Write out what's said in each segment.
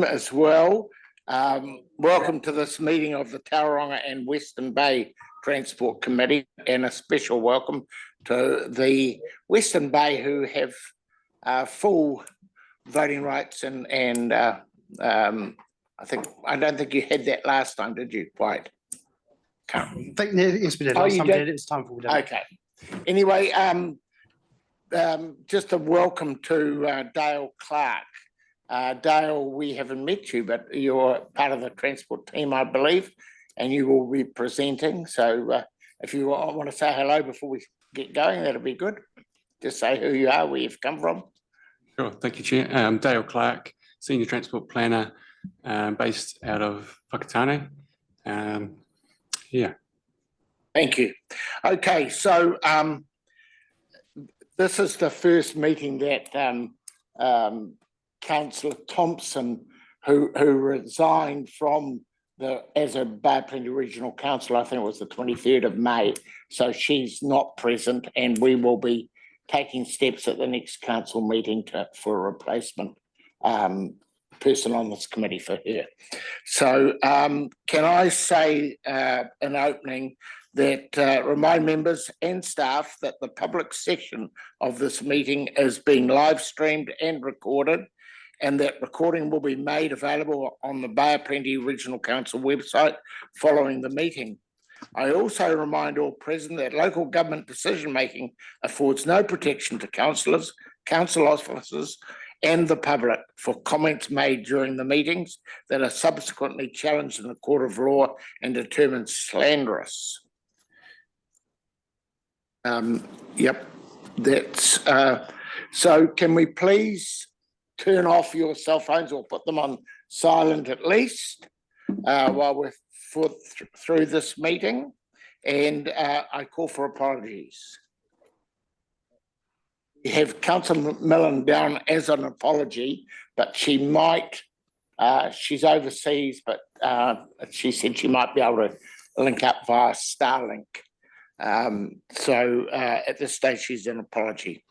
as well. Welcome to this meeting of the Tauranga and Western Bay Transport Committee, and a special welcome to the Western Bay who have full voting rights and I don't think you had that last time, did you? Quite. I think yes, we did. Last time we did. It's time for it. Okay. Anyway, just a welcome to Dale Clark. Dale, we haven't met you, but you're part of the transport team, I believe, and you will be presenting. So if you want to say hello before we get going, that'll be good. Just say who you are, where you've come from. Sure, thank you, Chair. Dale Clark, Senior Transport Planner, based out of Whakatane. Yeah. Thank you. Okay, so this is the first meeting that Councillor Thompson, who resigned from as a Bay of Plenty Regional Councillor, I think it was the 23rd of May, so she's not present, and we will be taking steps at the next council meeting for a replacement person on this committee for her. So can I say in opening that remind members and staff that the public session of this meeting is being live streamed and recorded, and that recording will be made available on the Bay of Plenty Regional Council website following the meeting. I also remind all present that local government decision-making affords no protection to councillors, council officers and the public for comments made during the meetings that are subsequently challenged in the court of law and determined slanderous. Yep, that's so can we please turn off your cell phones or put them on silent at least while we're through this meeting, and I call for apologies. We have Councillor Millen down as an apology, but she might, she's overseas, but she said she might be able to link up via Starlink. So at this stage, she's an apology.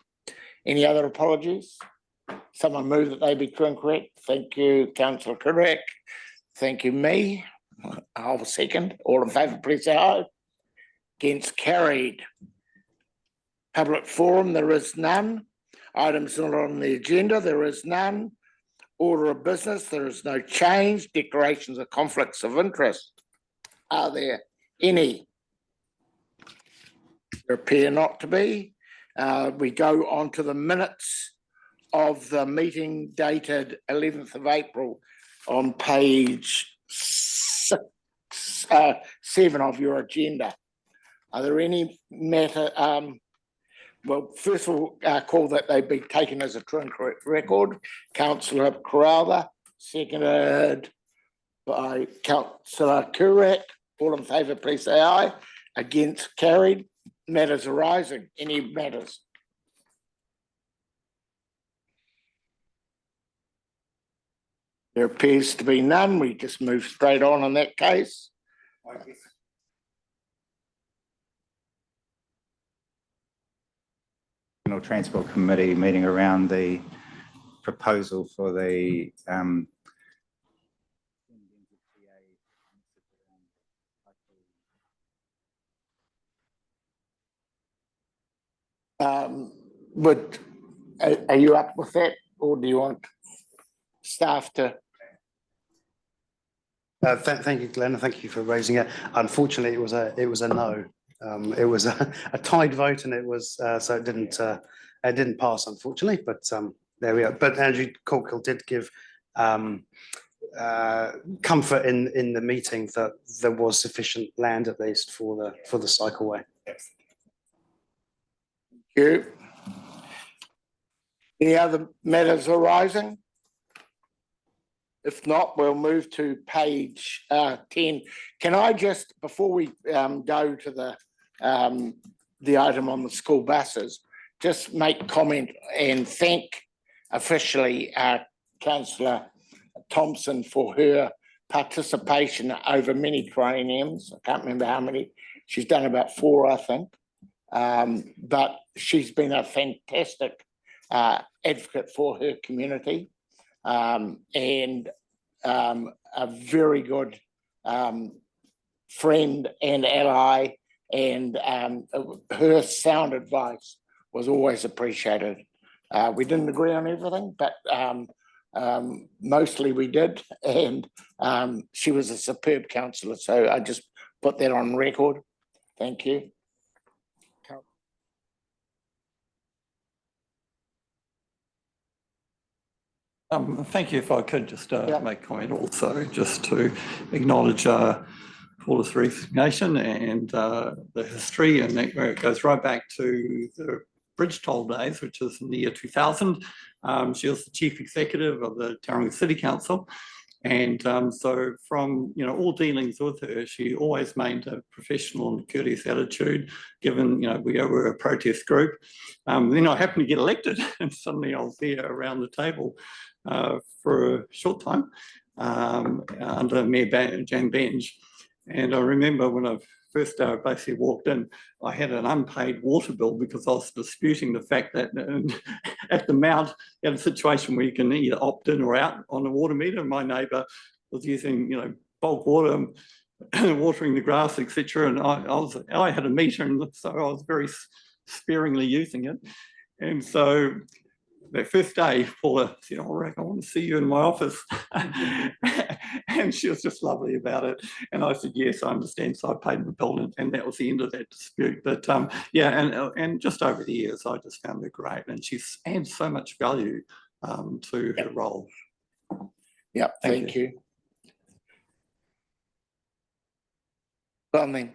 Any other apologies? Someone move that they be true and correct. Thank you, Councillor Correct. Thank you, me. I'll second. All in favour, please say aye. Against, carried. Public forum, there is none. Items not on the agenda, there is none. Order of business, there is no change. Declarations of conflicts of interest. Are there any? There appear not to be. We go on to the minutes of the meeting dated 11th of April on page 7 of your agenda. Are there any matter? Well, first of all, call that they be taken as a true and correct record. Councillor Crowther, seconded by Councillor Kurek. All in favour, please say aye. Against, carried. Matters arising. Any matters? There appears to be none. We just move straight on in that case. Transport Committee meeting around the proposal for the are you up with that, or do you want staff to? Thank you, Glenn, and thank you for raising it. Unfortunately, it was a no. It was a tied vote, and it was so it didn't pass, unfortunately. But there we are. But Andrew Corkill did give comfort in the meeting that there was sufficient land, at least, for the cycleway. Thank you. Any other matters arising? If not, we'll move to page 10. Can I just, before we go to the item on the school buses, just make comment and thank officially Councillor Thompson for her participation over many trienniums. I can't remember how many. She's done about 4, I think. But she's been a fantastic advocate for her community. And a very good friend and ally, and her sound advice was always appreciated. We didn't agree on everything, but mostly we did, and she was a superb councillor. So I just put that on record. Thank you. Thank you. If I could just Yeah. make a comment also, just to acknowledge Paula's resignation and the history, and that where it goes right back to the bridge toll days, which is in the year 2000. She was the chief executive of the Tauranga City Council. And so from, all dealings with her, she always maintained a professional and courteous attitude, given, we were a protest group. Then I happened to get elected and suddenly I was there around the table for a short time under Mayor Jan Benj. And I remember when I first basically walked in, I had an unpaid water bill because I was disputing the fact that at the Mount, you had a situation where you can either opt in or out on the water meter. My neighbour was using, bulk water, watering the grass, etc. And I had a meter, and so I was very sparingly using it. And so the first day, Paula said, "Oh, Rick, I want to see you in my office." And she was just lovely about it. And I said, "Yes, I understand." So I paid the bill, and that was the end of that dispute. But yeah, and just over the years, I just found her great. And she adds so much value to her role. Yeah, thank you. Well, then,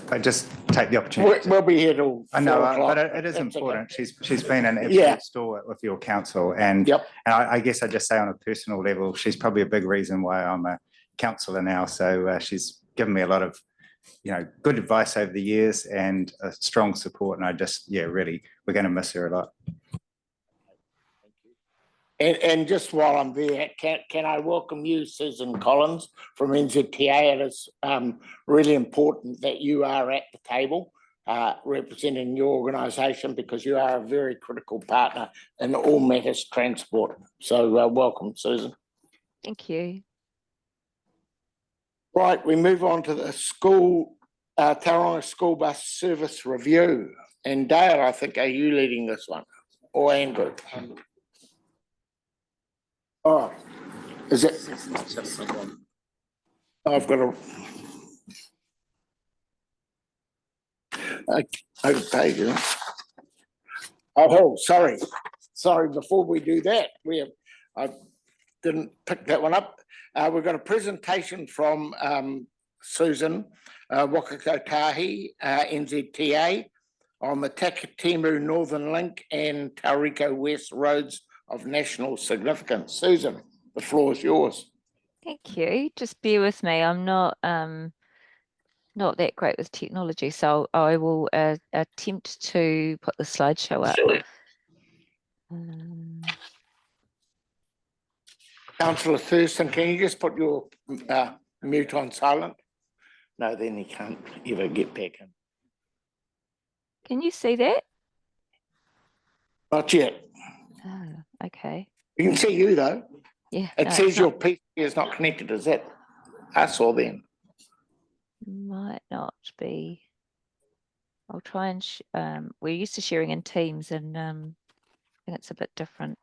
I just take the opportunity. we'll be here till I know, 4 o'clock. but it is That's important. okay. She's been an absolute Yeah. stalwart with your council, and Yep. and I guess I just say on a personal level, she's probably a big reason why I'm a councillor now. So she's given me a lot of, good advice over the years and a strong support. And I just, really, we're going to miss her a lot. And just while I'm there, can I welcome you, Susan Collins from NZTA? It is really important that you are at the table representing your organisation, because you are a very critical partner in all matters transport. So welcome, Susan. Thank you. Right, we move on to the Tauranga School Bus Service Review. And Dale, I think, are you leading this one? Or Andrew? Oh, is it? I've got a. Okay, yeah. Oh, sorry. Before we do that, I didn't pick that one up. We've got a presentation from Susan Wakakotahi, NZTA, on the Takatimu Northern Link and Tauriko West roads of national significance. Susan, the floor is yours. Thank you. Just bear with me. I'm not that great with technology, so I will attempt to put the slideshow up. Sure. Councillor Thurston, can you just put your mute on silent? No, then he can't ever get back in. Can you see that? Not yet. Oh, okay. You can see you though. Yeah. It no, says it's your PC is not connected. Is that us or them? might not be. I'll try and we're used to sharing in Teams, and I think it's a bit different.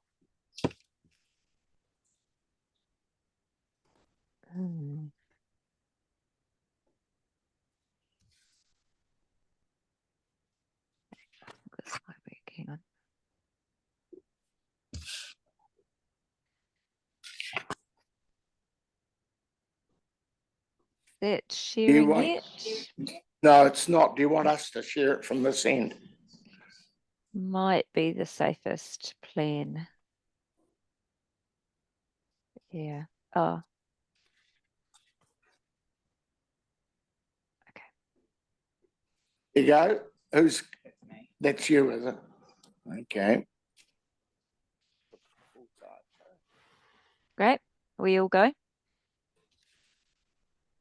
This might be, hang on. That sharing yet? No, it's not. Do you want us to share it from this end? Might be the safest plan. Yeah. Oh. Okay. There you go. That's you, is it? Okay. Great. We all go.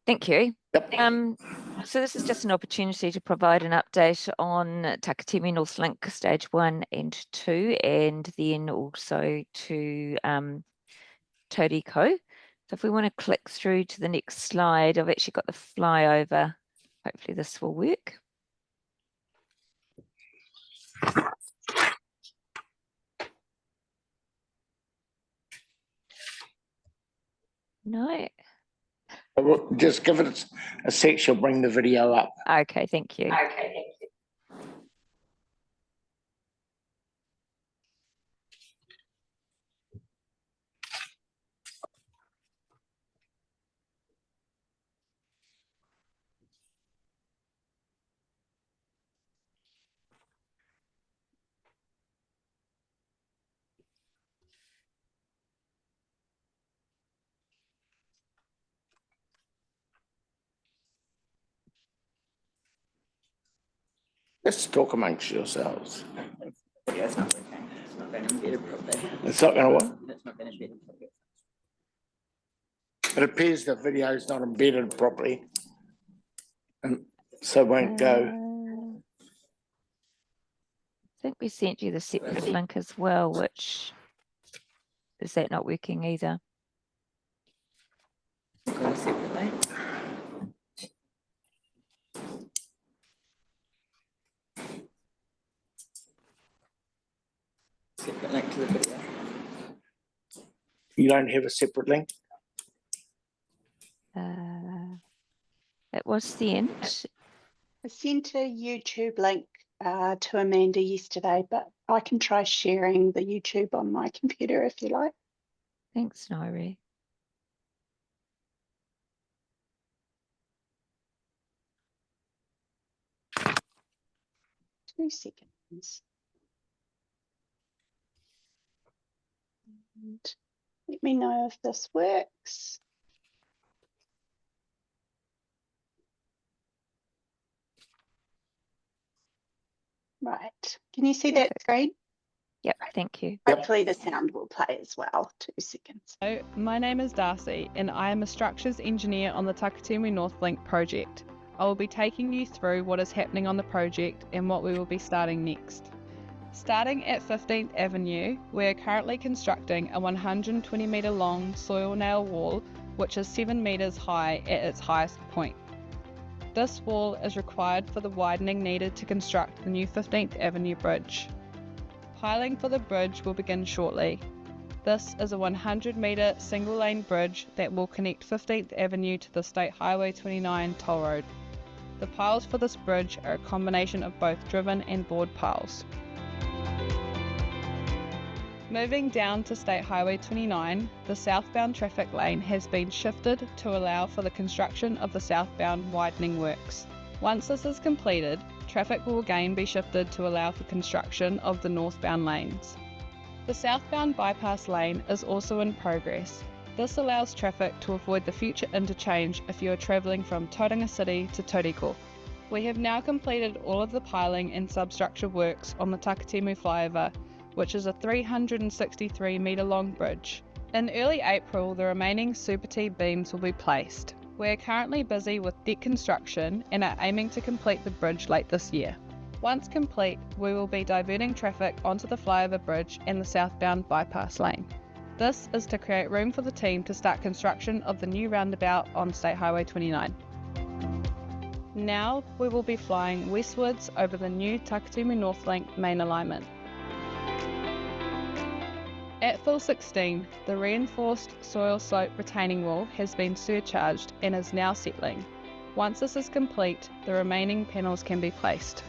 Thank you. Yep. So this is just an opportunity to provide an update on Takatimu North Link Stage 1 and 2, and then also to Tauriko. So if we want to click through to the next slide, I've actually got the flyover. Hopefully this will work. No. Well, just give it a sec, she'll bring the video up. Okay, thank you. Let's talk amongst yourselves. Yeah, it's not working. It's not been embedded properly. It's not gonna work. It's not been embedded properly. It appears the video is not embedded properly. And so it won't go. I think we sent you the separate link as well, which is that not working either? Go separately. Separate link to the video. You don't have a separate link? It was sent. I sent a YouTube link to Amanda yesterday, but I can try sharing the YouTube on my computer if you like. Thanks, Nairi. Two seconds. And let me know if this works. Right. Can you see that screen? Yep, thank you. Yep. Hopefully the sound will play as well. 2 seconds. Hello, my name is Darcy and I am a structures engineer on the Takatimu North Link project. I will be taking you through what is happening on the project and what we will be starting next. Starting at 15th Avenue, we are currently constructing a 120 metre long soil nail wall which is 7 metres high at its highest point. This wall is required for the widening needed to construct the new 15th Avenue bridge. Piling for the bridge will begin shortly. This is a 100 metre single lane bridge that will connect 15th Avenue to the State Highway 29 toll road. The piles for this bridge are a combination of both driven and board piles. Moving down to State Highway 29, the southbound traffic lane has been shifted to allow for the construction of the southbound widening works. Once this is completed, traffic will again be shifted to allow for construction of the northbound lanes. The southbound bypass lane is also in progress. This allows traffic to avoid the future interchange if you are travelling from Tauranga City to Tauriko. We have now completed all of the piling and substructure works on the Takatimu flyover, which is a 363 metre long bridge. In early April, the remaining Super T beams will be placed. We are currently busy with deck construction and are aiming to complete the bridge late this year. Once complete, we will be diverting traffic onto the flyover bridge and the southbound bypass lane. This is to create room for the team to start construction of the new roundabout on State Highway 29. Now we will be flying westwards over the new Takatimu North Link main alignment. At fill 16, the reinforced soil slope retaining wall has been surcharged and is now settling. Once this is complete, the remaining panels can be placed.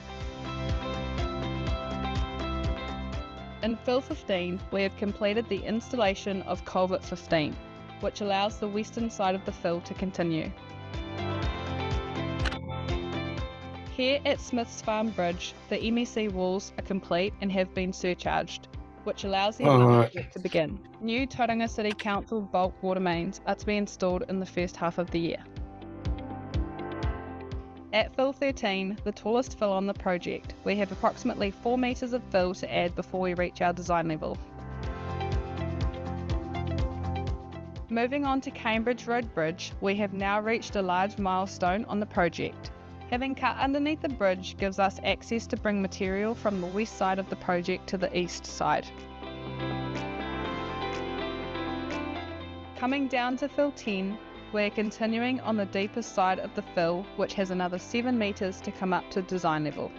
In fill 15, we have completed the installation of culvert 15, which allows the western side of the fill to continue. Here at Smith's Farm Bridge, the MEC walls are complete and have been surcharged, which allows the work to begin. New Tauranga City Council bulk water mains are to be installed in the first half of the year. At fill 13, the tallest fill on the project, we have approximately 4 metres of fill to add before we reach our design level. Moving on to Cambridge Road Bridge, we have now reached a large milestone on the project. Having cut underneath the bridge gives us access to bring material from the west side of the project to the east side. Coming down to fill 10, we're continuing on the deepest side of the fill, which has another 7 metres to come up to design level.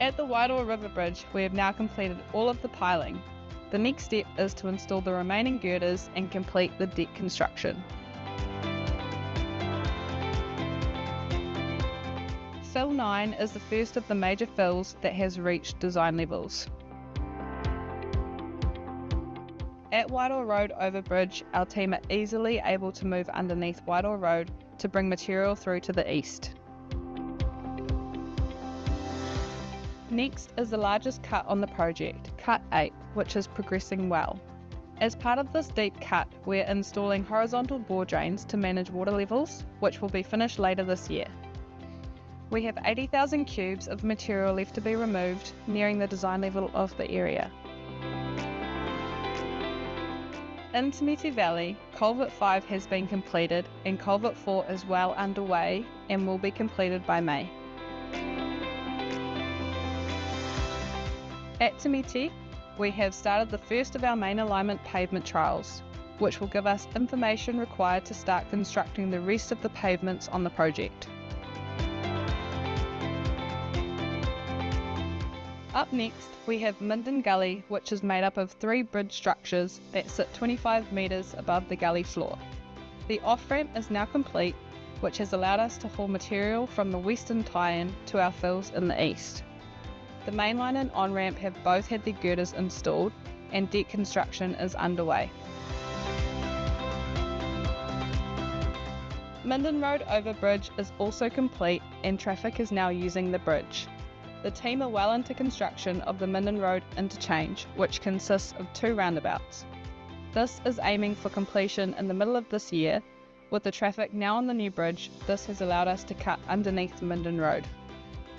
At the Wairoa River Bridge, we have now completed all of the piling. The next step is to install the remaining girders and complete the deck construction. Fill 9 is the first of the major fills that has reached design levels. At Wairoa Road Overbridge, our team are easily able to move underneath Wairoa Road to bring material through to the east. Next is the largest cut on the project, Cut 8, which is progressing well. As part of this deep cut, we're installing horizontal bore drains to manage water levels, which will be finished later this year. We have 80,000 cubes of material left to be removed, nearing the design level of the area. In Te Miti Valley, Culvert 5 has been completed and Culvert 4 is well underway and will be completed by May. At Te Miti, we have started the first of our main alignment pavement trials, which will give us information required to start constructing the rest of the pavements on the project. Up next, we have Minden Gully, which is made up of 3 bridge structures that sit 25 metres above the gully floor. The off-ramp is now complete, which has allowed us to haul material from the western tie-in to our fills in the east. The mainline and on-ramp have both had their girders installed and deck construction is underway. Minden Road Overbridge is also complete and traffic is now using the bridge. The team are well into construction of the Minden Road interchange, which consists of 2 roundabouts. This is aiming for completion in the middle of this year. With the traffic now on the new bridge, this has allowed us to cut underneath Minden Road.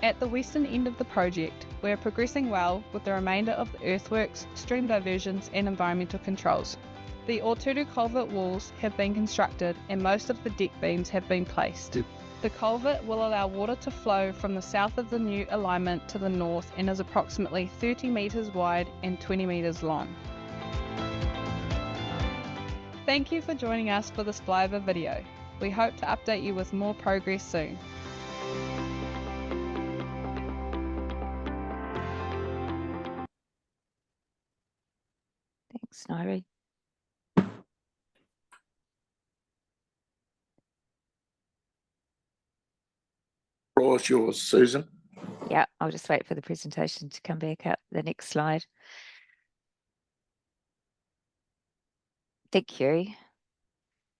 At the western end of the project, we are progressing well with the remainder of the earthworks, stream diversions and environmental controls. The Orturu culvert walls have been constructed and most of the deck beams have been placed. The culvert will allow water to flow from the south of the new alignment to the north and is approximately 30 metres wide and 20 metres long. Thank you for joining us for this flyover video. We hope to update you with more progress soon. Thanks, Nairi. Floor is yours, Susan. Yeah, I'll just wait for the presentation to come back up. The next slide. Thank you.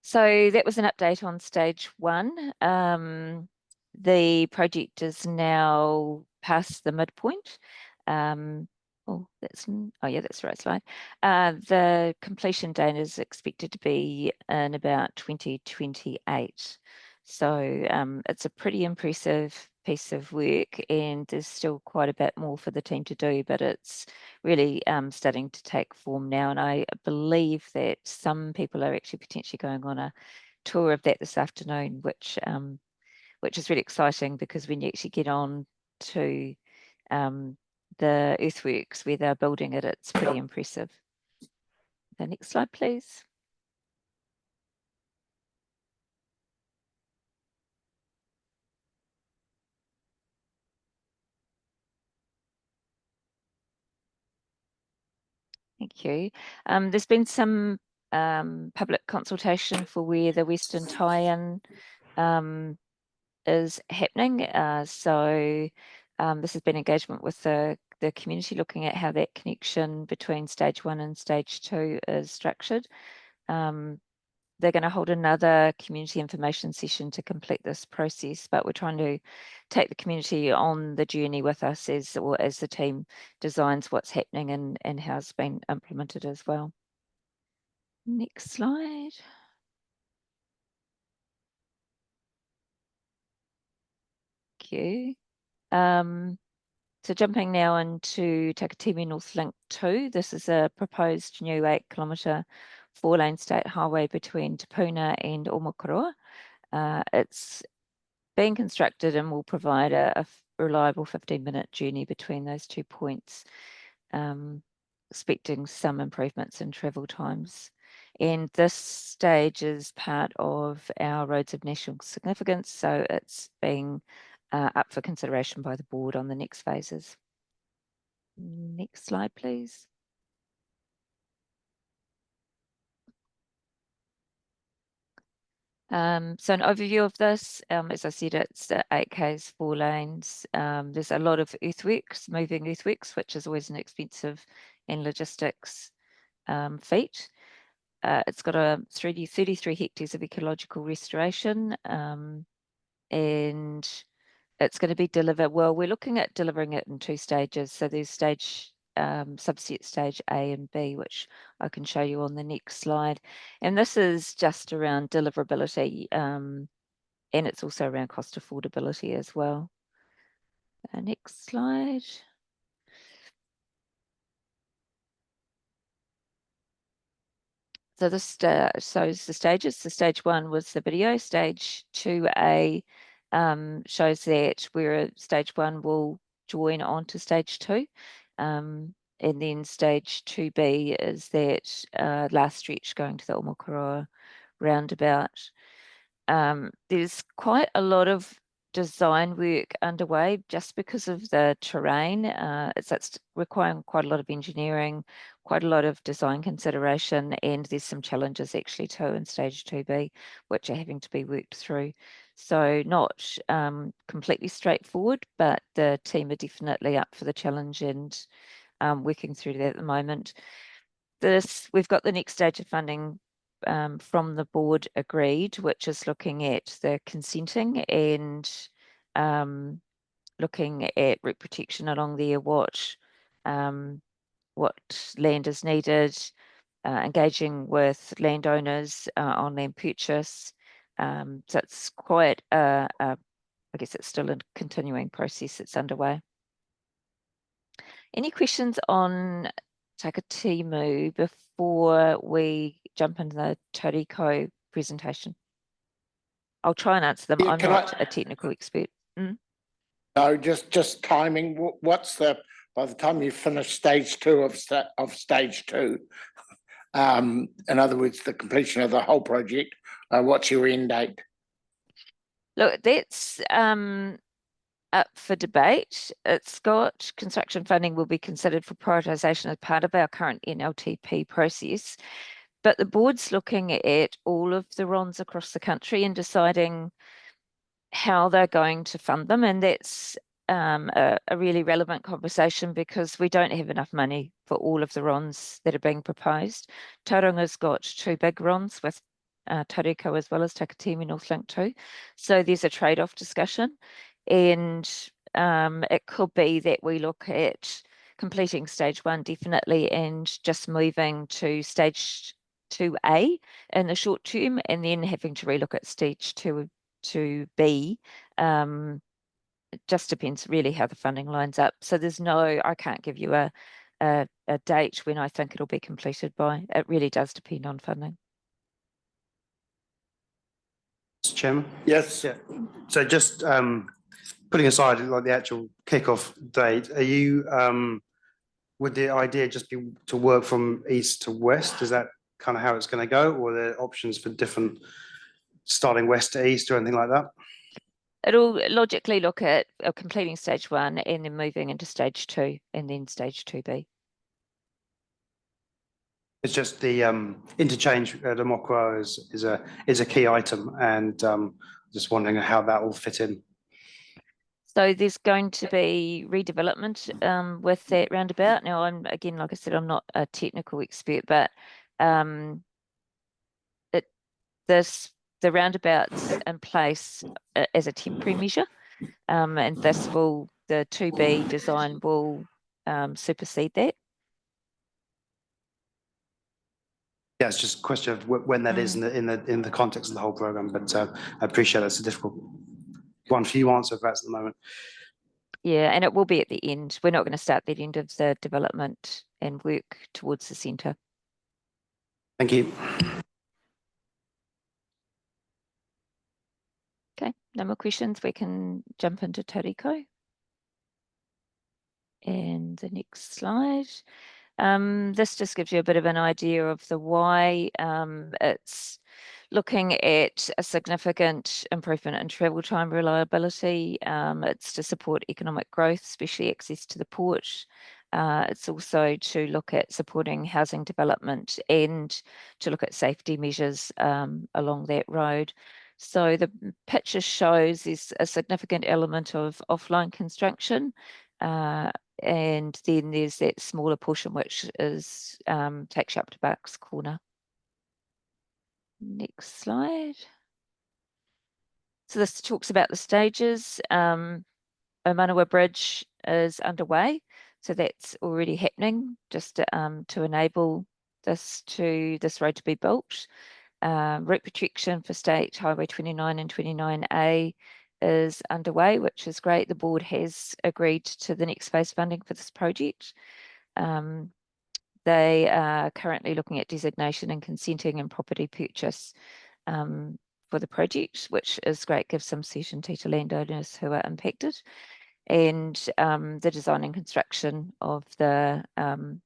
So that was an update on stage 1. The project is now past the midpoint. Oh, that's the right slide. The completion date is expected to be in about 2028. So it's a pretty impressive piece of work and there's still quite a bit more for the team to do, but it's really starting to take form now. And I believe that some people are actually potentially going on a tour of that this afternoon, which is really exciting because when you actually get on to the earthworks where they're building it, it's pretty impressive. The next slide, please. Thank you. There's been some public consultation for where the Western tie-in is happening. So this has been engagement with the community looking at how that connection between stage 1 and stage 2 is structured. They're going to hold another community information session to complete this process, but we're trying to take the community on the journey with us as the team designs what's happening and how it's been implemented as well. Next slide. Thank you. So jumping now into Takatimi North Link 2, this is a proposed new 8-kilometre 4-lane state highway between Te Puna and Omakoroa. It's being constructed and will provide a reliable 15-minute journey between those 2 points. expecting some improvements in travel times. And this stage is part of our roads of national significance, so it's being up for consideration by the board on the next phases. Next slide, please. So an overview of this, as I said, it's 8 Ks, 4 lanes. There's a lot of earthworks, moving earthworks, which is always an expensive and logistics feat. It's got a 33 hectares of ecological restoration, and it's going to be delivered. Well, we're looking at delivering it in 2 stages. So there's subset stage A and B, which I can show you on the next slide. And this is just around deliverability, and it's also around cost affordability as well. Next slide. So this shows the stages. So stage 1 was the video. Stage 2A shows that where stage 1 will join on to stage 2. And then stage 2B is that last stretch going to the Omokoroa roundabout. There's quite a lot of design work underway just because of the terrain. It's requiring quite a lot of engineering, quite a lot of design consideration, and there's some challenges actually too in stage 2B, which are having to be worked through. So not completely straightforward, but the team are definitely up for the challenge and working through that at the moment. We've got the next stage of funding from the board agreed, which is looking at the consenting and looking at route protection along there, what land is needed, engaging with landowners on land purchase. So it's quite I guess it's still a continuing process that's underway. Any questions on Takatimu before we jump into the Tauranga presentation? I'll try and answer them. Yeah, I'm not a technical expert. No, just timing. What's by the time you finish stage 2 of stage 2, in other words, the completion of the whole project, what's your end date? Look, that's up for debate. It's got construction funding will be considered for prioritisation as part of our current NLTP process. But the board's looking at all of the RONs across the country and deciding how they're going to fund them. And that's a really relevant conversation because we don't have enough money for all of the RONs that are being proposed. Tauranga's got 2 big RONs with Tauranga as well as Takatimu North Link 2. So there's a trade-off discussion. And it could be that we look at completing stage 1 definitely and just moving to stage 2A in the short term and then having to relook at stage 2B. It just depends really how the funding lines up. So I can't give you a date when I think it'll be completed by. It really does depend on funding. Mr. Chairman? Yes. Yeah. So just putting aside like the actual kickoff date, are you would the idea just be to work from east to west? Is that kind of how it's going to go, or are there options for different starting west to east or anything like that? It'll logically look at completing stage 1 and then moving into stage 2 and then stage 2B. It's just the interchange at Omokoroa is a key item, and just wondering how that will fit in. So there's going to be redevelopment with that roundabout. Now, again, like I said, I'm not a technical expert, but the roundabout's in place as a temporary measure, and the 2B design will supersede that. Yeah, it's just a question of when that is in the context of the whole program. But I appreciate that's a difficult one for you to answer if that's at the moment. Yeah, and it will be at the end. We're not going to start the end of the development and work towards the centre. Thank you. Okay, no more questions. We can jump into Tauranga. And the next slide. This just gives you a bit of an idea of the why. It's looking at a significant improvement in travel time reliability. It's to support economic growth, especially access to the port. It's also to look at supporting housing development and to look at safety measures along that road. So the picture shows there's a significant element of offline construction, and then there's that smaller portion which is takes you up to Bucks Corner. Next slide. So this talks about the stages. Omanawa Bridge is underway, so that's already happening just to enable this road to be built. Route protection for State Highway 29 and 29A is underway, which is great. The board has agreed to the next phase funding for this project. They are currently looking at designation and consenting and property purchase for the project, which is great, gives some certainty to landowners who are impacted. And the design and construction of the new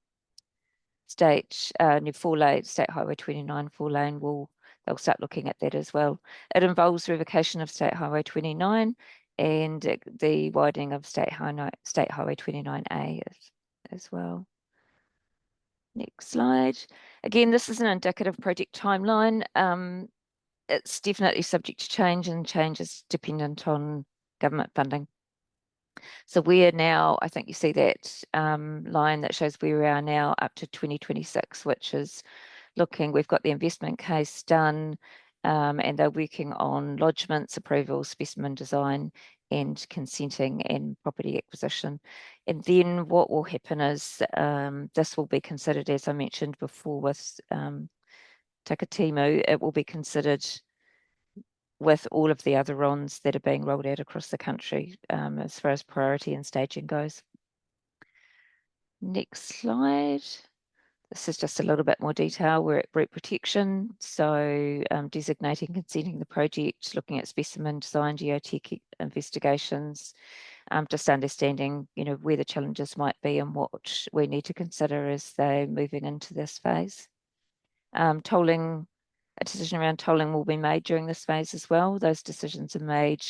4-lane State Highway 29 4-lane they'll start looking at that as well. It involves revocation of State Highway 29 and the widening of State Highway 29A as well. Next slide. Again, this is an indicative project timeline. It's definitely subject to change, and change is dependent on government funding. So we are now, I think you see that line that shows where we are now up to 2026, which is looking, we've got the investment case done, and they're working on lodgements, approvals, specimen design, and consenting and property acquisition. And then what will happen is this will be considered, as I mentioned before with Takatimu, it will be considered with all of the other RONs that are being rolled out across the country as far as priority and staging goes. Next slide. This is just a little bit more detail. We're at route protection, so designating, consenting the project, looking at specimen design, geotech investigations, just understanding, where the challenges might be and what we need to consider as they're moving into this phase. Tolling, a decision around tolling will be made during this phase as well. Those decisions are made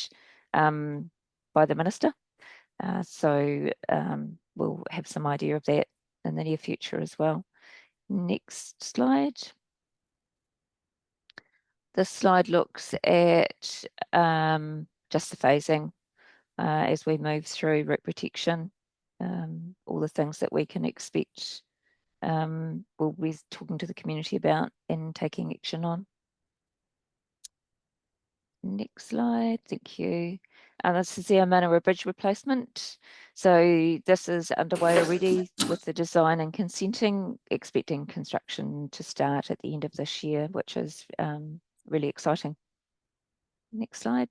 by the minister, so we'll have some idea of that in the near future as well. Next slide. This slide looks at just the phasing as we move through route protection, all the things that we can expect we'll be talking to the community about and taking action on. Next slide, thank you. This is the Omanawa Bridge replacement. So this is underway already with the design and consenting, expecting construction to start at the end of this year, which is really exciting. Next slide.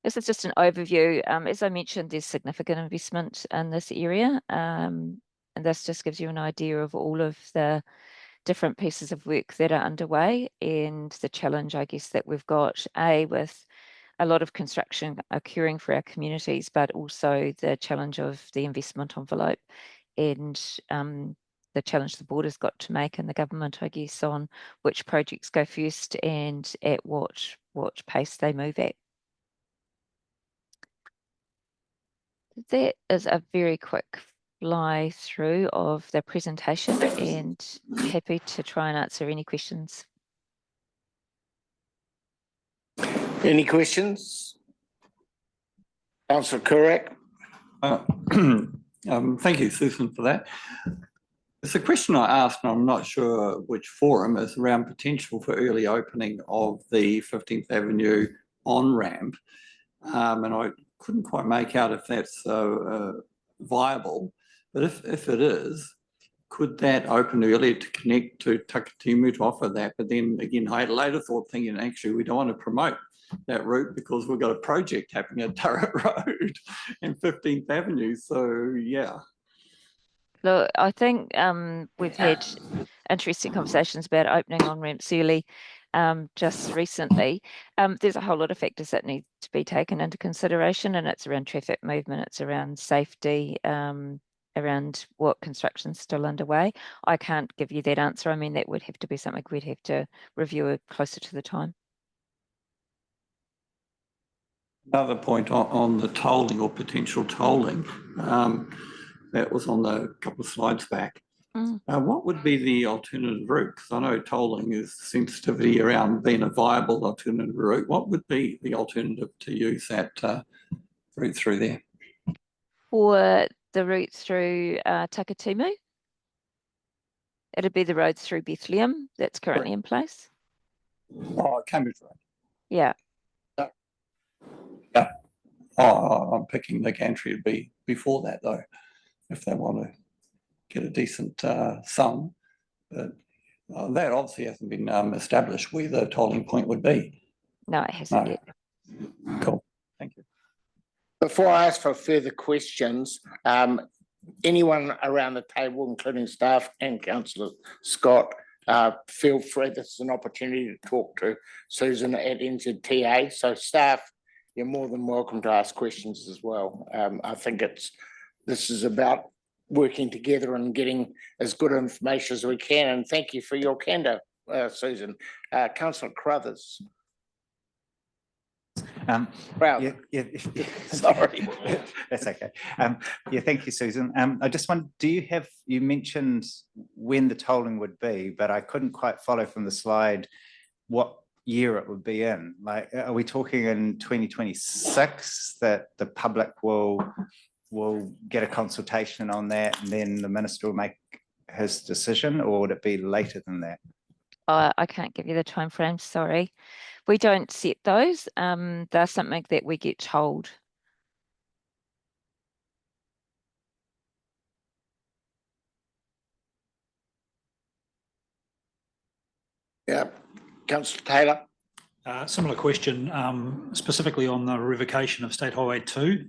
This is just an overview. As I mentioned, there's significant investment in this area, and this just gives you an idea of all of the different pieces of work that are underway and the challenge, I guess, that we've got, with a lot of construction occurring for our communities, but also the challenge of the investment envelope and the challenge the board has got to make and the government, I guess, on which projects go first and at what pace they move at. That is a very quick fly through of the presentation, and happy to try and answer any questions. Any questions? Councillor Kurek. Thank you, Susan, for that. It's a question I asked, and I'm not sure which forum, is around potential for early opening of the 15th Avenue on-ramp. And I couldn't quite make out if that's viable, but if it is, could that open earlier to connect to Takatimu to offer that? But then again, I had a later thought thinking, actually, we don't want to promote that route because we've got a project happening at Turret Road and 15th Avenue. So, yeah. Look, I think we've had interesting conversations about opening on ramps early. just recently. There's a whole lot of factors that need to be taken into consideration, and it's around traffic movement, it's around safety, around what construction's still underway. I can't give you that answer. I mean, that would have to be something we'd have to review it closer to the time. Another point on the tolling or potential tolling, that was on the couple of slides back. What would be the alternative route? Because I know tolling is sensitivity around being a viable alternative route. What would be the alternative to use that route through there? For the route through Takatimu, it'd be the roads through Bethlehem that's currently in place. Oh, Cambridge Road. Yeah. Yeah. Oh, I'm picking the gantry to be before that though, if they want to get a decent sum. But that obviously hasn't been established where the tolling point would be. No, it hasn't yet. Cool. Thank you. Before I ask for further questions, anyone around the table, including staff and Councillor Scott, feel free. This is an opportunity to talk to Susan at NZTA. So staff, you're more than welcome to ask questions as well. I think this is about working together and getting as good information as we can. And thank you for your candor, Susan. Councillor Crothers. Yeah, Sorry. That's okay. Yeah, thank you, Susan. I just want, you mentioned when the tolling would be, but I couldn't quite follow from the slide what year it would be in. Like, are we talking in 2026 that the public will get a consultation on that and then the minister will make his decision, or would it be later than that? I can't give you the time frame, sorry. We don't set those. They're something that we get told. Yeah, Councillor Taylor. Similar question, specifically on the revocation of State Highway 2.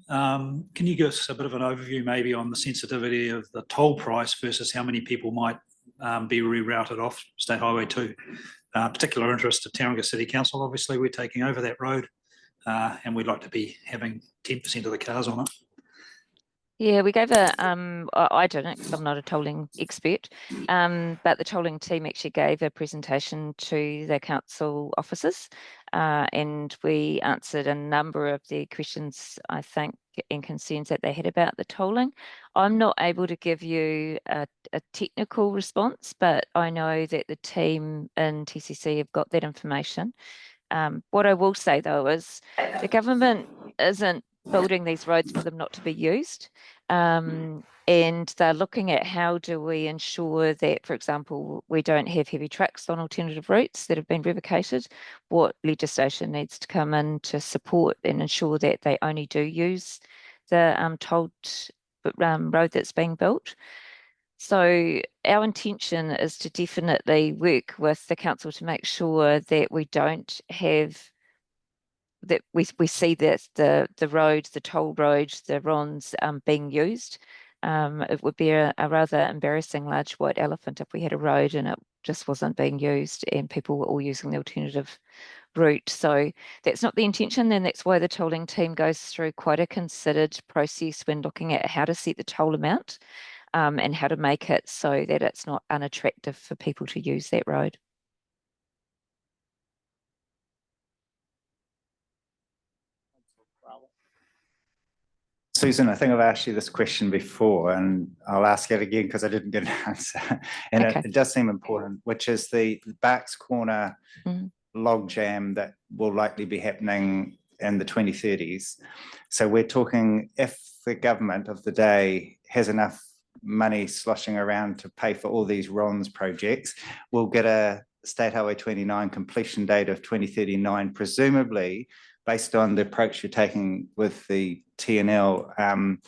Can you give us a bit of an overview maybe on the sensitivity of the toll price versus how many people might be rerouted off State Highway 2? Particular interest to Tauranga City Council. Obviously, we're taking over that road and we'd like to be having 10% of the cars on it. Yeah, we gave I didn't because I'm not a tolling expert, but the tolling team actually gave a presentation to the council officers and we answered a number of the questions, I think, and concerns that they had about the tolling. I'm not able to give you a technical response, but I know that the team in TCC have got that information. What I will say though is the government isn't building these roads for them not to be used. And they're looking at how do we ensure that, for example, we don't have heavy trucks on alternative routes that have been revocated. What legislation needs to come in to support and ensure that they only do use the tolled road that's being built. So our intention is to definitely work with the council to make sure that we don't have that we see that the roads, the toll roads, the RONs being used. It would be a rather embarrassing large white elephant if we had a road and it just wasn't being used and people were all using the alternative route. So that's not the intention, and that's why the tolling team goes through quite a considered process when looking at how to set the toll amount and how to make it so that it's not unattractive for people to use that road. Susan, I think I've asked you this question before and I'll ask it again because I didn't get an answer. And Okay. it does seem important, which is the Barks Corner log jam that will likely be happening in the 2030s. So we're talking, if the government of the day has enough money sloshing around to pay for all these RONS projects, we'll get a State Highway 29 completion date of 2039, presumably based on the approach you're taking with the TNL,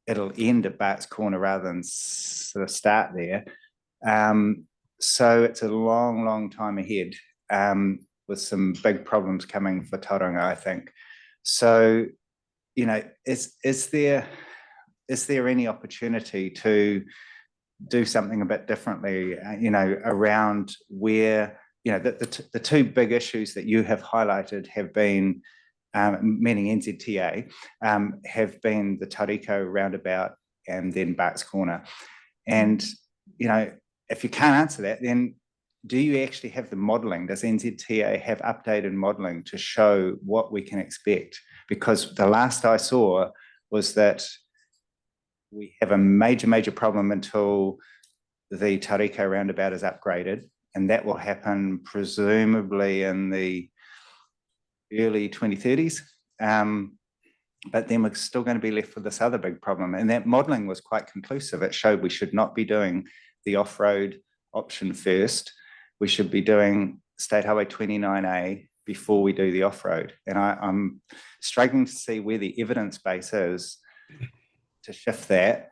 it'll end at Barks Corner rather than sort of start there. So it's a long, long time ahead with some big problems coming for Tauranga, I think. So, you know, is there any opportunity to do something a bit differently, you know, around where you know, the two big issues that you have highlighted have been, meaning NZTA, have been the Tauranga roundabout and then Barks Corner. And, you know, if you can't answer that, then do you actually have the modelling? Does NZTA have updated modelling to show what we can expect? Because the last I saw was that we have a major problem until the Tauranga roundabout is upgraded, and that will happen presumably in the early 2030s. But then we're still going to be left with this other big problem. And that modelling was quite conclusive. It showed we should not be doing the off-road option first. We should be doing State Highway 29A before we do the off-road. And I'm struggling to see where the evidence base is to shift that.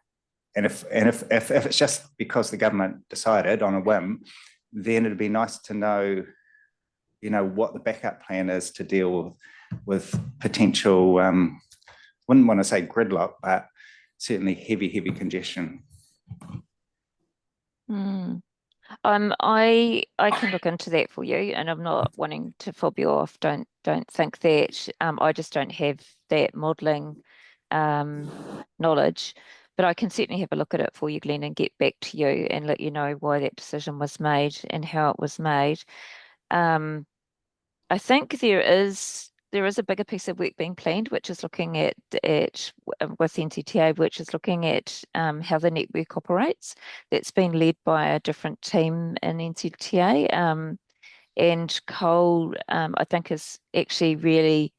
And if it's just because the government decided on a whim, then it'd be nice to know, you know, what the backup plan is to deal with potential, wouldn't want to say gridlock, but certainly heavy congestion. I can look into that for you, and I'm not wanting to fob you off. Don't think that. I just don't have that modelling knowledge, but I can certainly have a look at it for you, Glenn, and get back to you and let you know why that decision was made and how it was made. I think there is a bigger piece of work being planned, which is looking at with NZTA, which is looking at how the network operates. That's been led by a different team in NZTA, and Cole, I think, is actually really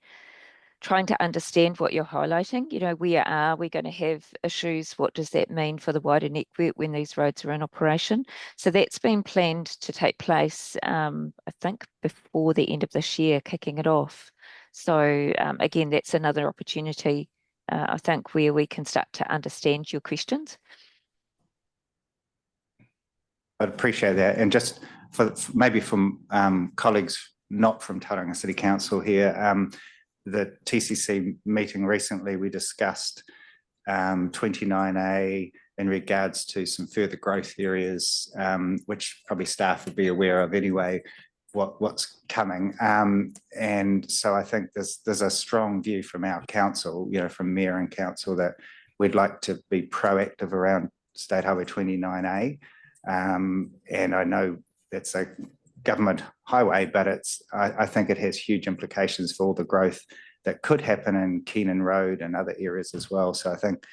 trying to understand what you're highlighting. You know, where are we going to have issues? What does that mean for the wider network when these roads are in operation? So that's been planned to take place, I think, before the end of this year, kicking it off. So again, that's another opportunity, I think, where we can start to understand your questions. I'd appreciate that. And just for maybe from colleagues not from Tauranga City Council here, the TCC meeting recently, we discussed 29A in regards to some further growth areas, which probably staff would be aware of anyway, what's coming. And so I think there's a strong view from our council, you know, from Mayor and Council, that we'd like to be proactive around State Highway 29A. And I know that's a government highway, but I think it has huge implications for all the growth that could happen in Keenan Road and other areas as well. So I think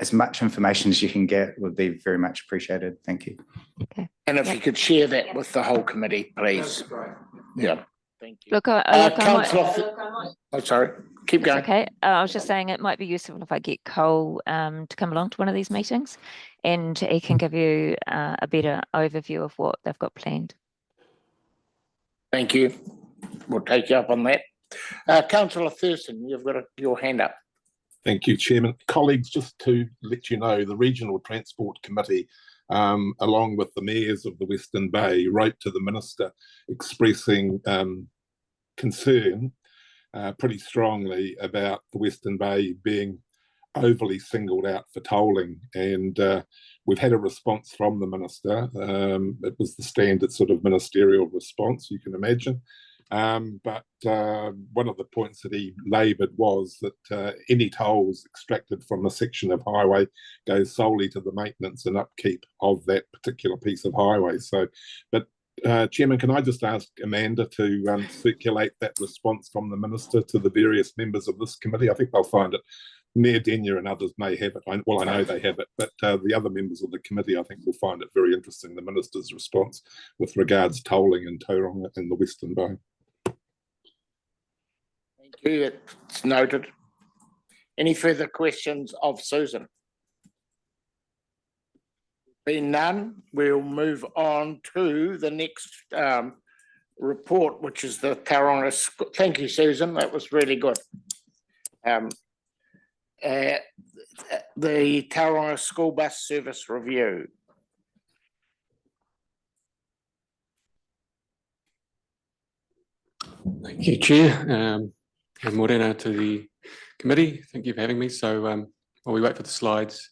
as much information as you can get would be very much appreciated. Thank you. Okay. And if you could share that with the whole committee, please. Yeah. Thank you. Look, Councillor, oh, sorry, keep going. Okay. I was just saying it might be useful if I get Cole to come along to one of these meetings, and he can give you a better overview of what they've got planned. Thank you. We'll take you up on that. Councillor Thurston, you've got your hand up. Thank you, Chairman. Colleagues, just to let you know, the Regional Transport Committee, along with the mayors of the Western Bay, wrote to the Minister expressing concern pretty strongly about the Western Bay being overly singled out for tolling, and we've had a response from the Minister. It was the standard sort of ministerial response, you can imagine. But one of the points that he laboured was that any tolls extracted from a section of highway goes solely to the maintenance and upkeep of that particular piece of highway. So, but Chairman, can I just ask Amanda to circulate that response from the Minister to the various members of this committee? I think they'll find it. Mayor Denyer and others may have it. Well, I know they have it, but the other members of the committee, I think, will find it very interesting, the Minister's response with regards tolling in Tauranga and the Western Bay. Thank you. It's noted. Any further questions of Susan? Being none, we'll move on to the next report, which is the Tauranga. Thank you, Susan. That was really good. The Tauranga School Bus Service Review. Thank you, Chair. And morena to the committee. Thank you for having me. So while we wait for the slides,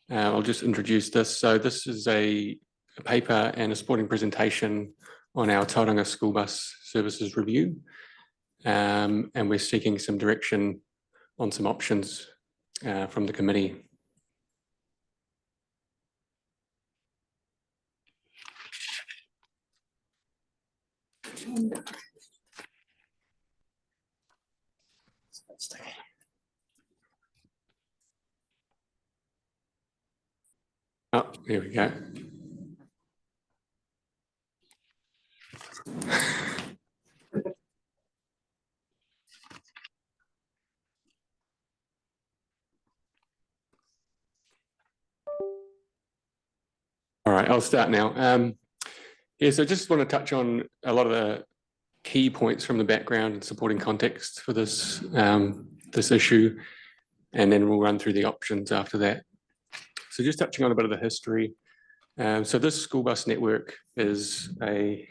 I'll just introduce this. So this is a paper and a supporting presentation on our Tauranga school bus services review. And we're seeking some direction on some options from the committee. Oh, here we go. All right, I'll start now. Yeah, so I just want to touch on a lot of the key points from the background and supporting context for this, this issue, and then we'll run through the options after that. So just touching on a bit of the history. So this school bus network is a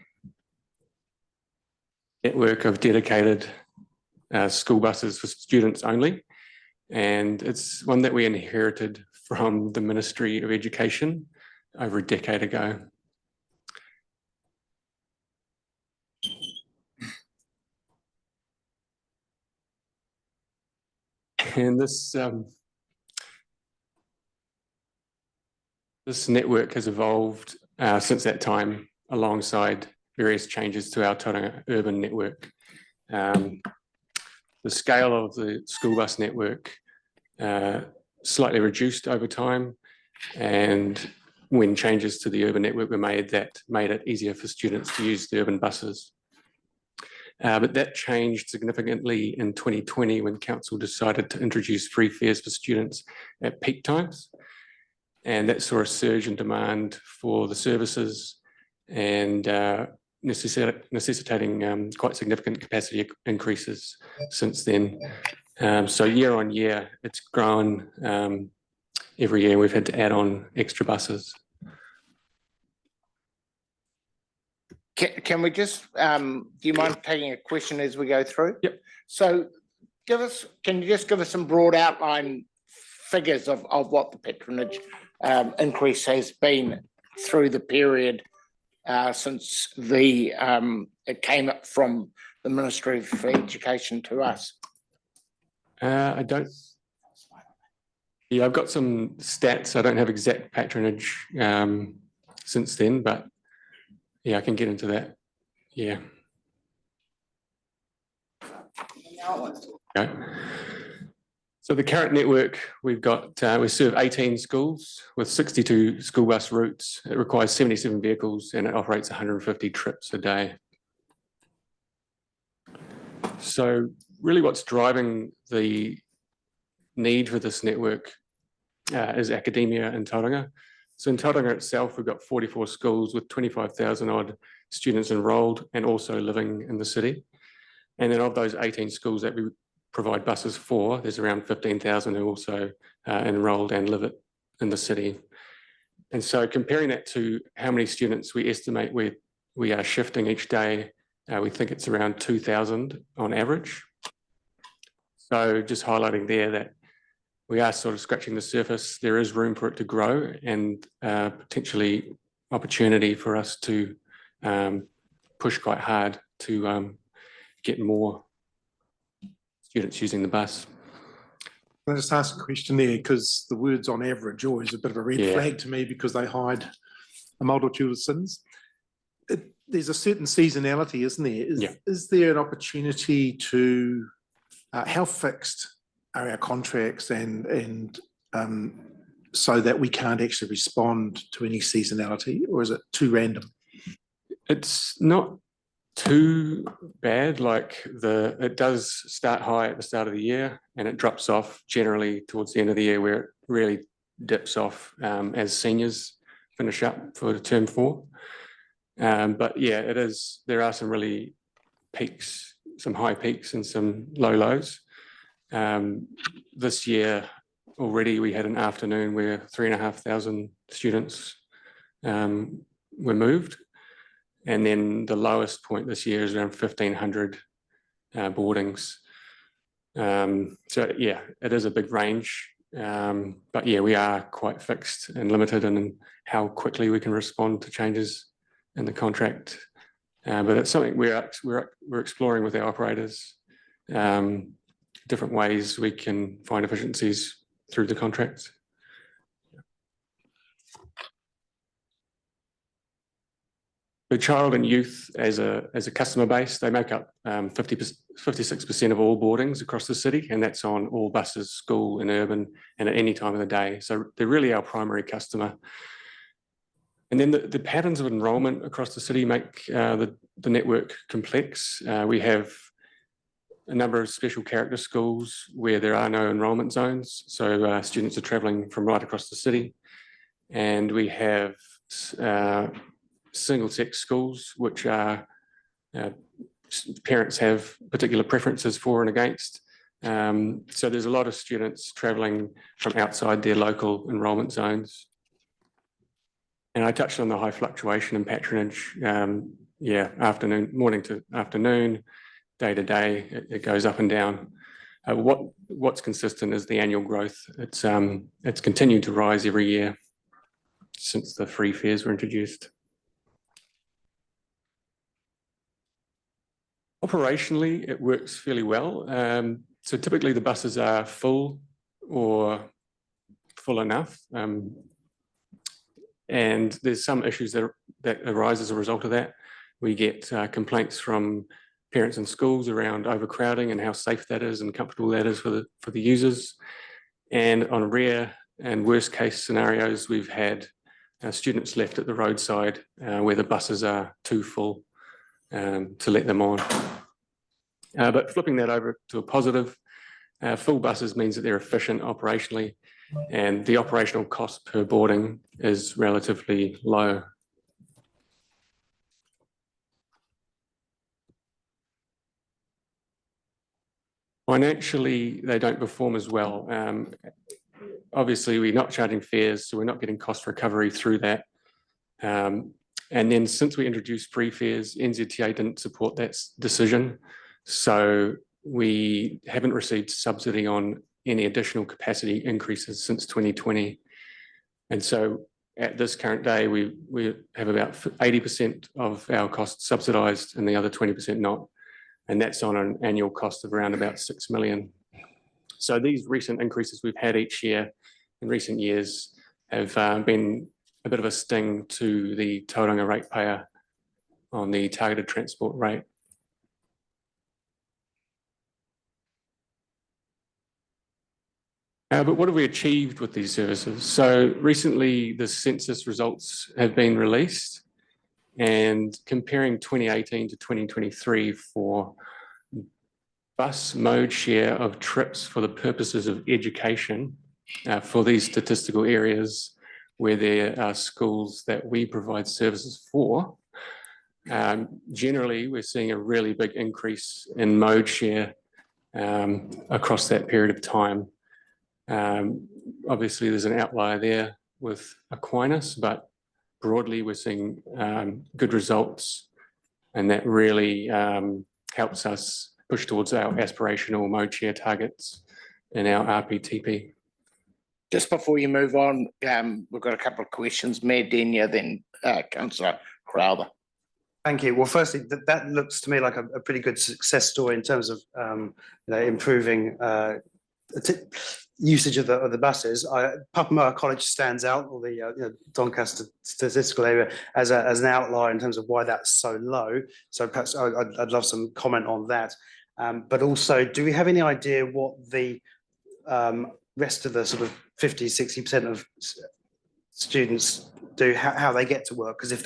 network of dedicated school buses for students only. And it's one that we inherited from the Ministry of Education over a decade ago. And this network has evolved since that time alongside various changes to our Tauranga urban network. The scale of the school bus network slightly reduced over time, and when changes to the urban network were made, that made it easier for students to use the urban buses. But that changed significantly in 2020 when council decided to introduce free fares for students at peak times. And that saw a surge in demand for the services and necessitating quite significant capacity increases since then. So year on year, it's grown. Every year we've had to add on extra buses. Can we just, do you mind taking a question as we go through? Yep. So can you just give us some broad outline figures of what the patronage increase has been through the period since it came up from the Ministry of Education to us? I don't. Yeah, I've got some stats. I don't have exact patronage since then, but yeah, I can get into that. Yeah. Okay. So the current network, we've got, we serve 18 schools with 62 school bus routes. It requires 77 vehicles and it operates 150 trips a day. So really what's driving the need for this network is academia in Tauranga. So in Tauranga itself, we've got 44 schools with 25,000 odd students enrolled and also living in the city. And then of those 18 schools that we provide buses for, there's around 15,000 who also enrolled and live in the city. And so comparing that to how many students we estimate we are shifting each day, we think it's around 2,000 on average. So just highlighting there that we are sort of scratching the surface. There is room for it to grow and potentially opportunity for us to push quite hard to get more students using the bus. Can I just ask a question there? Because the words on average always a bit of a red flag to me because they hide a multitude of sins. There's a certain seasonality, isn't there? Is there an opportunity to, how fixed are our contracts and so that we can't actually respond to any seasonality, or is it too random? It's not too bad. Like it does start high at the start of the year and it drops off generally towards the end of the year, where it really dips off as seniors finish up for term 4. But yeah, it is. There are some really peaks, some high peaks and some low lows. This year already we had an afternoon where 3,500 students were moved. And then the lowest point this year is around 1,500 boardings. So yeah, it is a big range. But yeah, we are quite fixed and limited in how quickly we can respond to changes in the contract But it's something we're exploring with our operators, different ways we can find efficiencies through the contracts. The child and youth as a customer base, they make up 56% of all boardings across the city, and that's on all buses, school and urban, and at any time of the day. So they're really our primary customer. And then the patterns of enrolment across the city make the network complex. We have a number of special character schools where there are no enrolment zones. So students are travelling from right across the city. And we have single-sex schools, which are parents have particular preferences for and against. So there's a lot of students travelling from outside their local enrolment zones. And I touched on the high fluctuation in patronage. Morning to afternoon, day to day, it goes up and down. What's consistent is the annual growth. It's continued to rise every year since the free fares were introduced. Operationally, it works fairly well. So typically the buses are full or full enough. And there's some issues that arise as a result of that. We get complaints from parents and schools around overcrowding and how safe that is and comfortable that is for the users. And on rare and worst case scenarios, we've had students left at the roadside where the buses are too full to let them on. But flipping that over to a positive, full buses means that they're efficient operationally, and the operational cost per boarding is relatively low. Financially, they don't perform as well. Obviously, we're not charging fares, so we're not getting cost recovery through that. And then since we introduced free fares, NZTA didn't support that decision. So we haven't received subsidy on any additional capacity increases since 2020. And so at this current day, we have about 80% of our costs subsidised and the other 20% not. And that's on an annual cost of around about 6 million. So these recent increases we've had each year in recent years have been a bit of a sting to the Tauranga ratepayer on the targeted transport rate. But what have we achieved with these services? So recently the census results have been released, and comparing 2018 to 2023 for bus mode share of trips for the purposes of education for these statistical areas where there are schools that we provide services for, generally we're seeing a really big increase in mode share across that period of time. Obviously, there's an outlier there with Aquinas, but broadly, we're seeing good results, and that really helps us push towards our aspirational mode share targets in our RPTP. Just before you move on, we've got a couple of questions. Mayor Denyer, then Councillor Crowther. Thank you. Well, firstly, that looks to me like a pretty good success story in terms of improving usage of the buses. Papamoa College stands out, or the Doncaster statistical area, as an outlier in terms of why that's so low. So perhaps I'd love some comment on that. But also, do we have any idea what the rest of the sort of 50-60% of students do, how they get to work? Because if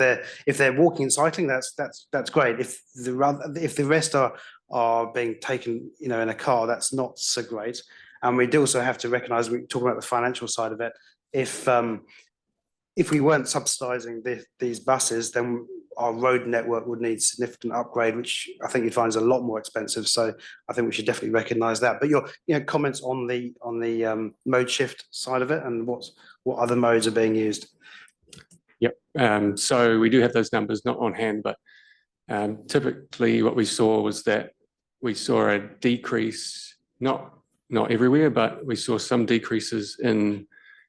they're walking and cycling, that's great. If the rest are being taken, in a car, that's not so great. And we do also have to recognise, we talk about the financial side of it. If we weren't subsidising these buses, then our road network would need significant upgrade, which I think you'd find is a lot more expensive. So I think we should definitely recognise that. But your comments on the mode shift side of it, and what other modes are being used. Yep. So we do have those numbers not on hand, but typically what we saw was that we saw a decrease, not everywhere, but we saw some decreases in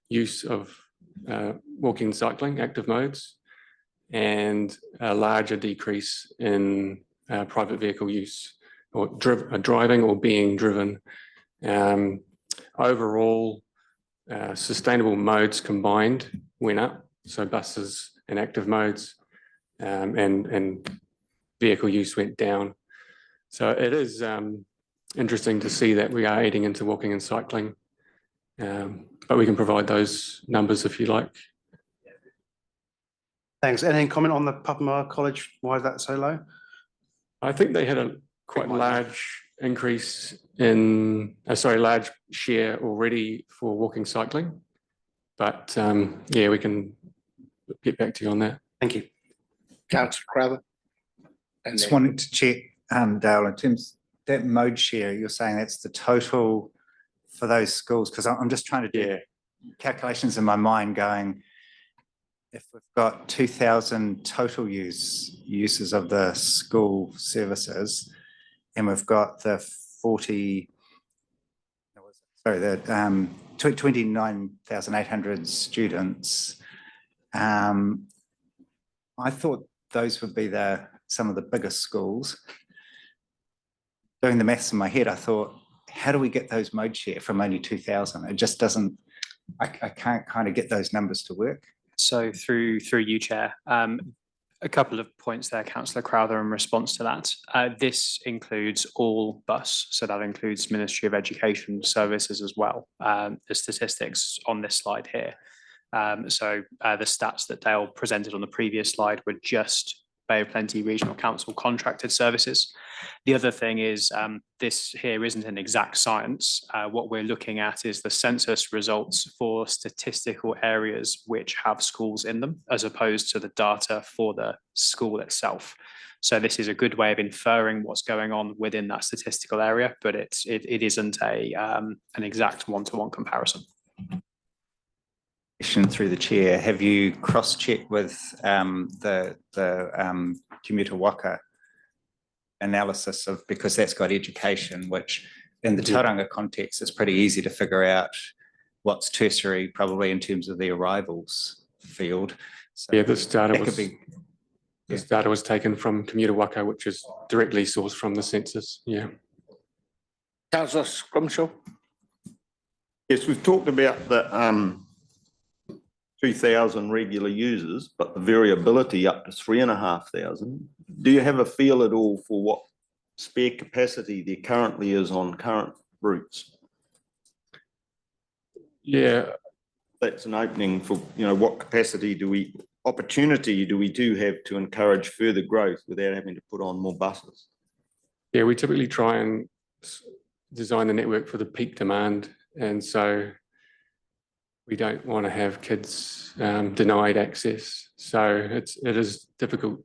use of walking and cycling, active modes. and a larger decrease in private vehicle use or driving or being driven. Overall, sustainable modes combined went up, so buses and active modes, and vehicle use went down. So it is interesting to see that we are eating into walking and cycling, but we can provide those numbers if you like. Thanks. Any comment on the Papamoa College? Why is that so low? I think they had a quite large increase in, large share already for walking cycling. But yeah, we can get back to you on that. Thank you. Councillor Crowther. And Just then- wanted to check, Dale, in terms that mode share, you're saying that's the total for those schools? Because I'm just trying to do calculations in my mind going, if we've got 2,000 total uses of the school services, and we've got the 29,800 students, I thought those would be some of the biggest schools. Doing the maths in my head, I thought, how do we get those mode share from only 2,000? It just doesn't, I can't kind of get those numbers to work. So through you, Chair, a couple of points there, Councillor Crowther, in response to that. This includes all bus, so that includes Ministry of Education services as well. The statistics on this slide here. The stats that Dale presented on the previous slide were just Bay of Plenty Regional Council contracted services. The other thing is this here isn't an exact science. What we're looking at is the census results for statistical areas which have schools in them, as opposed to the data for the school itself. So this is a good way of inferring what's going on within that statistical area, but it isn't an exact one-to-one comparison. Through the chair, have you cross-checked with the commuter waka analysis of, because that's got education, which in the Tauranga context is pretty easy to figure out what's tertiary, probably in terms of the arrivals field. So yeah, this data was taken from commuter waka, which is directly sourced from the census. Yeah. Councillor Scrimshaw. Yes, we've talked about the 2,000 regular users, but the variability up to 3,500. Do you have a feel at all for what spare capacity there currently is on current routes? Yeah. That's an opening for, what capacity opportunity do we have to encourage further growth without having to put on more buses? Yeah, we typically try and design the network for the peak demand. And so we don't want to have kids denied access. So it is difficult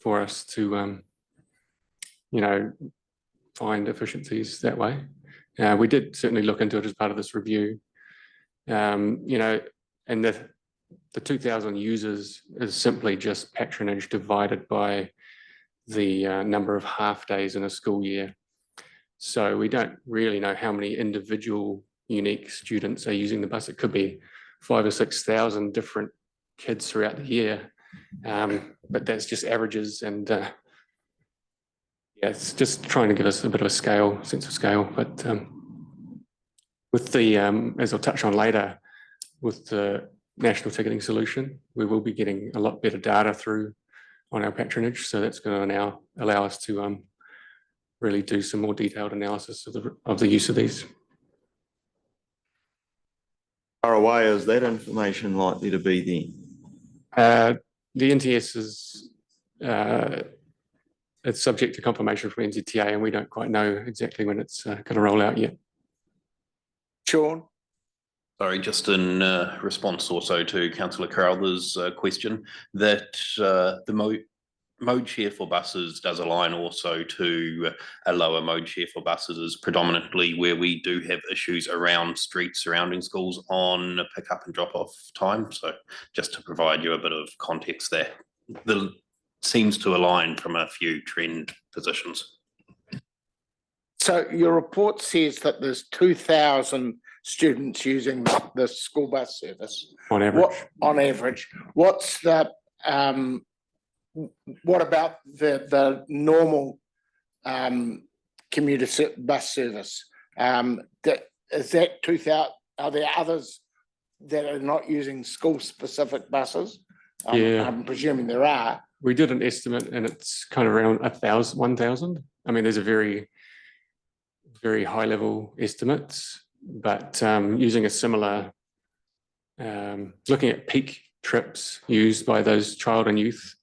for us to, find efficiencies that way. We did certainly look into it as part of this review. And the 2,000 users is simply just patronage divided by the number of half days in a school year. So we don't really know how many individual unique students are using the bus. It could be 5,000 or 6,000 different kids throughout the year, but that's just averages, and it's just trying to give us a bit of a sense of scale. But with the, as I'll touch on later, with the national ticketing solution, we will be getting a lot better data through on our patronage, so that's going to now allow us to really do some more detailed analysis of the use of these. How far away is that information likely to be then? The NTS is it's subject to confirmation from NZTA, and we don't quite know exactly when it's going to roll out yet. Sean? Sorry, just in response also to Councillor Crowther's question, that the mode share for buses does align also to a lower mode share for buses is predominantly where we do have issues around streets surrounding schools on pick up and drop off time. So just to provide you a bit of context there, the seems to align from a few trend positions. So your report says that there's 2,000 students using the school bus service. On average. On average. What's the what about the normal commuter bus service? Is that 2,000? Are there others that are not using school-specific buses? Yeah. I'm presuming there are. We did an estimate and it's kind of around 1,000. I mean, there's a very, very high level estimates, but using a similar, looking at peak trips used by those child and youth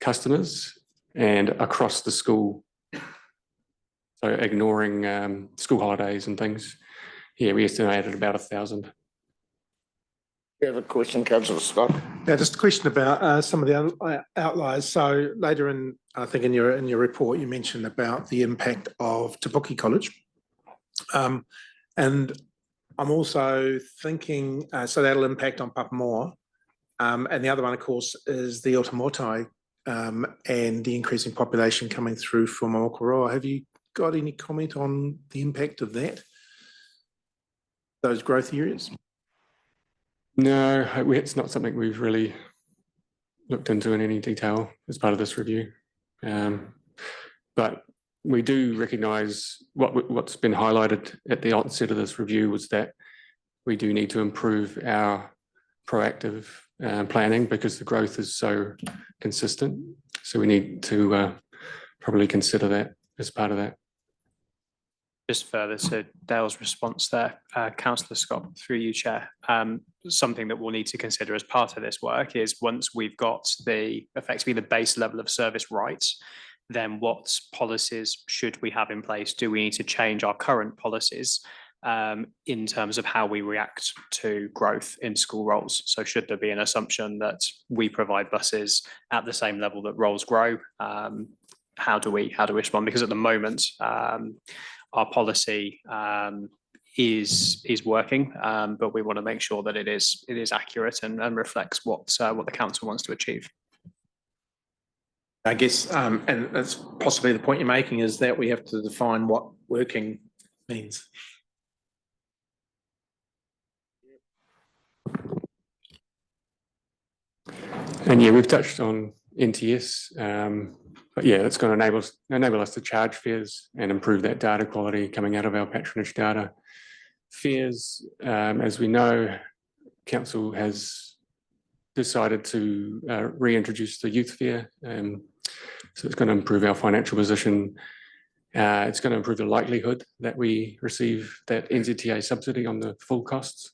customers and across the school. So ignoring school holidays and things. Yeah, we estimated about 1,000. You have a question, Councillor Scott? Yeah, just a question about some of the outliers. So later in, I think in your report, you mentioned about the impact of Te Puke College. And I'm also thinking, so that'll impact on Papamoa. And the other one, of course, is the Otamotai and the increasing population coming through from Okoroa. Have you got any comment on the impact of that? Those growth areas? No, it's not something we've really looked into in any detail as part of this review. But we do recognise what's been highlighted at the onset of this review was that we do need to improve our proactive planning because the growth is so consistent. So we need to probably consider that as part of that. Just further to Dale's response there, Councillor Scott, through you, Chair, something that we'll need to consider as part of this work is once we've got effectively the base level of service rights, then what policies should we have in place? Do we need to change our current policies in terms of how we react to growth in school roles? So should there be an assumption that we provide buses at the same level that roles grow? How do we respond? Because at the moment, our policy is working, but we want to make sure that it is accurate and reflects what the council wants to achieve. I guess, and that's possibly the point you're making, is that we have to define what working means. And yeah, we've touched on NTS, but yeah, it's going to enable us to charge fares and improve that data quality coming out of our patronage data. Fares, as we know, council has decided to reintroduce the youth fare. So it's going to improve our financial position. It's going to improve the likelihood that we receive that NZTA subsidy on the full costs,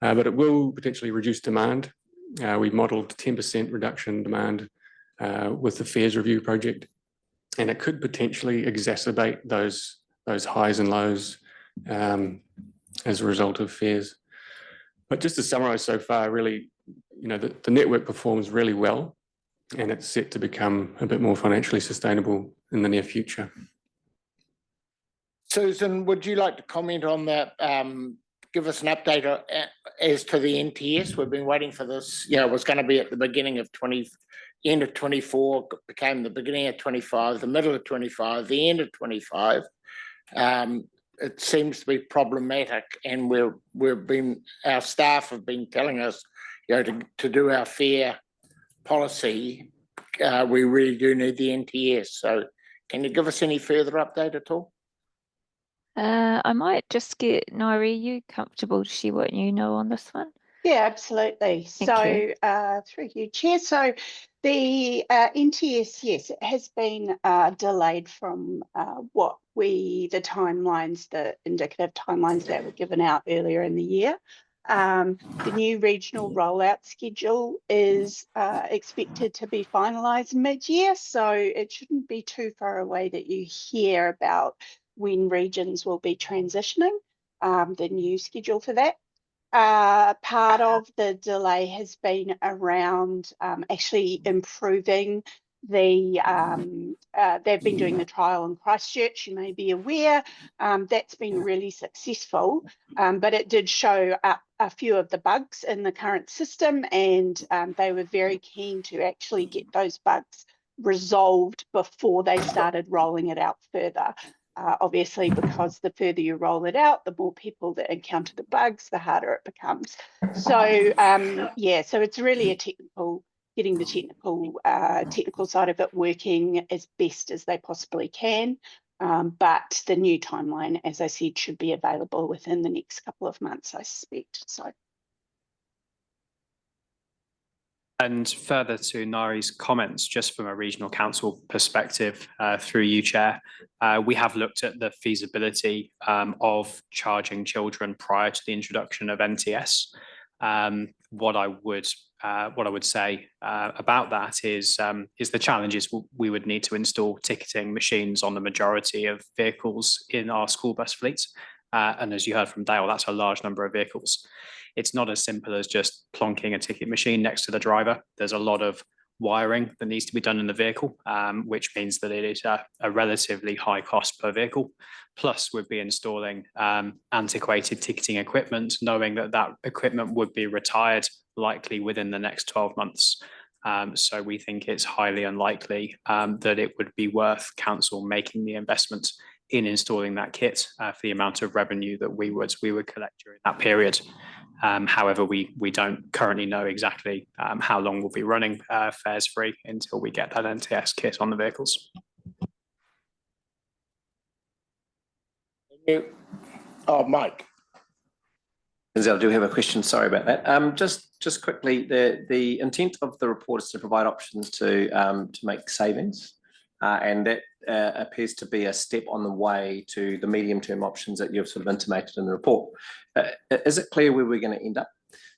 but it will potentially reduce demand. We've modelled 10% reduction in demand with the fares review project, and it could potentially exacerbate those highs and lows as a result of fares. But just to summarise so far, really, you know, the network performs really well, and it's set to become a bit more financially sustainable in the near future. Susan, would you like to comment on that? Give us an update as to the NTS. We've been waiting for this. You know, it was going to be at the beginning of end of 24, became the beginning of 25, the middle of 25, the end of 25. It seems to be problematic, and our staff have been telling us, you know, to do our fare policy, we really do need the NTS. So can you give us any further update at all? I might just get Nairi, you comfortable to share what you know on this one? Yeah, absolutely. Thank so through you, Chair. So the NTS, yes, it has been delayed from the timelines, the indicative timelines that were given out earlier in the year. The new regional rollout schedule is expected to be finalised mid-year, so it shouldn't be too far away that you hear about when regions will be transitioning, the new schedule for that. Part of the delay has been around actually improving they've been doing the trial in Christchurch, you may be aware. That's been really successful, but it did show up a few of the bugs in the current system, and they were very keen to actually get those bugs resolved before they started rolling it out further. Obviously, because the further you roll it out, the more people that encounter the bugs, the harder it becomes. So, yeah, so it's really a technical getting the technical side of it working as best as they possibly can. But the new timeline, as I said, should be available within the next couple of months, I suspect. So. And further to Nari's comments, just from a regional council perspective, through you, Chair, we have looked at the feasibility of charging children prior to the introduction of NTS. What I would say about that is the challenge is we would need to install ticketing machines on the majority of vehicles in our school bus fleet. And as you heard from Dale, that's a large number of vehicles. It's not as simple as just plonking a ticket machine next to the driver. There's a lot of wiring that needs to be done in the vehicle, which means that it is a relatively high cost per vehicle. Plus, we'd be installing antiquated ticketing equipment, knowing that that equipment would be retired likely within the next 12 months. So we think it's highly unlikely that it would be worth council making the investment in installing that kit for the amount of revenue that we would collect during that period. However, we don't currently know exactly how long we'll be running fares free until we get that NTS kit on the vehicles. Oh, Mike. I do have a question. Sorry about that. Just quickly, the intent of the report is to provide options to make savings, and that appears to be a step on the way to the medium-term options that you've sort of intimated in the report. Is it clear where we're going to end up?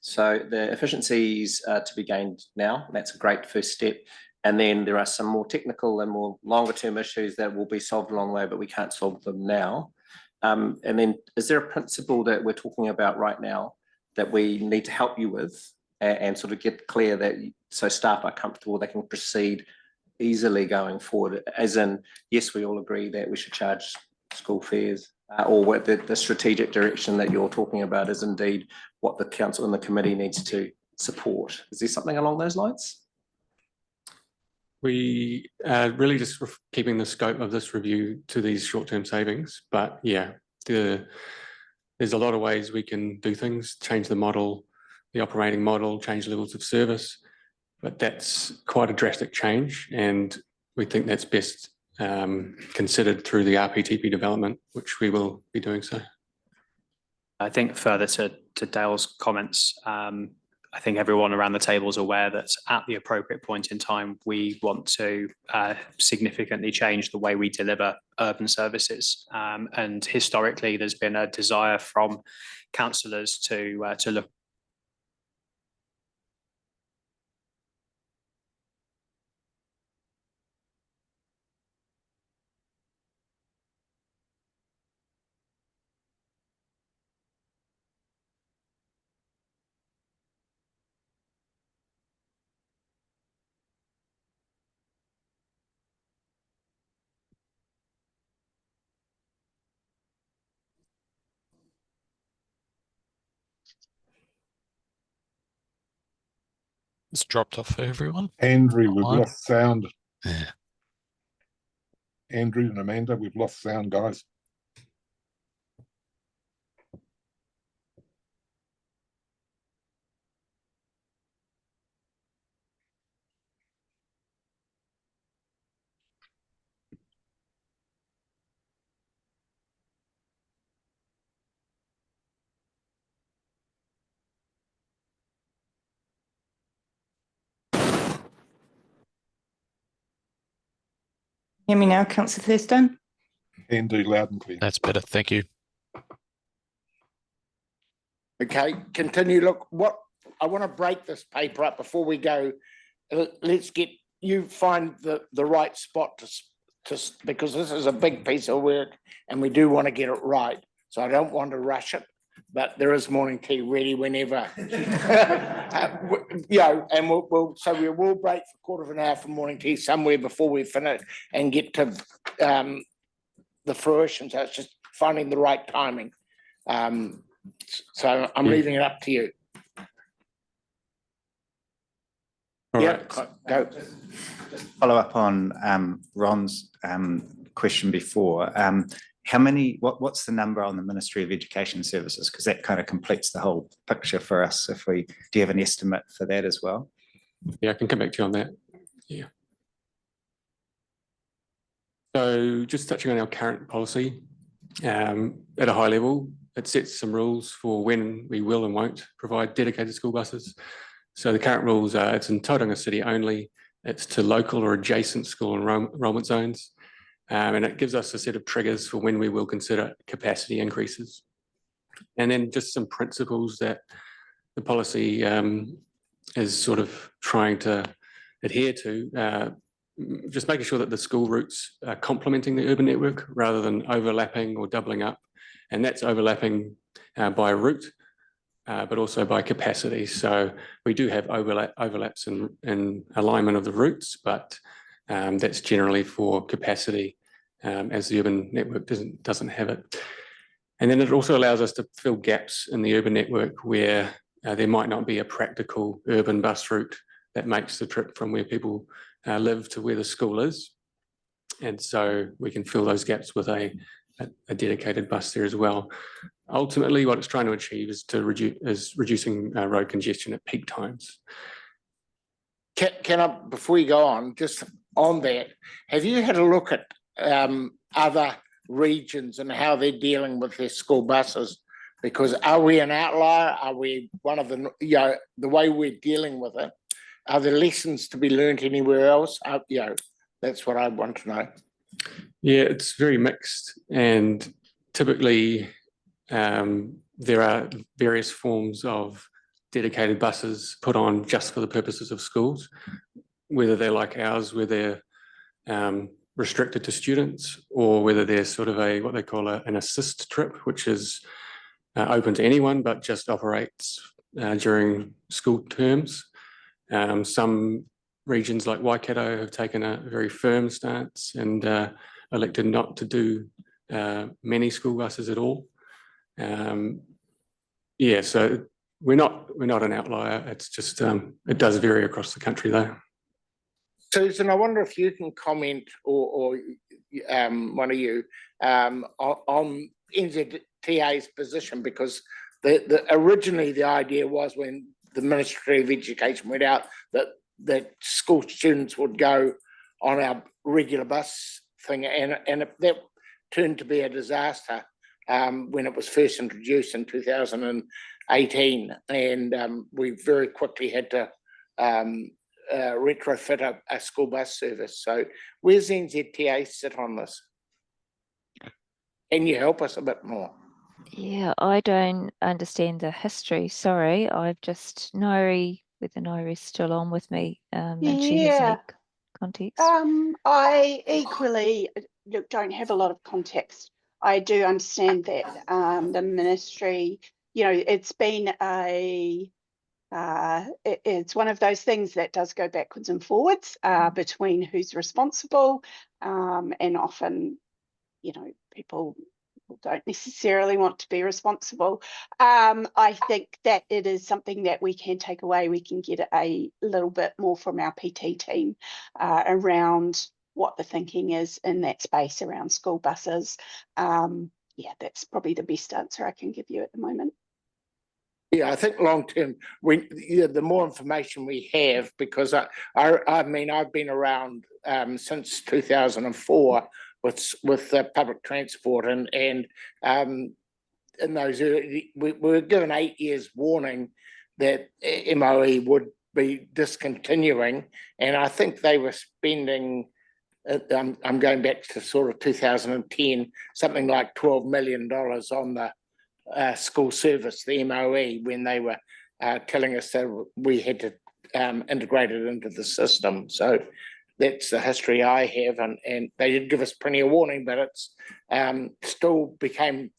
So the efficiencies to be gained now, that's a great first step. And then there are some more technical and more longer-term issues that will be solved along the way, but we can't solve them now. And then is there a principle that we're talking about right now that we need to help you with and sort of get clear that so staff are comfortable they can proceed easily going forward? As in, yes, we all agree that we should charge school fares, or what the strategic direction that you're talking about is indeed what the council and the committee needs to support. Is there something along those lines? We are really just keeping the scope of this review to these short-term savings, but yeah, there's a lot of ways we can do things, change the model, the operating model, change levels of service, but that's quite a drastic change, and we think that's best considered through the RPTP development, which we will be doing so. I think further to Dale's comments, I think everyone around the table is aware that at the appropriate point in time, we want to significantly change the way we deliver urban services. And historically, there's been a desire from councillors to look. It's dropped off for everyone. Andrew, we've Online. lost sound. Yeah. Andrew and Amanda, we've lost sound, guys. Hear me now, Councillor Thurston? Can do, loud and clear. That's better. Thank you. Okay, continue. Look, what I want to break this paper up before we go. Let's get you find the right spot to because this is a big piece of work and we do want to get it right. So I don't want to rush it, but there is morning tea ready whenever. And we will break for a quarter of an hour for morning tea somewhere before we finish and get to the fruition. So it's just finding the right timing. So I'm leaving it up to you. All yeah, right. go. Just follow up on Ron's question before. What's the number on the Ministry of Education Services? Because that kind of completes the whole picture for us. Do you have an estimate for that as well? Yeah, I can come back to you on that. Yeah. So just touching on our current policy, at a high level, it sets some rules for when we will and won't provide dedicated school buses. So the current rules are it's in Tauranga City only, it's to local or adjacent school enrolment zones, and it gives us a set of triggers for when we will consider capacity increases. And then just some principles that the policy is sort of trying to adhere to, just making sure that the school routes are complementing the urban network rather than overlapping or doubling up. And that's overlapping by route, but also by capacity. So we do have overlaps in alignment of the routes, but that's generally for capacity as the urban network doesn't have it. And then it also allows us to fill gaps in the urban network where there might not be a practical urban bus route that makes the trip from where people live to where the school is. And so we can fill those gaps with a dedicated bus there as well. Ultimately, what it's trying to achieve is reducing road congestion at peak times. Can I, before you go on, just on that, have you had a look at other regions and how they're dealing with their school buses? Because are we an outlier? Are we one of the, the way we're dealing with it? Are there lessons to be learned anywhere else? That's what I want to know. Yeah, it's very mixed, and typically there are various forms of dedicated buses put on just for the purposes of schools, whether they're like ours, where they're restricted to students, or whether they're sort of what they call an assist trip, which is open to anyone but just operates during school terms. Some regions like Waikato have taken a very firm stance and elected not to do many school buses at all. Yeah, so we're not an outlier. It's just it does vary across the country though. Susan, I wonder if you can comment, or one of you, on NZTA's position, because originally the idea was, when the Ministry of Education went out, that school students would go on our regular bus thing, and that turned to be a disaster when it was first introduced in 2018, and we very quickly had to retrofit a school bus service. So where's NZTA sit on this? Can you help us a bit more? Yeah, I don't understand the history. Sorry, I've just Nairi, whether Nairi's still on with me, and she has any context. I equally don't have a lot of context. I do understand that the ministry, it's been it's one of those things that does go backwards and forwards between who's responsible, and often, people don't necessarily want to be responsible. I think that it is something that we can take away. We can get a little bit more from our PT team around what the thinking is in that space around school buses. Yeah, that's probably the best answer I can give you at the moment. Yeah, I think long term, the more information we have, because I mean, I've been around since 2004 with public transport, and in those early, we were given 8 years warning that MOE would be discontinuing, and I think they were spending, I'm going back to sort of 2010, something like $12 million on the school service, the MOE, when they were telling us that we had to integrate it into the system. So that's the history I have, and they did give us plenty of warning, but it's still became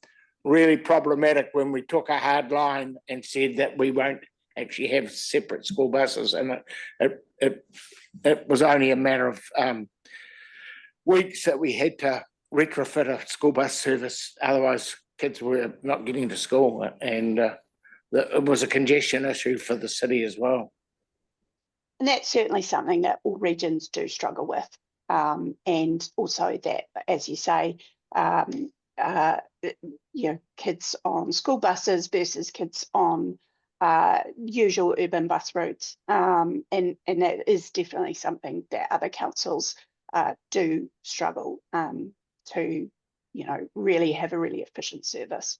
really problematic when we took a hard line and said that we won't actually have separate school buses, and it was only a matter of weeks that we had to retrofit a school bus service. Otherwise, kids were not getting to school, and it was a congestion issue for the city as well. And that's certainly something that all regions do struggle with. And also that, as you say, kids on school buses versus kids on usual urban bus routes. And that is definitely something that other councils do struggle to, really have a really efficient service.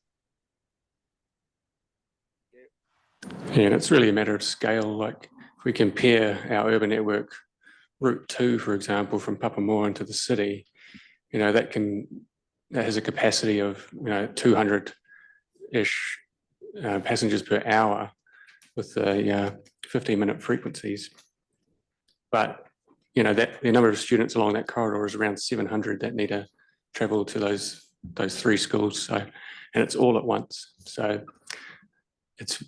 Yeah, and it's really a matter of scale. Like if we compare our urban network Route 2, for example, from Papamoa into the city, that has a capacity of 200-ish passengers per hour with 15-minute frequencies. But that the number of students along that corridor is around 700 that need to travel to those 3 schools. So, and it's all at once. So it's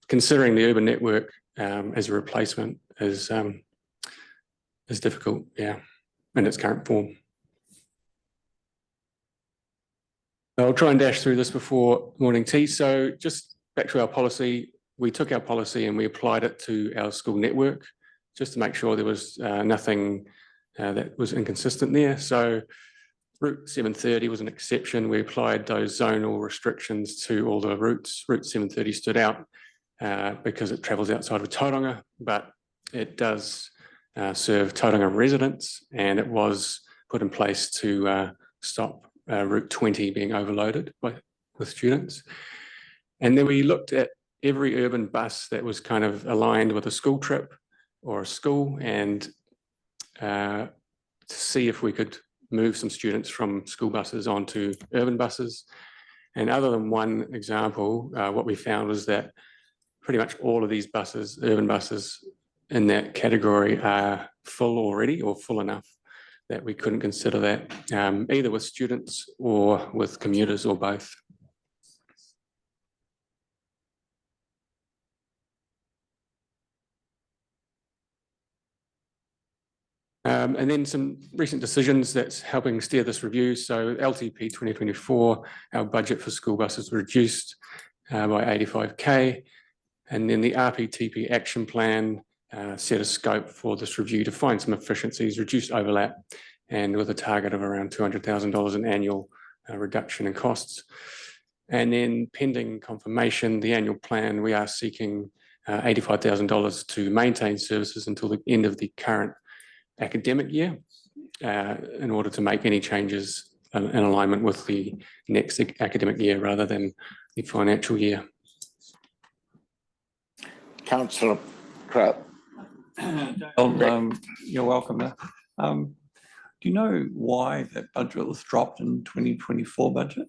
considering the urban network as a replacement is difficult, in its current form. I'll try and dash through this before morning tea. So just back to our policy, we took our policy and we applied it to our school network just to make sure there was nothing that was inconsistent there. So Route 730 was an exception. We applied those zonal restrictions to all the routes. Route 730 stood out because it travels outside of Tauranga, but it does serve Tauranga residents, and it was put in place to stop Route 20 being overloaded with students. And then we looked at every urban bus that was kind of aligned with a school trip or a school, and to see if we could move some students from school buses onto urban buses. And other than one example, what we found was that pretty much all of these buses, urban buses in that category, are full already or full enough that we couldn't consider that, either with students or with commuters or both. And then some recent decisions that's helping steer this review. So LTP 2024, our budget for school buses reduced by 85K. And then the RPTP action plan set a scope for this review to find some efficiencies, reduce overlap, and with a target of around $200,000 in annual reduction in costs. And then pending confirmation, the annual plan, we are seeking $85,000 to maintain services until the end of the current academic year in order to make any changes in alignment with the next academic year rather than the financial year. Councillor Crowell. You're welcome. Do you know why that budget was dropped in 2024 budget?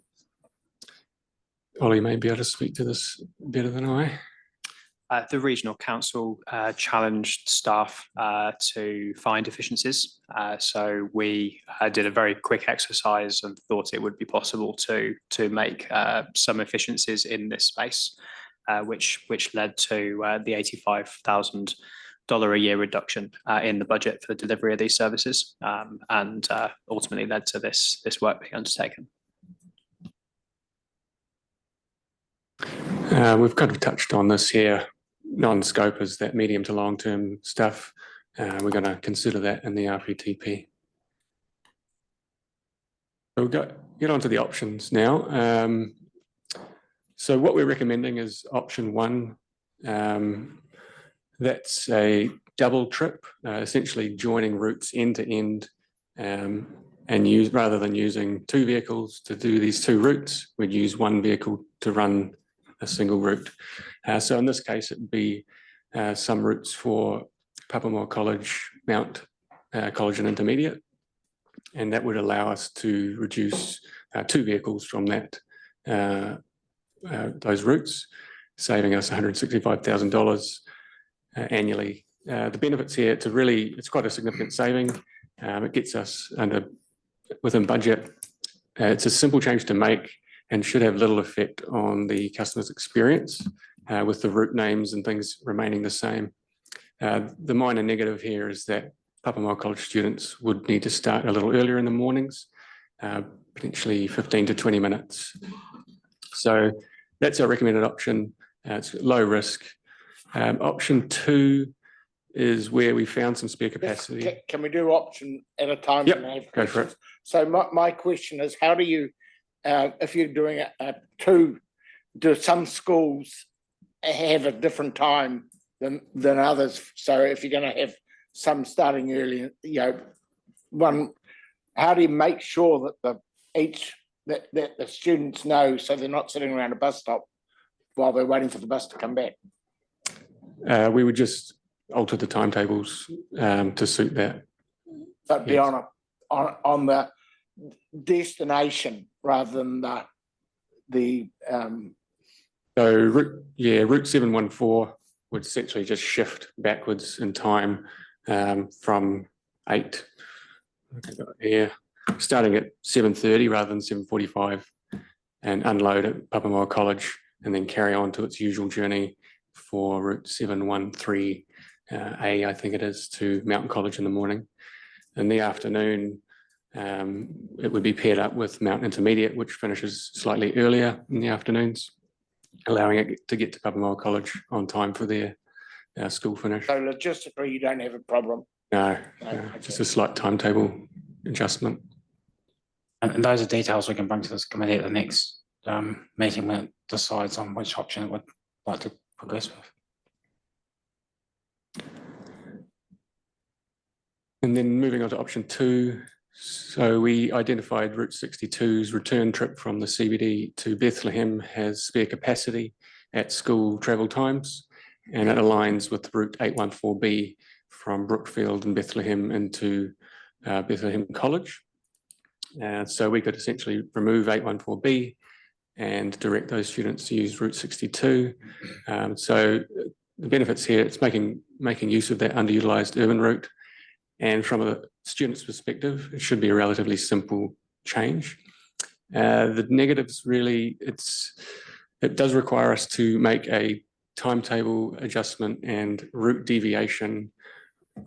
Ollie may be able to speak to this better than I. The regional council challenged staff to find efficiencies. So we did a very quick exercise and thought it would be possible to make some efficiencies in this space, which led to the $85,000 a year reduction in the budget for the delivery of these services, and ultimately led to this work being undertaken. We've kind of touched on this here. Non-scope is that medium to long-term stuff. We're going to consider that in the RPTP. We'll get on to the options now. So what we're recommending is option 1. That's a double trip, essentially joining routes end to end, and rather than using 2 vehicles to do these 2 routes, we'd use 1 vehicle to run a single route. So in this case, it would be some routes for Papamoa College, Mount College and Intermediate, and that would allow us to reduce 2 vehicles from that those routes, saving us $165,000 annually. The benefits here, it's quite a significant saving. It gets us within budget. It's a simple change to make and should have little effect on the customer's experience with the route names and things remaining the same. The minor negative here is that Papamoa College students would need to start a little earlier in the mornings, potentially 15 to 20 minutes. So that's our recommended option. It's low risk. Option 2 is where we found some spare capacity. Can we do option at a time? Yep, go for it. So my question is, how do you, if you're doing do some schools have a different time than others. So if you're going to have some starting early, how do you make sure that the students know, so they're not sitting around a bus stop while they're waiting for the bus to come back? We would just alter the timetables to suit that. But be Yes. on the destination rather than the So route 714 would essentially just shift backwards in time from 8 here, starting at 7:30 rather than 7:45, and unload at Papamoa College, and then carry on to its usual journey for route 713 A, I think it is, to Mountain College in the morning. In the afternoon, it would be paired up with Mountain Intermediate, which finishes slightly earlier in the afternoons, allowing it to get to Papamoa College on time for their school finish. So logistically, you don't have a problem. No, No, just a slight timetable adjustment. And those are details we can bring to this committee at the next meeting when it decides on which option it would like to progress with. And then moving on to option 2. So we identified Route 62's return trip from the CBD to Bethlehem has spare capacity at school travel times, and it aligns with Route 814B from Brookfield and Bethlehem into Bethlehem College. So we could essentially remove 814B and direct those students to use Route 62. So the benefits here, it's making use of that underutilized urban route. And from a student's perspective, it should be a relatively simple change. The negatives really, it does require us to make a timetable adjustment and route deviation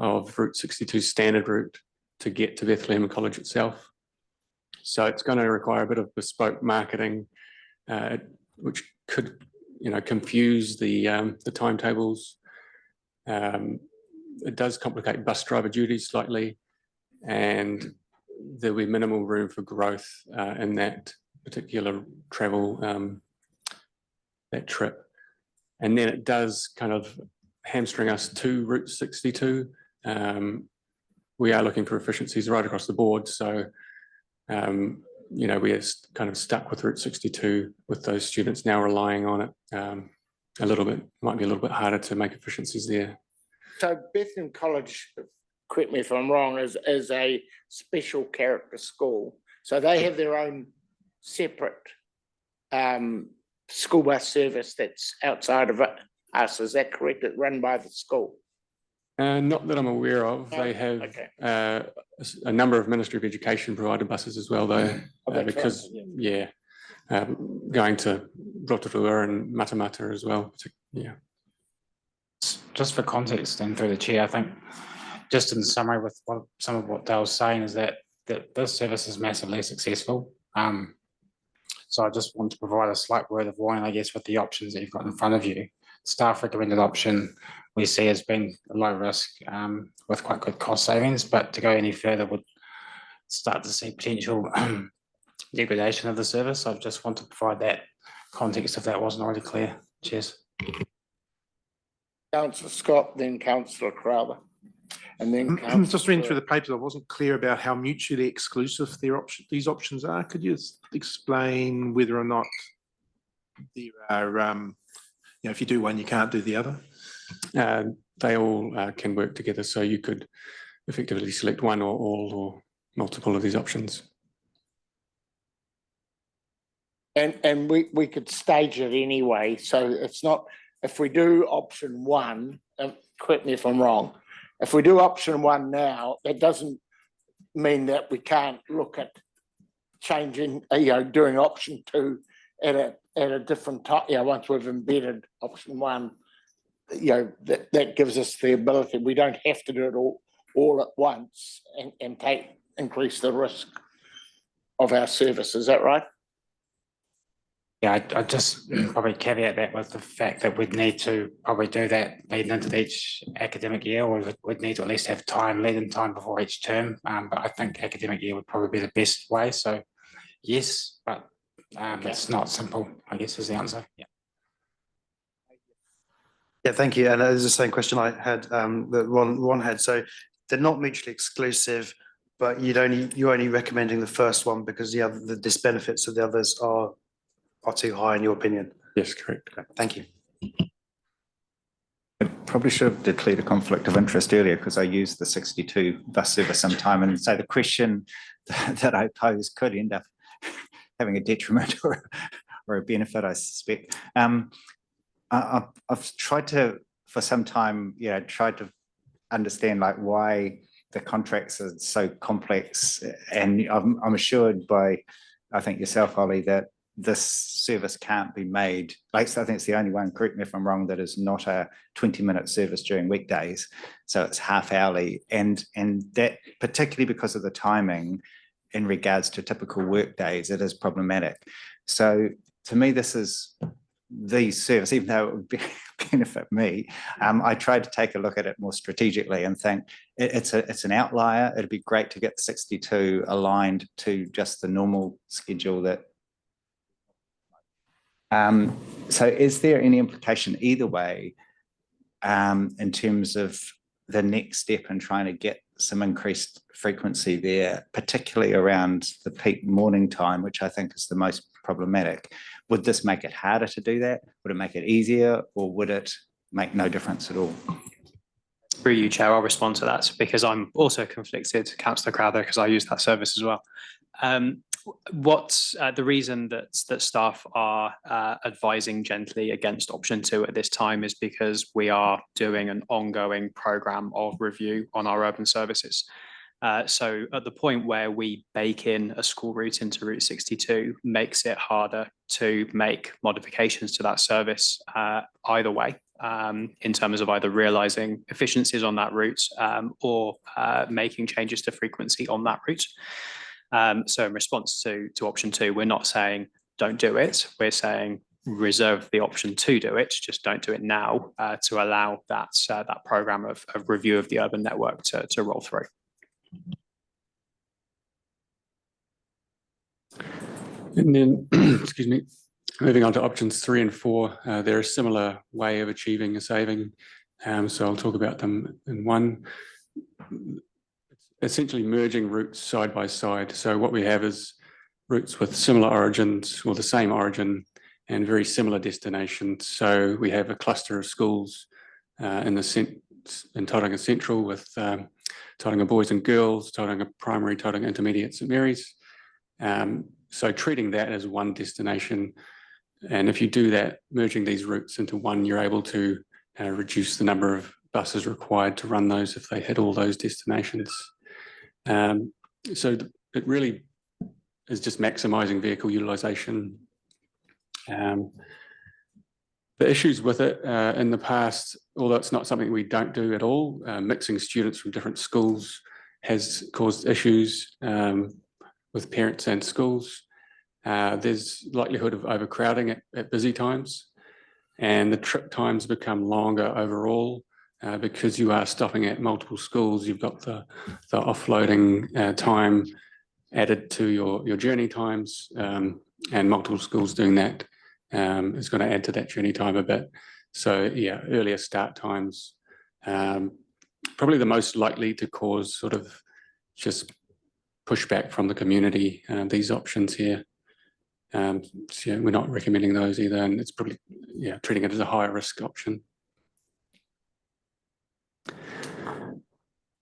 of Route 62 standard route to get to Bethlehem College itself. So it's going to require a bit of bespoke marketing, which could, confuse the timetables. It does complicate bus driver duties slightly, and there'll be minimal room for growth in that particular travel, that trip. And then it does kind of hamstring us to Route 62. We are looking for efficiencies right across the board. So, we are kind of stuck with Route 62 with those students now relying on it a little bit. Might be a little bit harder to make efficiencies there. So Bethlehem College, correct me if I'm wrong, is a special character school. So they have their own separate school bus service that's outside of us. Is that correct? It's run by the school? Not that I'm aware of. They have a number of Ministry of Education provided buses as well, though, because going to Rotorua and Matamata as well. Just for context and through the chair, I think just in summary with some of what Dale's saying is that this service is massively successful. So I just want to provide a slight word of warning, I guess, with the options that you've got in front of you. Staff recommended option we see as being low risk with quite good cost savings, but to go any further would start to see potential degradation of the service. So I just want to provide that context if that wasn't already clear. Cheers. Councillor Scott, then Councillor Crowther, and then just reading through the papers, I wasn't clear about how mutually exclusive these options are. Could you explain whether or not there are, if you do one, you can't do the other? They all can work together, so you could effectively select one or all or multiple of these options. And we could stage it anyway, so it's not, if we do option 1, correct me if I'm wrong, if we do option 1 now, that doesn't mean that we can't look at changing, doing option 2 at a different time, once we've embedded option 1, that gives us the ability. We don't have to do it all at once and increase the risk of our service. Is that right? Yeah, I just probably caveat that with the fact that we'd need to probably do that leading into each academic year, or we'd need to at least have lead-in time before each term. But I think academic year would probably be the best way. So yes, but it's not simple, I guess, is the answer. Yeah. Yeah, thank you. And there's the same question I had that Ron had. So they're not mutually exclusive, but you're only recommending the first one because the disbenefits of the others are too high in your opinion. Yes, correct. Okay, thank you. I probably should have declared a conflict of interest earlier because I used the 62 bus service sometime. And so the question that I posed could end up having a detriment or a benefit, I suspect. I've tried to, for some time, tried to understand like why the contracts are so complex. And I'm assured by, I think yourself, Ollie, that this service can't be made, like, so I think it's the only one, correct me if I'm wrong, that is not a 20-minute service during weekdays. So it's half hourly. And that, particularly because of the timing in regards to typical work days, it is problematic. So to me, this is the service, even though it would benefit me, I tried to take a look at it more strategically and think it's an outlier. It'd be great to get the 62 aligned to just the normal schedule that. So is there any implication either way in terms of the next step in trying to get some increased frequency there, particularly around the peak morning time, which I think is the most problematic? Would this make it harder to do that? Would it make it easier, or would it make no difference at all? Through you, Chair, I'll respond to that because I'm also conflicted, Councillor Crowther, because I use that service as well. What's the reason that staff are advising gently against option 2 at this time is because we are doing an ongoing programme of review on our urban services. So at the point where we bake in a school route into Route 62 makes it harder to make modifications to that service either way, in terms of either realising efficiencies on that route or making changes to frequency on that route. So in response to option 2, we're not saying don't do it. We're saying reserve the option to do it, just don't do it now to allow that programme of review of the urban network to roll through. And then, excuse me, moving on to options 3 and 4, they're a similar way of achieving a saving. So I'll talk about them in one. Essentially merging routes side by side. So what we have is routes with similar origins or the same origin and very similar destinations. So we have a cluster of schools in Tauranga Central with Tauranga Boys and Girls, Tauranga Primary, Tauranga Intermediate, St Mary's. So treating that as one destination. And if you do that, merging these routes into one, you're able to reduce the number of buses required to run those if they hit all those destinations. So it really is just maximising vehicle utilisation. The issues with it in the past, although it's not something we don't do at all, mixing students from different schools has caused issues with parents and schools. There's likelihood of overcrowding at busy times, and the trip times become longer overall. Because you are stopping at multiple schools, you've got the offloading time added to your journey times, and multiple schools doing that is going to add to that journey time a bit. So yeah, earlier start times, probably the most likely to cause sort of just pushback from the community, these options here. So yeah, we're not recommending those either, and it's probably, yeah, treating it as a higher risk option.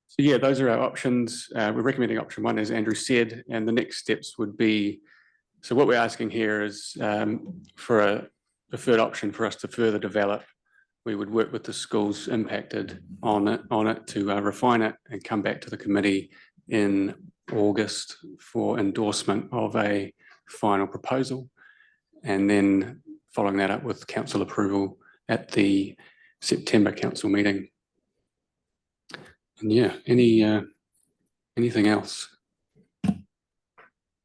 So yeah, those are our options. We're recommending option 1, as Andrew said, and the next steps would be, so what we're asking here is for a preferred option for us to further develop. We would work with the schools impacted on it to refine it and come back to the committee in August for endorsement of a final proposal, and then following that up with council approval at the September council meeting. And yeah, anything else?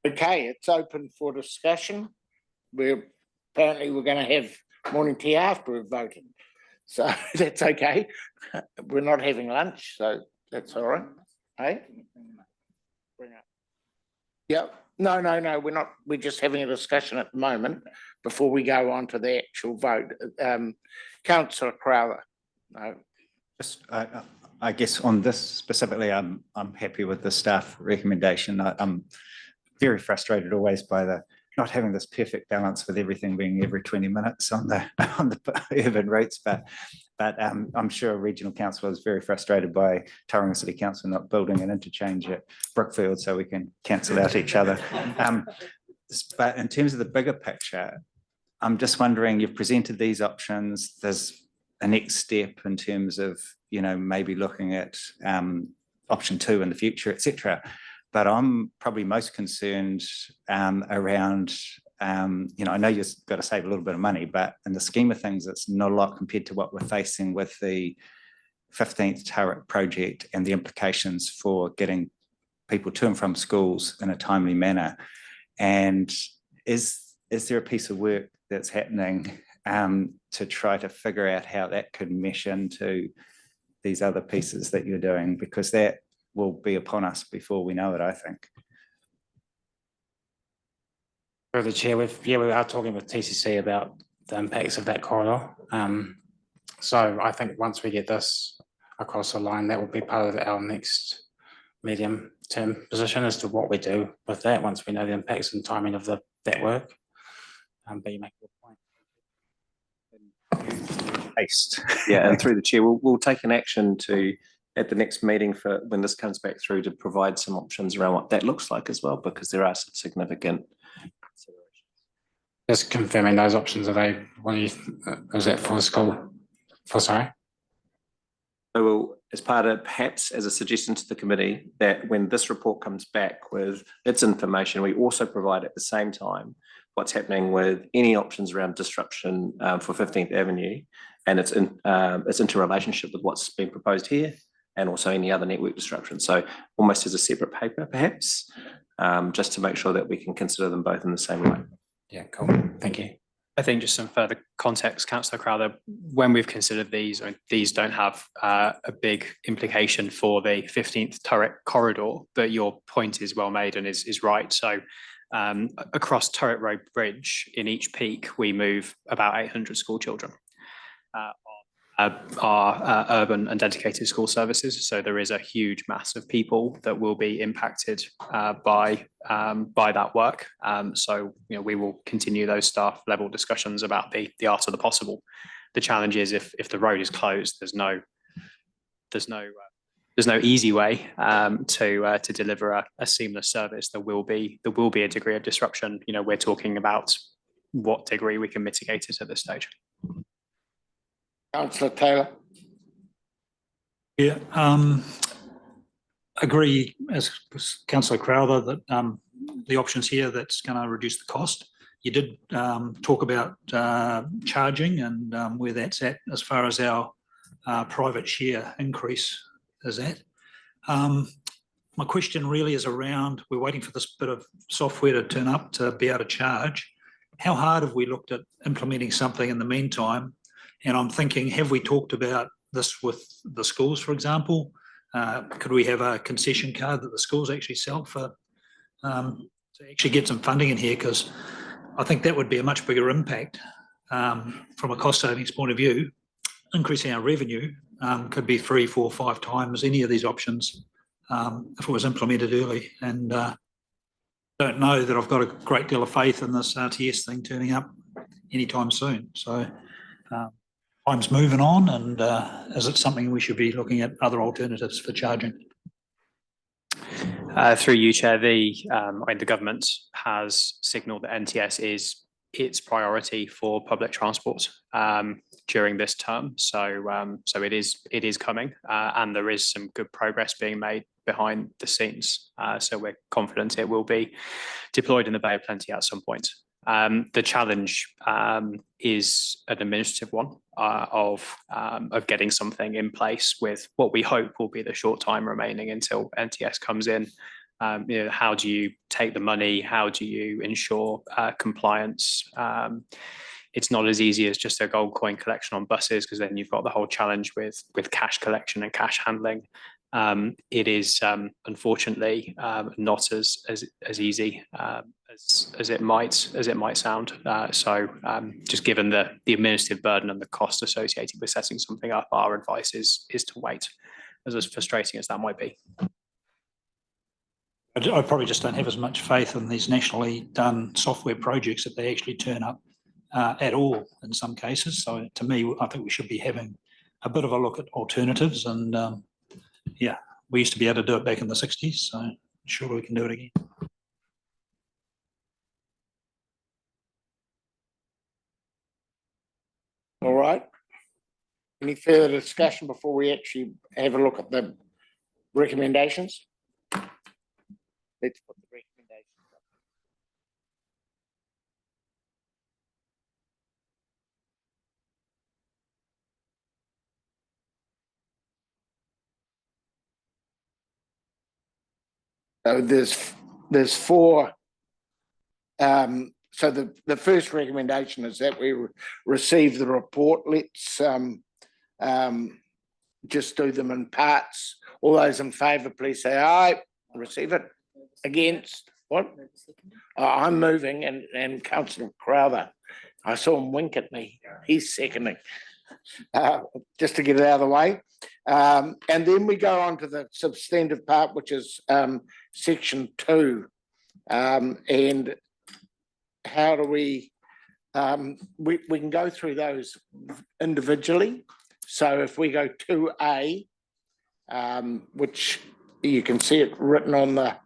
Okay, it's open for discussion. Apparently we're going to have morning tea after we've voted, so that's okay. We're not having lunch, so that's all right. Hey? Yep. No, we're not. We're just having a discussion at the moment before we go on to the actual vote. Councillor Crowther. No. Just, I guess on this specifically, I'm happy with the staff recommendation. I'm very frustrated always by the not having this perfect balance with everything being every 20 minutes on the urban routes, but I'm sure regional council is very frustrated by Tauranga City Council not building an interchange at Brookfield so we can cancel out each other. But in terms of the bigger picture, I'm just wondering, you've presented these options. There's a next step in terms of, you know, maybe looking at option 2 in the future, etc. But I'm probably most concerned around, you know, I know you've got to save a little bit of money, but in the scheme of things, it's not a lot compared to what we're facing with the 15th turret project and the implications for getting people to and from schools in a timely manner. And is there a piece of work that's happening to try to figure out how that could mesh into these other pieces that you're doing? Because that will be upon us before we know it, I think. Through the chair, we are talking with TCC about the impacts of that corridor. So I think once we get this across the line, that will be part of our next medium-term position as to what we do with that once we know the impacts and timing of that work. But you make a good point. Haste. Yeah, and through the chair, we'll take an action to at the next meeting for when this comes back through to provide some options around what that looks like as well, because there are some significant considerations. Just confirming those options, are they, what do you, is that for the school? Sorry? So we'll, as part of, perhaps as a suggestion to the committee, that when this report comes back with its information, we also provide at the same time what's happening with any options around disruption for 15th Avenue and its interrelationship with what's been proposed here, and also any other network disruption. So almost as a separate paper, perhaps, just to make sure that we can consider them both in the same way. Yeah, cool. Thank you. I think just some further context, Councillor Crowther, when we've considered these, these don't have a big implication for the 15th turret corridor, but your point is well made and is right. So across Turret Road Bridge, in each peak, we move about 800 school children. Are urban and dedicated school services. So there is a huge mass of people that will be impacted by that work. So you know, we will continue those staff level discussions about the art of the possible. The challenge is if the road is closed, there's no easy way to deliver a seamless service. There will be a degree of disruption. You know, we're talking about what degree we can mitigate it at this stage. Councillor Taylor. Yeah, agree as Councillor Crowther that the options here that's going to reduce the cost. You did talk about charging and where that's at as far as our private share increase is at. My question really is around, we're waiting for this bit of software to turn up to be able to charge. How hard have we looked at implementing something in the meantime? And I'm thinking, have we talked about this with the schools, for example? Could we have a concession card that the schools actually sell for to actually get some funding in here? Because I think that would be a much bigger impact from a cost savings point of view. Increasing our revenue could be 3, 4, 5 times any of these options if it was implemented early. And don't know that I've got a great deal of faith in this RTS thing turning up anytime soon. So time's moving on, and is it something we should be looking at other alternatives for charging? Through you, Chair, the government has signalled that NTS is its priority for public transport during this term. So it is coming, and there is some good progress being made behind the scenes. So we're confident it will be deployed in the Bay of Plenty at some point. The challenge is an administrative one of getting something in place with what we hope will be the short time remaining until NTS comes in. You know, how do you take the money? How do you ensure compliance? It's not as easy as just a gold coin collection on buses, because then you've got the whole challenge with cash collection and cash handling. It is unfortunately not as easy as it might sound. Just given the administrative burden and the cost associated with setting something up, our advice is to wait, as frustrating as that might be. I probably just don't have as much faith in these nationally done software projects that they actually turn up at all in some cases. So to me, I think we should be having a bit of a look at alternatives. And yeah, we used to be able to do it back in the 60s. So sure we can do it again. All right. Any further discussion before we actually have a look at the recommendations? Let's put the recommendations up. So there's four. So the first recommendation is that we receive the report. Let's just do them in parts. All those in favour, please say aye. Receive it. Against? What? I'm moving, and Councillor Crowther, I saw him wink at me. He's seconding. Just to get it out of the way. And then we go on to the substantive part, which is section 2. And how do we can go through those individually. So if we go 2A, which you can see it written on the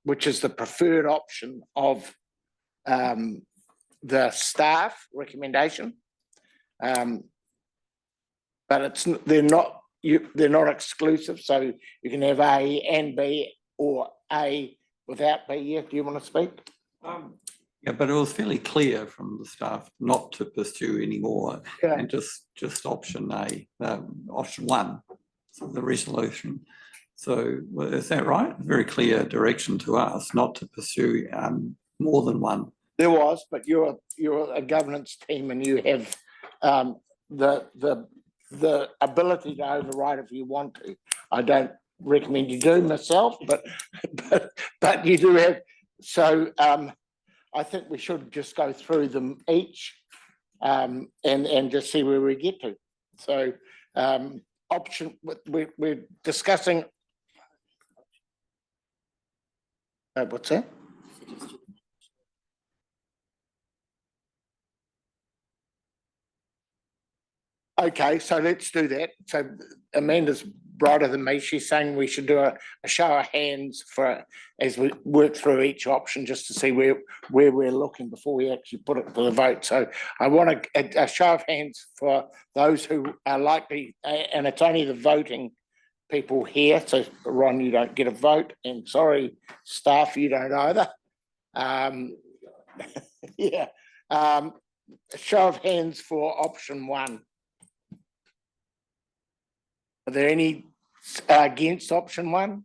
which is the preferred option of the staff recommendation, but they're not exclusive. So you can have A and B, or A without B. Yeah, do you want to speak? Yeah, but it was fairly clear from the staff not to pursue anymore, and just option A, option 1, so the resolution. So is that right? Very clear direction to us not to pursue more than one. There was, but you're a governance team, and you have the ability to override if you want to. I don't recommend you do myself, but you do have. So I think we should just go through them each and just see where we get to. So option we're discussing. What's that? Okay, so let's do that. So Amanda's brighter than me. She's saying we should do a show of hands as we work through each option, just to see where we're looking before we actually put it to the vote. So I want a show of hands for those who are likely, and it's only the voting people here. So Ron, you don't get a vote, and sorry, staff, you don't either. Yeah. A show of hands for option 1. Are there any against option 1?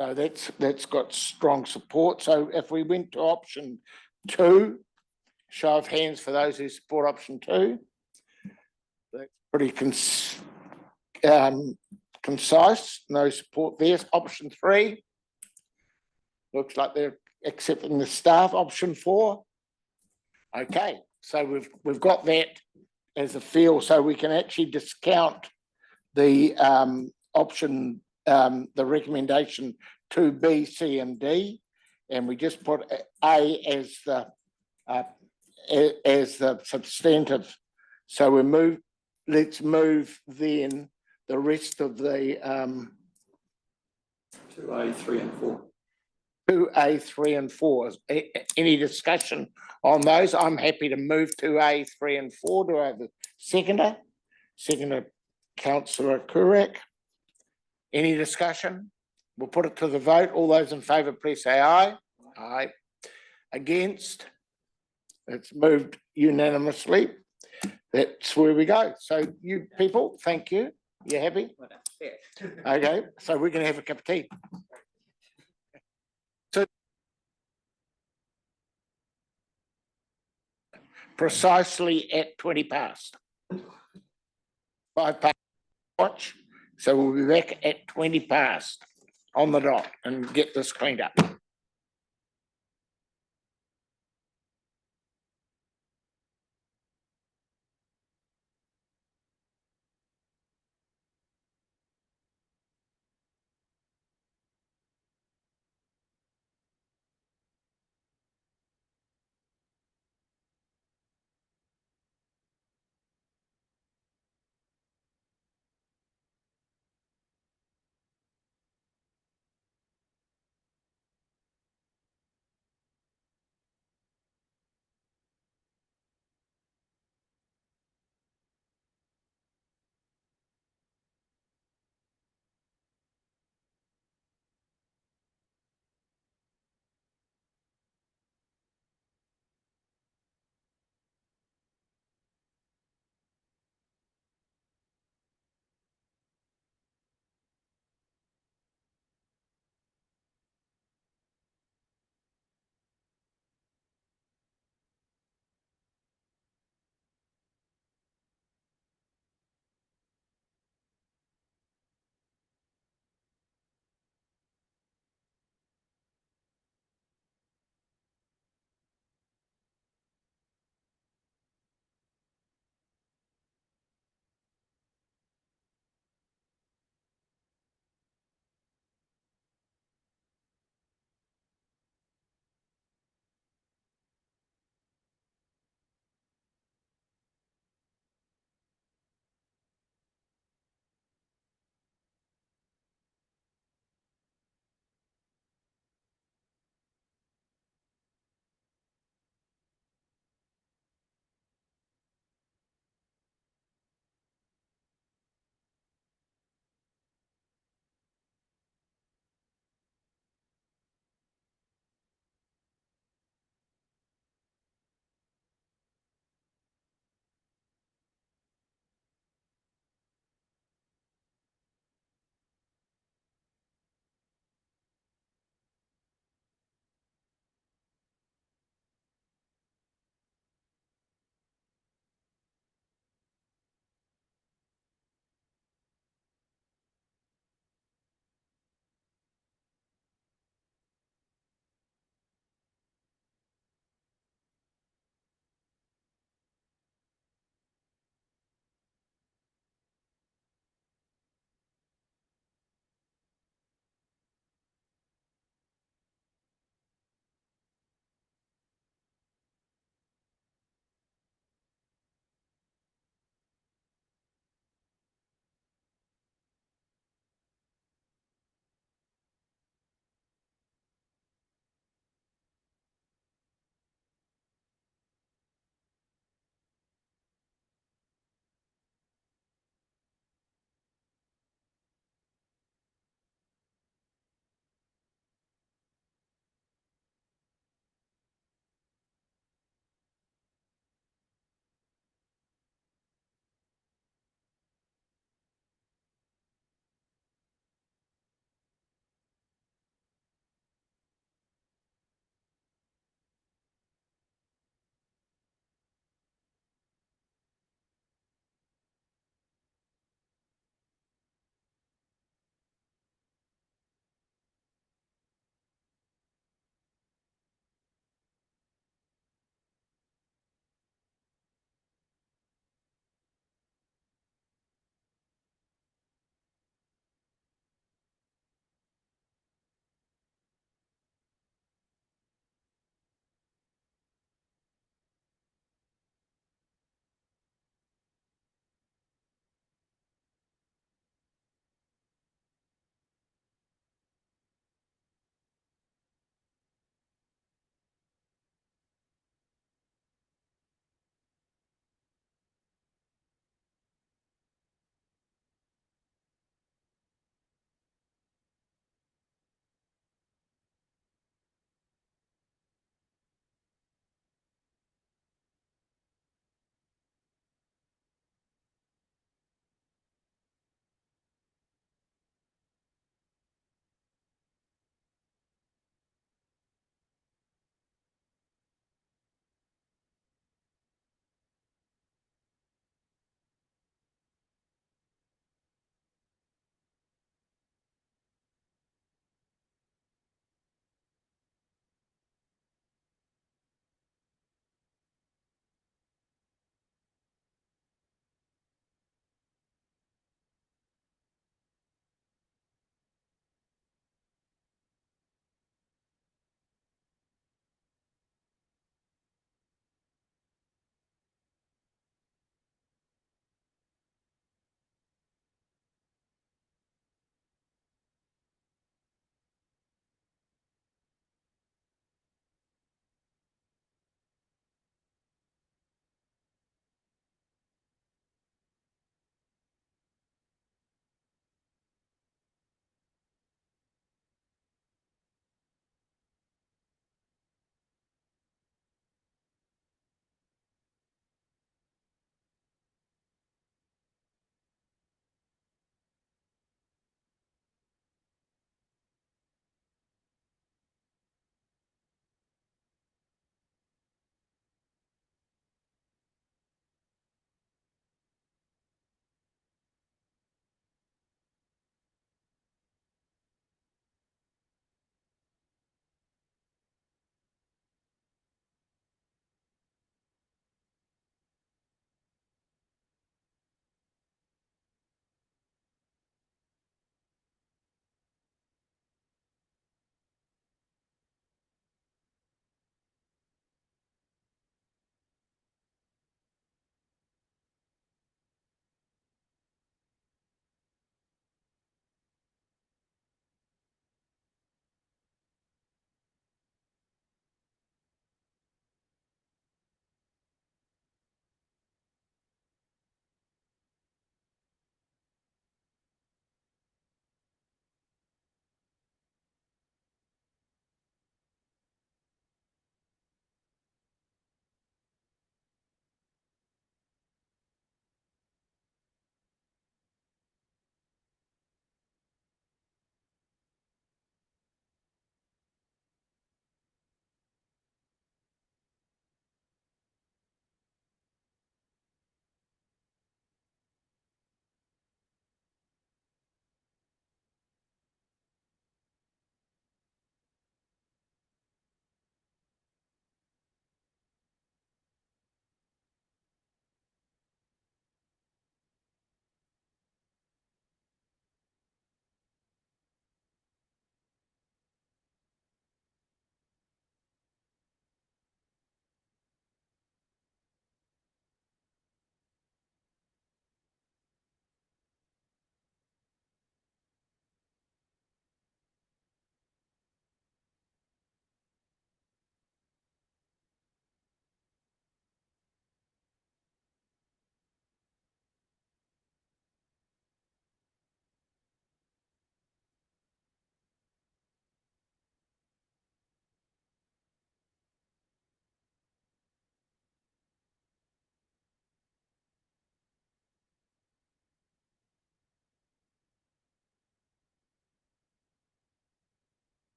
So that's got strong support. So if we went to option 2, show of hands for those who support option 2. That's pretty concise. No support there. Option 3. Looks like they're accepting the staff. Option 4. Okay, so we've got that as a feel, so we can actually discount the option, the recommendation 2B, C, and D, and we just put A as the substantive. So let's move then the rest of the 2A, 3 and 4. 2A, 3 and 4. Any discussion on those? I'm happy to move 2A, 3 and 4. Do I have a seconder? Seconder, Councillor Kurak. Any discussion? We'll put it to the vote. All those in favour, please say aye. Aye. Against? It's moved unanimously. That's where we go. So you people, thank you. You happy? Okay, so we're going to have a cup of tea. So precisely at 20 past. 5 past watch. So we'll be back at 20 past on the dot and get this cleaned up.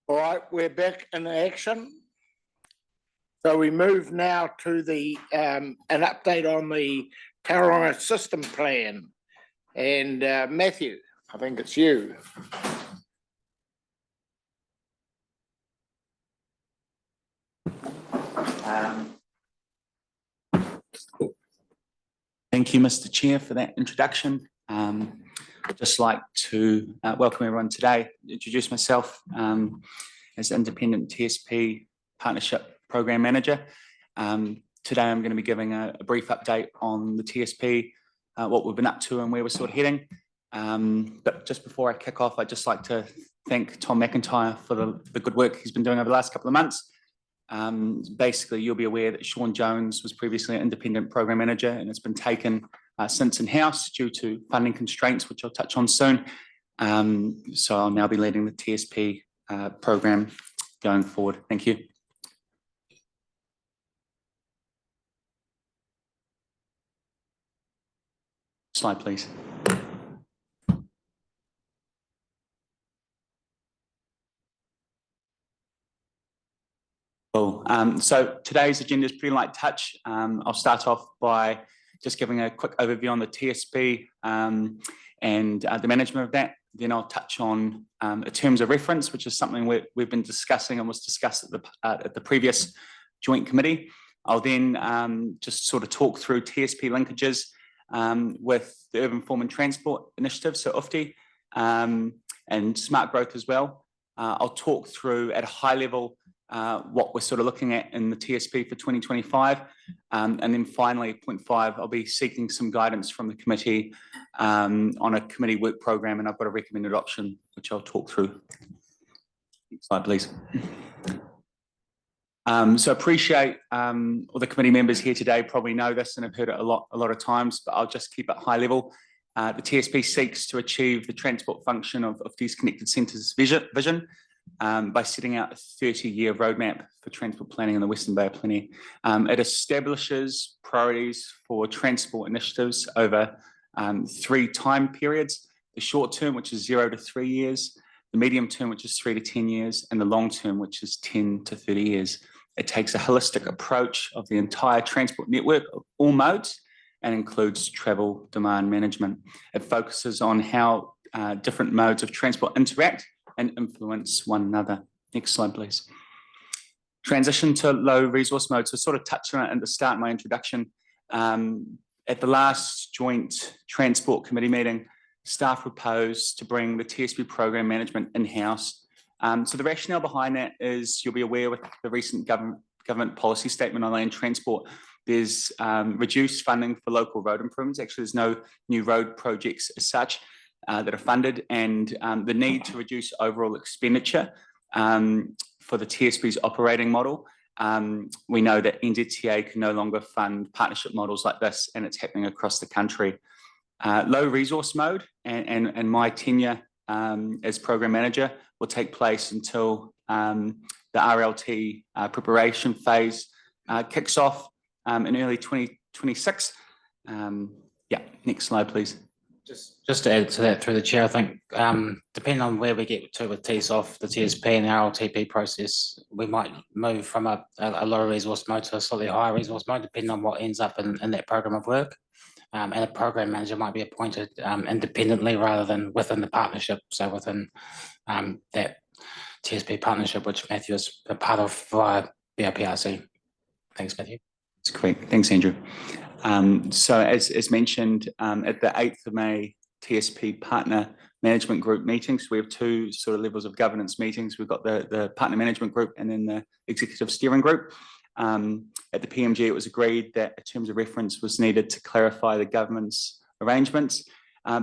All right, we're back in action. So we move now to the an update on the Tauranga system plan. And Matthew, I think it's you. Thank you, Mr. Chair, for that introduction. I'd just like to welcome everyone today, introduce myself as Independent TSP Partnership Program Manager. Today I'm going to be giving a brief update on the TSP, what we've been up to and where we're sort of heading. But just before I kick off, I'd just like to thank Tom McIntyre for the good work he's been doing over the last couple of months. Basically, you'll be aware that Sean Jones was previously an independent program manager and it's been taken since in-house due to funding constraints, which I'll touch on soon. So I'll now be leading the TSP program going forward. Thank you. Slide, please. Cool. So today's agenda is pretty light touch. I'll start off by just giving a quick overview on the TSP and the management of that. Then I'll touch on terms of reference, which is something we've been discussing and was discussed at the previous joint committee. I'll then just sort of talk through TSP linkages with the Urban Form and Transport Initiative, so UFTI, and smart growth as well. I'll talk through at a high level what we're sort of looking at in the TSP for 2025. And then finally, point 5, I'll be seeking some guidance from the committee on a committee work program, and I've got a recommended option, which I'll talk through. Next slide, please. So appreciate all the committee members here today probably know this and have heard it a lot of times, but I'll just keep it high level. The TSP seeks to achieve the transport function of these connected centres vision by setting out a 30-year roadmap for transport planning in the Western Bay of Plenty. It establishes priorities for transport initiatives over 3 time periods: the short term, which is 0 to 3 years, the medium term, which is 3 to 10 years, and the long term, which is 10 to 30 years. It takes a holistic approach of the entire transport network of all modes and includes travel demand management. It focuses on how different modes of transport interact and influence one another. Next slide, please. Transition to low resource modes. So sort of touched on it at the start of my introduction. At the last joint transport committee meeting, staff proposed to bring the TSP program management in-house. So the rationale behind that is you'll be aware with the recent government policy statement on land transport, there's reduced funding for local road improvements. Actually, there's no new road projects as such that are funded, and the need to reduce overall expenditure for the TSP's operating model. We know that NZTA can no longer fund partnership models like this, and it's happening across the country. Low resource mode and my tenure as program manager will take place until the RLT preparation phase kicks off in early 2026. Yeah, next slide, please. Just to add to that through the chair, I think depending on where we get to with TSOF, the TSP and the RLTP process, we might move from a lower resource mode to a slightly higher resource mode, depending on what ends up in that program of work. And a program manager might be appointed independently rather than within the partnership, so within that TSP partnership, which Matthew is a part of via BRPRC. Thanks, Matthew. That's correct. Thanks, Andrew. So as mentioned, at the 8th of May TSP Partner Management Group meetings, we have 2 sort of levels of governance meetings. We've got the Partner Management Group and then the Executive Steering Group. At the PMG, it was agreed that a terms of reference was needed to clarify the government's arrangements.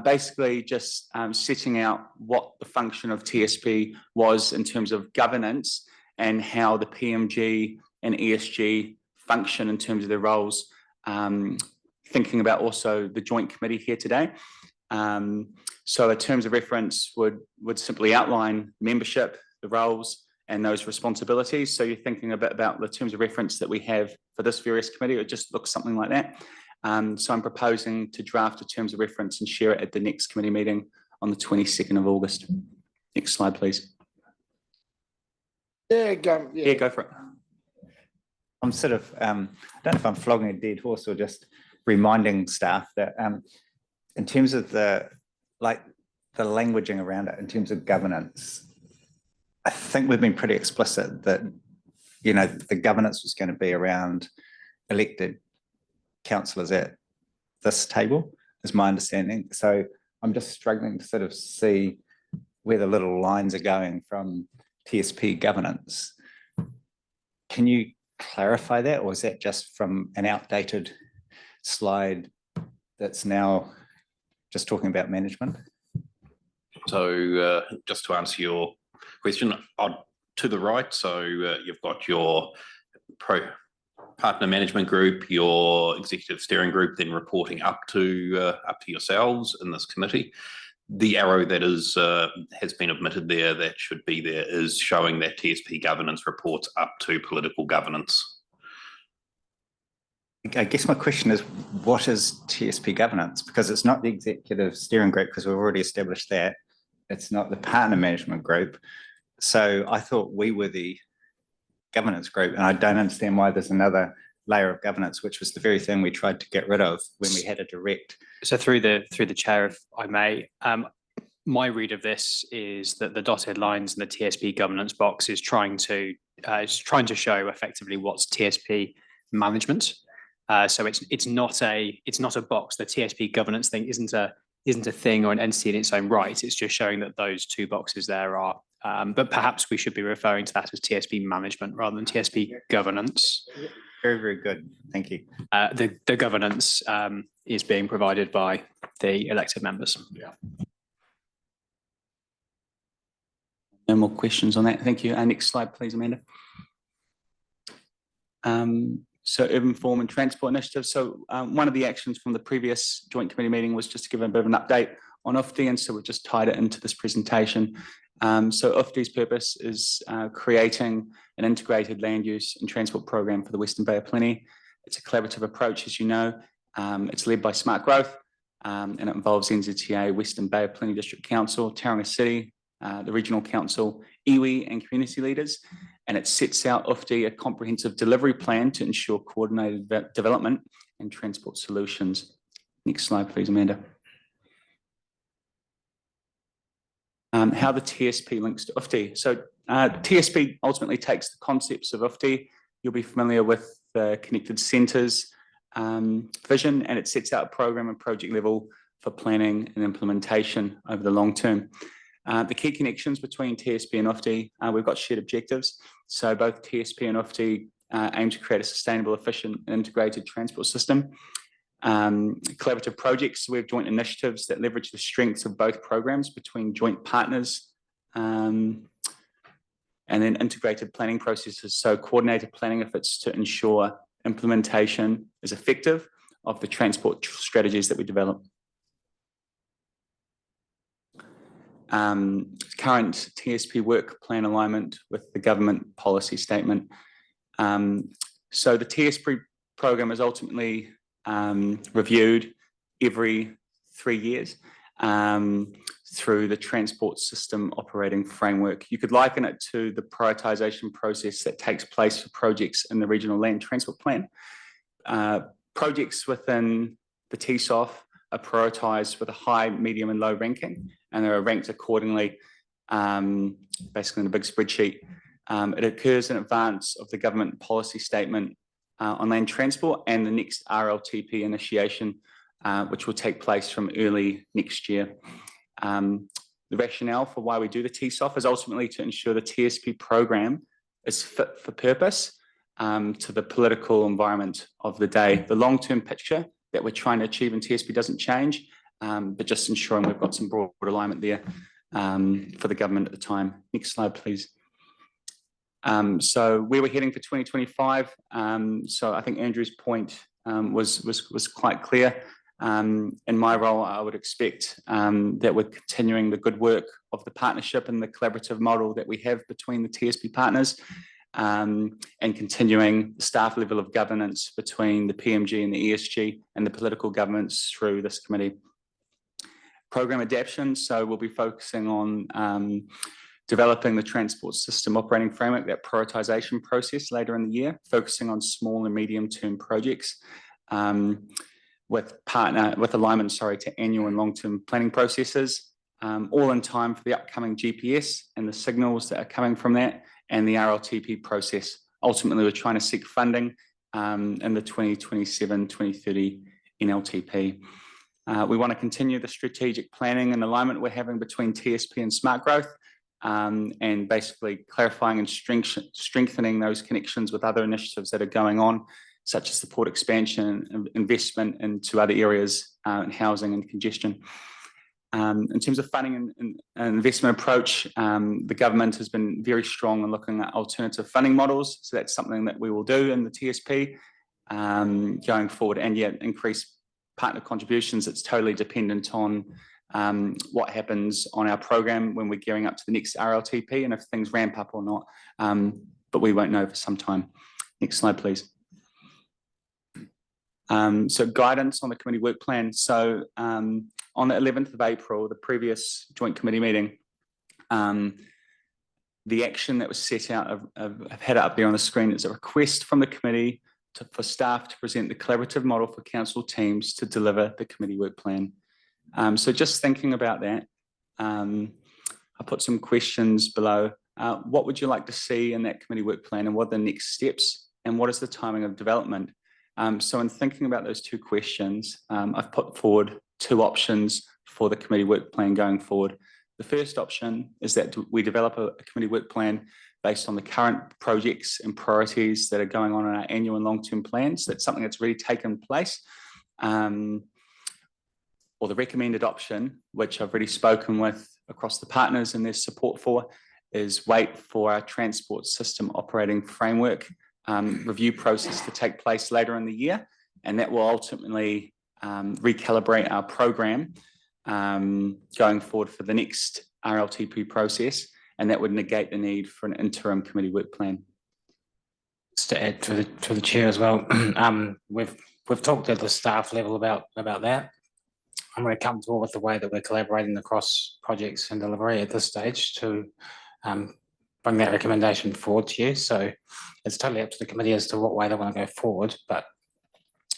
Basically just setting out what the function of TSP was in terms of governance and how the PMG and ESG function in terms of their roles, thinking about also the joint committee here today. So a terms of reference would simply outline membership, the roles, and those responsibilities. So you're thinking a bit about the terms of reference that we have for this various committee. It just looks something like that. So I'm proposing to draft a terms of reference and share it at the next committee meeting on the 22nd of August. Next slide, please. Yeah, Yeah, go for it. I'm sort of, I don't know if I'm flogging a dead horse or just reminding staff that in terms of the languaging around it, in terms of governance, I think we've been pretty explicit that, you know, the governance was going to be around elected councillors at this table, is my understanding. So I'm just struggling to sort of see where the little lines are going from TSP governance. Can you clarify that, or is that just from an outdated slide that's now just talking about management? So just to answer your question, to the right, so you've got your partner management group, your executive steering group, then reporting up to yourselves in this committee. The arrow that is has been omitted there, that should be there, is showing that TSP governance reports up to political governance. I guess my question is, what is TSP governance? Because it's not the executive steering group, because we've already established that. It's not the partner management group. So I thought we were the governance group, and I don't understand why there's another layer of governance, which was the very thing we tried to get rid of when we had a direct. So through the chair, if I may, my read of this is that the dotted lines in the TSP governance box is trying to show effectively what's TSP management. So it's not a box. The TSP governance thing isn't a thing or an entity in its own right. It's just showing that those two boxes there are. But perhaps we should be referring to that as TSP management rather than TSP governance. Very, very good. Thank you. The governance is being provided by the elected members. Yeah. No more questions on that. Thank you. Next slide, please, Amanda. So urban form and transport initiative. So one of the actions from the previous joint committee meeting was just to give a bit of an update on UFTI, and so we've just tied it into this presentation. So UFTI's purpose is creating an integrated land use and transport program for the Western Bay of Plenty. It's a collaborative approach, as you know. It's led by Smart Growth, and it involves NZTA, Western Bay of Plenty District Council, Tauranga City, the Regional Council, iwi and community leaders. And it sets out UFTI a comprehensive delivery plan to ensure coordinated development and transport solutions. Next slide, please, Amanda. How the TSP links to UFTI. So TSP ultimately takes the concepts of UFTI. You'll be familiar with the connected centres vision, and it sets out a program and project level for planning and implementation over the long term. The key connections between TSP and UFTI, we've got shared objectives. So both TSP and UFTI aim to create a sustainable, efficient, and integrated transport system. Collaborative projects, we have joint initiatives that leverage the strengths of both programs between joint partners, and then integrated planning processes, so coordinated planning efforts to ensure implementation is effective of the transport strategies that we develop. Current TSP work plan alignment with the government policy statement. So the TSP program is ultimately reviewed every 3 years through the transport system operating framework. You could liken it to the prioritisation process that takes place for projects in the regional land transport plan. Projects within the TSOF are prioritised with a high, medium and low ranking, and they are ranked accordingly, basically in a big spreadsheet. It occurs in advance of the government policy statement on land transport and the next RLTP initiation, which will take place from early next year. The rationale for why we do the TSOF is ultimately to ensure the TSP program is fit for purpose to the political environment of the day. The long-term picture that we're trying to achieve in TSP doesn't change, but just ensuring we've got some broad alignment there for the government at the time. Next slide, please. So where we're heading for 2025. So I think Andrew's point was quite clear. In my role, I would expect that we're continuing the good work of the partnership and the collaborative model that we have between the TSP partners, and continuing the staff level of governance between the PMG and the ESG and the political governments through this committee. Program adaptation, so we'll be focusing on developing the transport system operating framework, that prioritisation process later in the year, focusing on small and medium-term projects with alignment, to annual and long-term planning processes, all in time for the upcoming GPS and the signals that are coming from that, and the RLTP process. Ultimately, we're trying to seek funding in the 2027-2030 NLTP. We want to continue the strategic planning and alignment we're having between TSP and smart growth, and basically clarifying and strengthening those connections with other initiatives that are going on, such as the port expansion and investment into other areas in housing and congestion. In terms of funding and investment approach, the government has been very strong in looking at alternative funding models. So that's something that we will do in the TSP going forward, and yet increase partner contributions. It's totally dependent on what happens on our program when we're gearing up to the next RLTP and if things ramp up or not. But we won't know for some time. Next slide, please. So guidance on the committee work plan. So on the 11th of April, the previous joint committee meeting, the action that was set out, I've had it up there on the screen, is a request from the committee for staff to present the collaborative model for council teams to deliver the committee work plan. So just thinking about that, I put some questions below. What would you like to see in that committee work plan, and what are the next steps, and what is the timing of development? So in thinking about those two questions, I've put forward two options for the committee work plan going forward. The first option is that we develop a committee work plan based on the current projects and priorities that are going on in our annual and long-term plans. That's something that's already taken place. Or the recommended option, which I've already spoken with across the partners and their support for, is wait for our transport system operating framework review process to take place later in the year, and that will ultimately recalibrate our program going forward for the next RLTP process, and that would negate the need for an interim committee work plan. Just to add to the chair as well, we've talked at the staff level about that. I'm very comfortable with the way that we're collaborating across projects and delivery at this stage to bring that recommendation forward to you. So it's totally up to the committee as to what way they want to go forward, but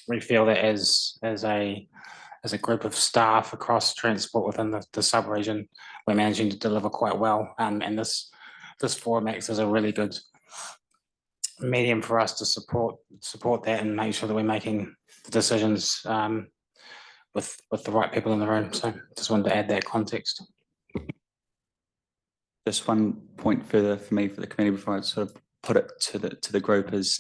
we feel that as a group of staff across transport within the sub-region, we're managing to deliver quite well, and this forum acts as a really good medium for us to support that and make sure that we're making the decisions with the right people in the room. So just wanted to add that context. Just one point further for me for the committee before I sort of put it to the group is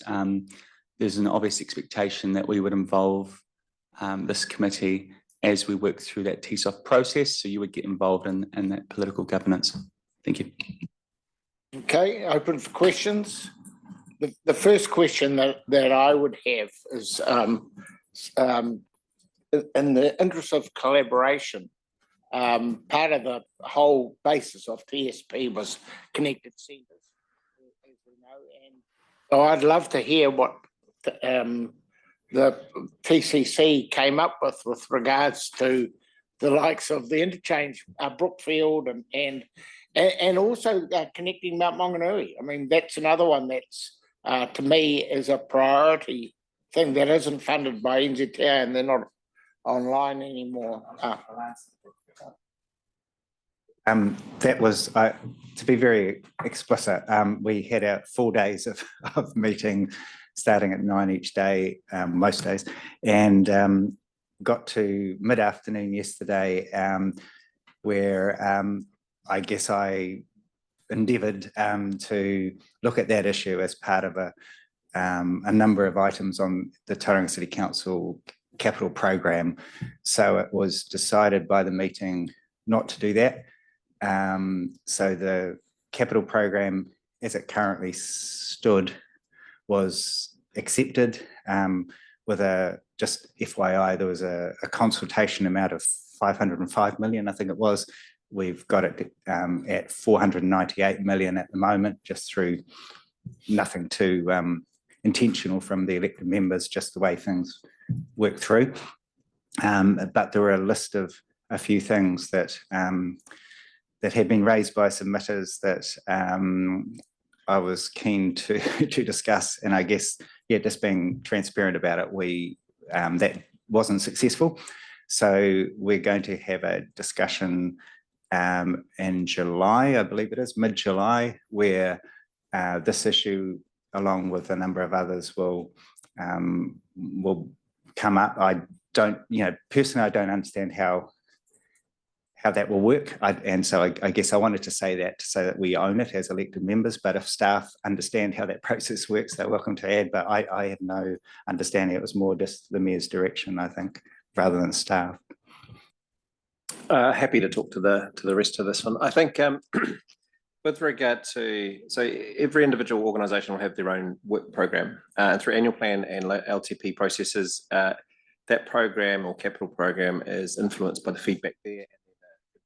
there's an obvious expectation that we would involve this committee as we work through that TSOF process, so you would get involved in that political governance. Thank you. Okay, open for questions. The first question that I would have is in the interest of collaboration, part of the whole basis of TSP was connected centres, as we know, and so I'd love to hear what the TCC came up with regards to the likes of the interchange, Brookfield, and also connecting Mount Maunganui. I mean, that's another one that's to me is a priority thing that isn't funded by NZTA, and they're not online anymore. That was, to be very explicit, we had our 4 days of meeting starting at 9 each day, most days, and got to mid-afternoon yesterday where I guess I endeavoured to look at that issue as part of a number of items on the Tauranga City Council capital program. So it was decided by the meeting not to do that. So the capital program as it currently stood was accepted with just FYI, there was a consultation amount of 505 million, I think it was. We've got it at 498 million at the moment, just through nothing too intentional from the elected members, just the way things work through. But there were a list of a few things that that had been raised by submitters that I was keen to to discuss, and I guess just being transparent about it, we that wasn't successful. So we're going to have a discussion in July, I believe it is, mid-July, where this issue, along with a number of others, will come up. I don't, personally, I don't understand how that will work. And so I guess I wanted to say that so that we own it as elected members, but if staff understand how that process works, they're welcome to add, but I have no understanding. It was more just the mayor's direction, I think, rather than staff. Happy to talk to the rest of this one. I think with regard to, so every individual organisation will have their own work program through annual plan and LTP processes. That program or capital program is influenced by the feedback there and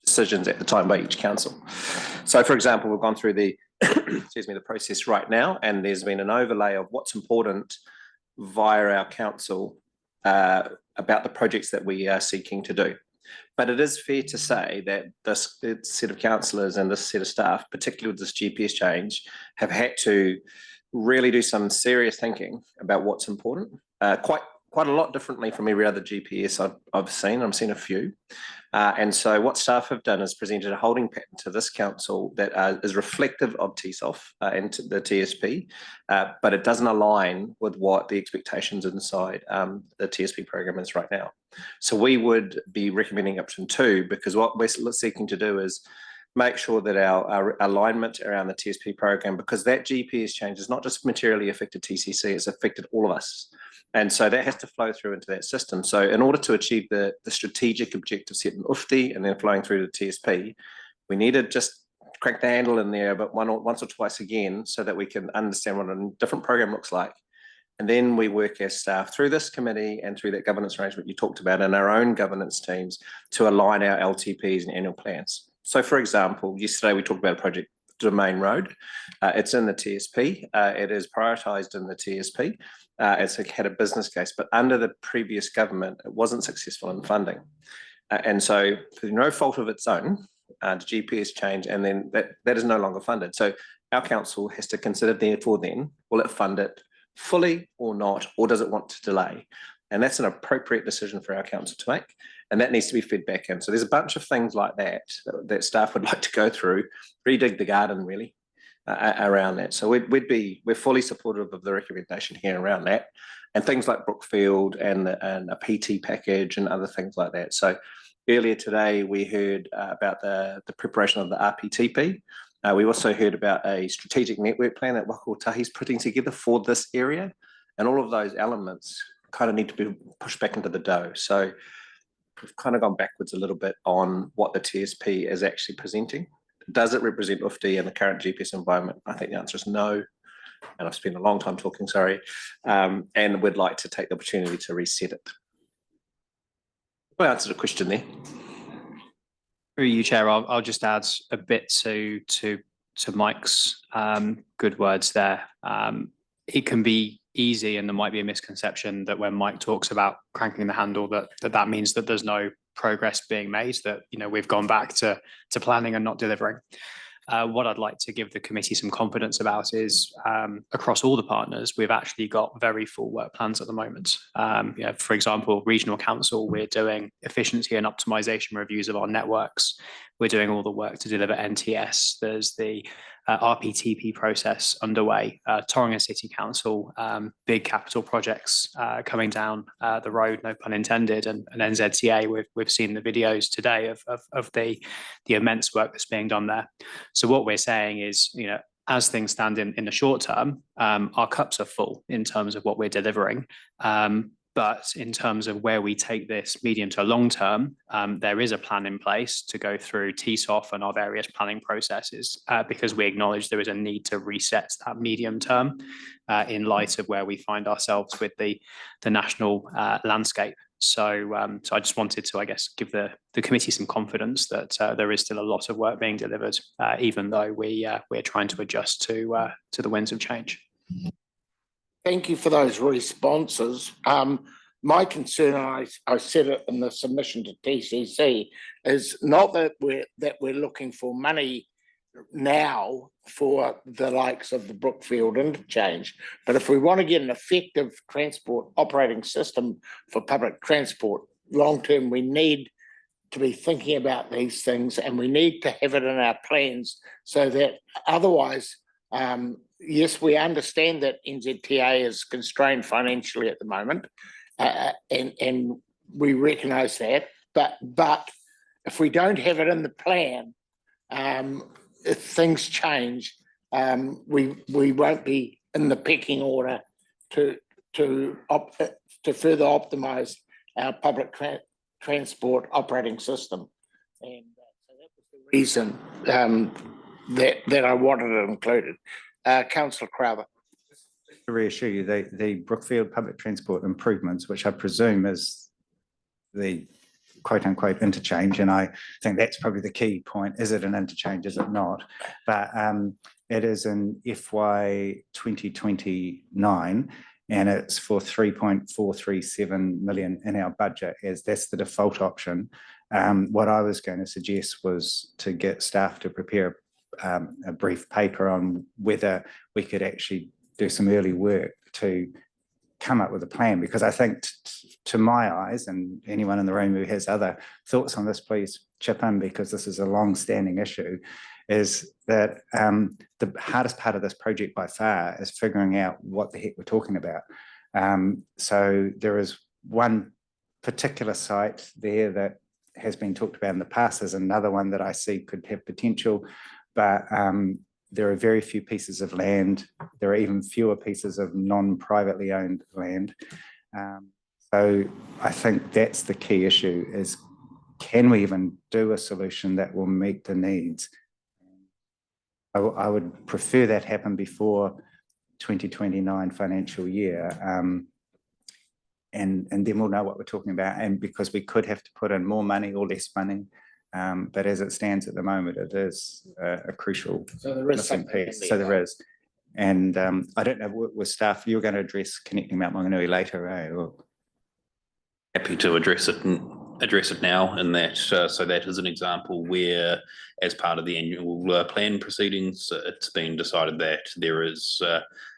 decisions at the time by each council. So, for example, we've gone through the the process right now, and there's been an overlay of what's important via our council about the projects that we are seeking to do. But it is fair to say that this set of councillors and this set of staff, particularly with this GPS change, have had to really do some serious thinking about what's important. Quite a lot differently from every other GPS I've seen. I've seen a few. And so what staff have done is presented a holding pattern to this council that is reflective of TSOF and the TSP, but it doesn't align with what the expectations inside the TSP program is right now. So we would be recommending option 2, because what we're seeking to do is make sure that our alignment around the TSP program, because that GPS change is not just materially affected TCC, it's affected all of us. And so that has to flow through into that system. So in order to achieve the strategic objective set in UFTI and then flowing through to TSP, we need to just crack the handle in there, but once or twice again, so that we can understand what a different program looks like. And then we work as staff through this committee and through that governance arrangement you talked about and our own governance teams to align our LTPs and annual plans. So for example, yesterday we talked about a project, Domain Road. It's in the TSP. It is prioritised in the TSP. It's had a business case, but under the previous government, it wasn't successful in funding. And so through no fault of its own, the GPS change, and then that is no longer funded. So our council has to consider therefore then, will it fund it fully or not, or does it want to delay? And that's an appropriate decision for our council to make. And that needs to be fed back in. So there's a bunch of things like that staff would like to go through, redig the garden really around that. So we're fully supportive of the recommendation here around that, and things like Brookfield and a PT package and other things like that. So earlier today we heard about the preparation of the RPTP. We also heard about a strategic network plan that Wakakotahi's putting together for this area, and all of those elements kind of need to be pushed back into the dough. So we've kind of gone backwards a little bit on what the TSP is actually presenting. Does it represent UFTI in the current GPS environment? I think the answer is no. And I've spent a long time talking, sorry. And we'd like to take the opportunity to reset it. Well, I answered a question there. Through you, Chair, I'll just add a bit to Mike's good words there. It can be easy, and there might be a misconception that when Mike talks about cranking the handle, that means that there's no progress being made, that we've gone back to planning and not delivering. What I'd like to give the committee some confidence about is across all the partners, we've actually got very full work plans at the moment. For example, Regional Council, we're doing efficiency and optimization reviews of our networks. We're doing all the work to deliver NTS. There's the RPTP process underway. Tauranga City Council, big capital projects coming down the road, no pun intended, and NZTA, we've seen the videos today of the immense work that's being done there. So what we're saying is, as things stand in the short term, our cups are full in terms of what we're delivering. But in terms of where we take this medium to long term, there is a plan in place to go through TSOF and our various planning processes, because we acknowledge there is a need to reset that medium term in light of where we find ourselves with the national landscape. So I just wanted to, I guess, give the committee some confidence that there is still a lot of work being delivered, even though we're trying to adjust to the winds of change. Thank you for those responses. my concern, and I said it in the submission to TCC, is not that we're looking for money now for the likes of the Brookfield interchange, but if we want to get an effective transport operating system for public transport long term, we need to be thinking about these things, and we need to have it in our plans so that otherwise, yes, we understand that NZTA is constrained financially at the moment, and we recognise that, but if we don't have it in the plan, if things change, we won't be in the pecking order to further optimise our public transport operating system, and so that was the reason that I wanted it included. Councillor Crowther. To reassure you, the Brookfield public transport improvements, which I presume is the quote unquote interchange, and I think that's probably the key point. Is it an interchange? Is it not? But it is in FY 2029, and it's for 3.437 million in our budget, as that's the default option. What I was going to suggest was to get staff to prepare a brief paper on whether we could actually do some early work to come up with a plan, because I think to my eyes, and anyone in the room who has other thoughts on this, please chip in, because this is a long-standing issue, is that the hardest part of this project by far is figuring out what the heck we're talking about. So there is one particular site there that has been talked about in the past. There's another one that I see could have potential, but there are very few pieces of land. There are even fewer pieces of non-privately owned land. So I think that's the key issue, is can we even do a solution that will meet the needs? I would prefer that happen before 2029 financial year. And then we'll know what we're talking about. And because we could have to put in more money or less money. But as it stands at the moment, it is a crucial missing piece. So there is. And I don't know, with staff, you're going to address connecting Mount Maunganui later, eh? Or... Happy to address it now, and that so that is an example where, as part of the annual plan proceedings, it's been decided that there is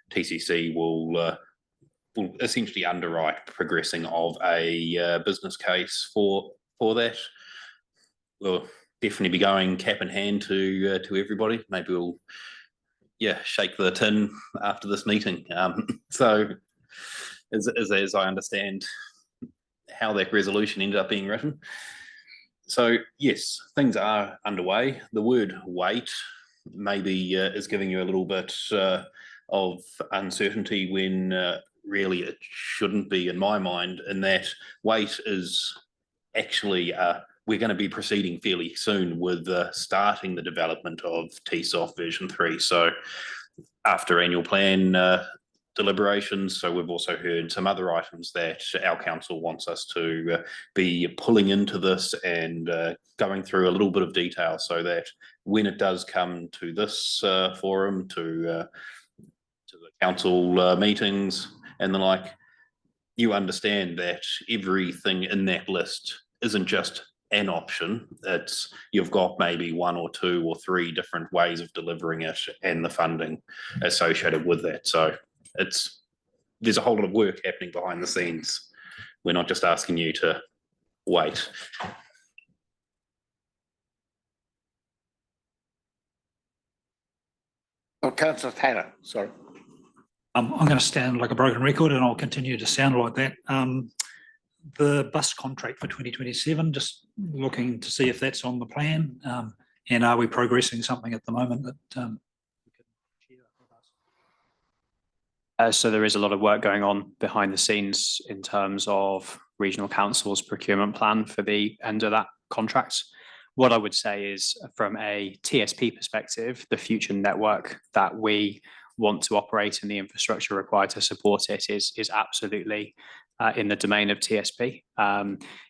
TCC will essentially underwrite progressing of a business case for that. We'll definitely be going cap in hand to everybody. Maybe we'll shake the tin after this meeting. So as I understand how that resolution ended up being written. So yes, things are underway. The word wait maybe is giving you a little bit of uncertainty when really it shouldn't be, in my mind, and that wait is actually we're going to be proceeding fairly soon with starting the development of TSOF version 3. So after annual plan deliberations, so we've also heard some other items that our council wants us to be pulling into this and going through a little bit of detail, so that when it does come to this forum, to the council meetings and the like, you understand that everything in that list isn't just an option. It's, you've got maybe 1 or 2 or 3 different ways of delivering it and the funding associated with that. So there's a whole lot of work happening behind the scenes. We're not just asking you to wait. Oh, Councillor Taylor, sorry. I'm going to stand like a broken record, and I'll continue to sound like that. The bus contract for 2027, just looking to see if that's on the plan, and are we progressing something at the moment that So there is a lot of work going on behind the scenes in terms of regional council's procurement plan for the end of that contract. What I would say is, from a TSP perspective, the future network that we want to operate and the infrastructure required to support it is absolutely in the domain of TSP.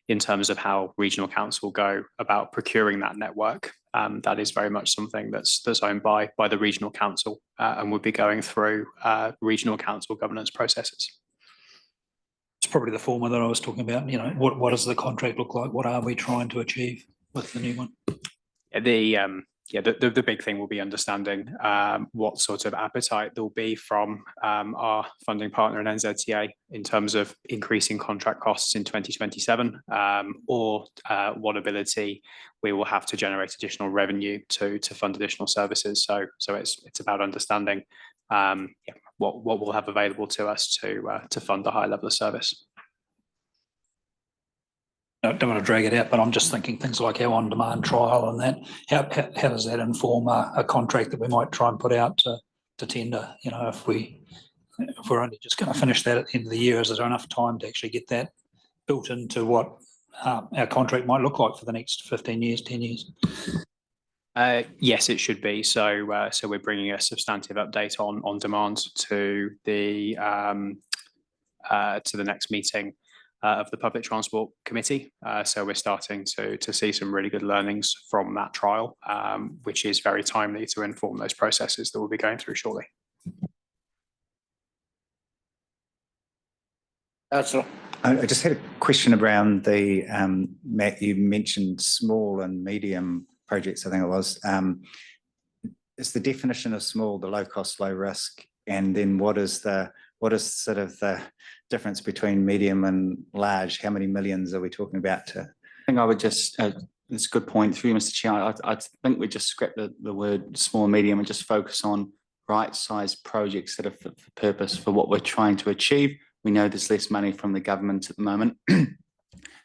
In terms of how regional council go about procuring that network, that is very much something that's owned by the regional council and would be going through regional council governance processes. probably the former that I was talking about. You know, what does the contract look like? What are we trying to achieve with the new one? The big thing will be understanding what sort of appetite there'll be from our funding partner in NZTA in terms of increasing contract costs in 2027, or what ability we will have to generate additional revenue to fund additional services. So it's about understanding what we'll have available to us to fund a high level of service. I don't want to drag it out, but I'm just thinking things like our on-demand trial and that. How does that inform a contract that we might try and put out to tender? You know, if we're only just going to finish that at the end of the year, is there enough time to actually get that built into what our contract might look like for the next 15 years, 10 years? Yes, it should be. So we're bringing a substantive update on demand to the next meeting of the Public Transport Committee. So we're starting to see some really good learnings from that trial, which is very timely to inform those processes that we'll be going through shortly. I just had a question around the, Matt, you mentioned small and medium projects, I think it was. Is the definition of small, the low cost, low risk? And then what is sort of the difference between medium and large? How many millions are we talking about? I think I would just, it's a good point through, Mr. Chair. I think we just scrap the word small and medium and just focus on right-sized projects that are fit for purpose for what we're trying to achieve. We know there's less money from the government at the moment.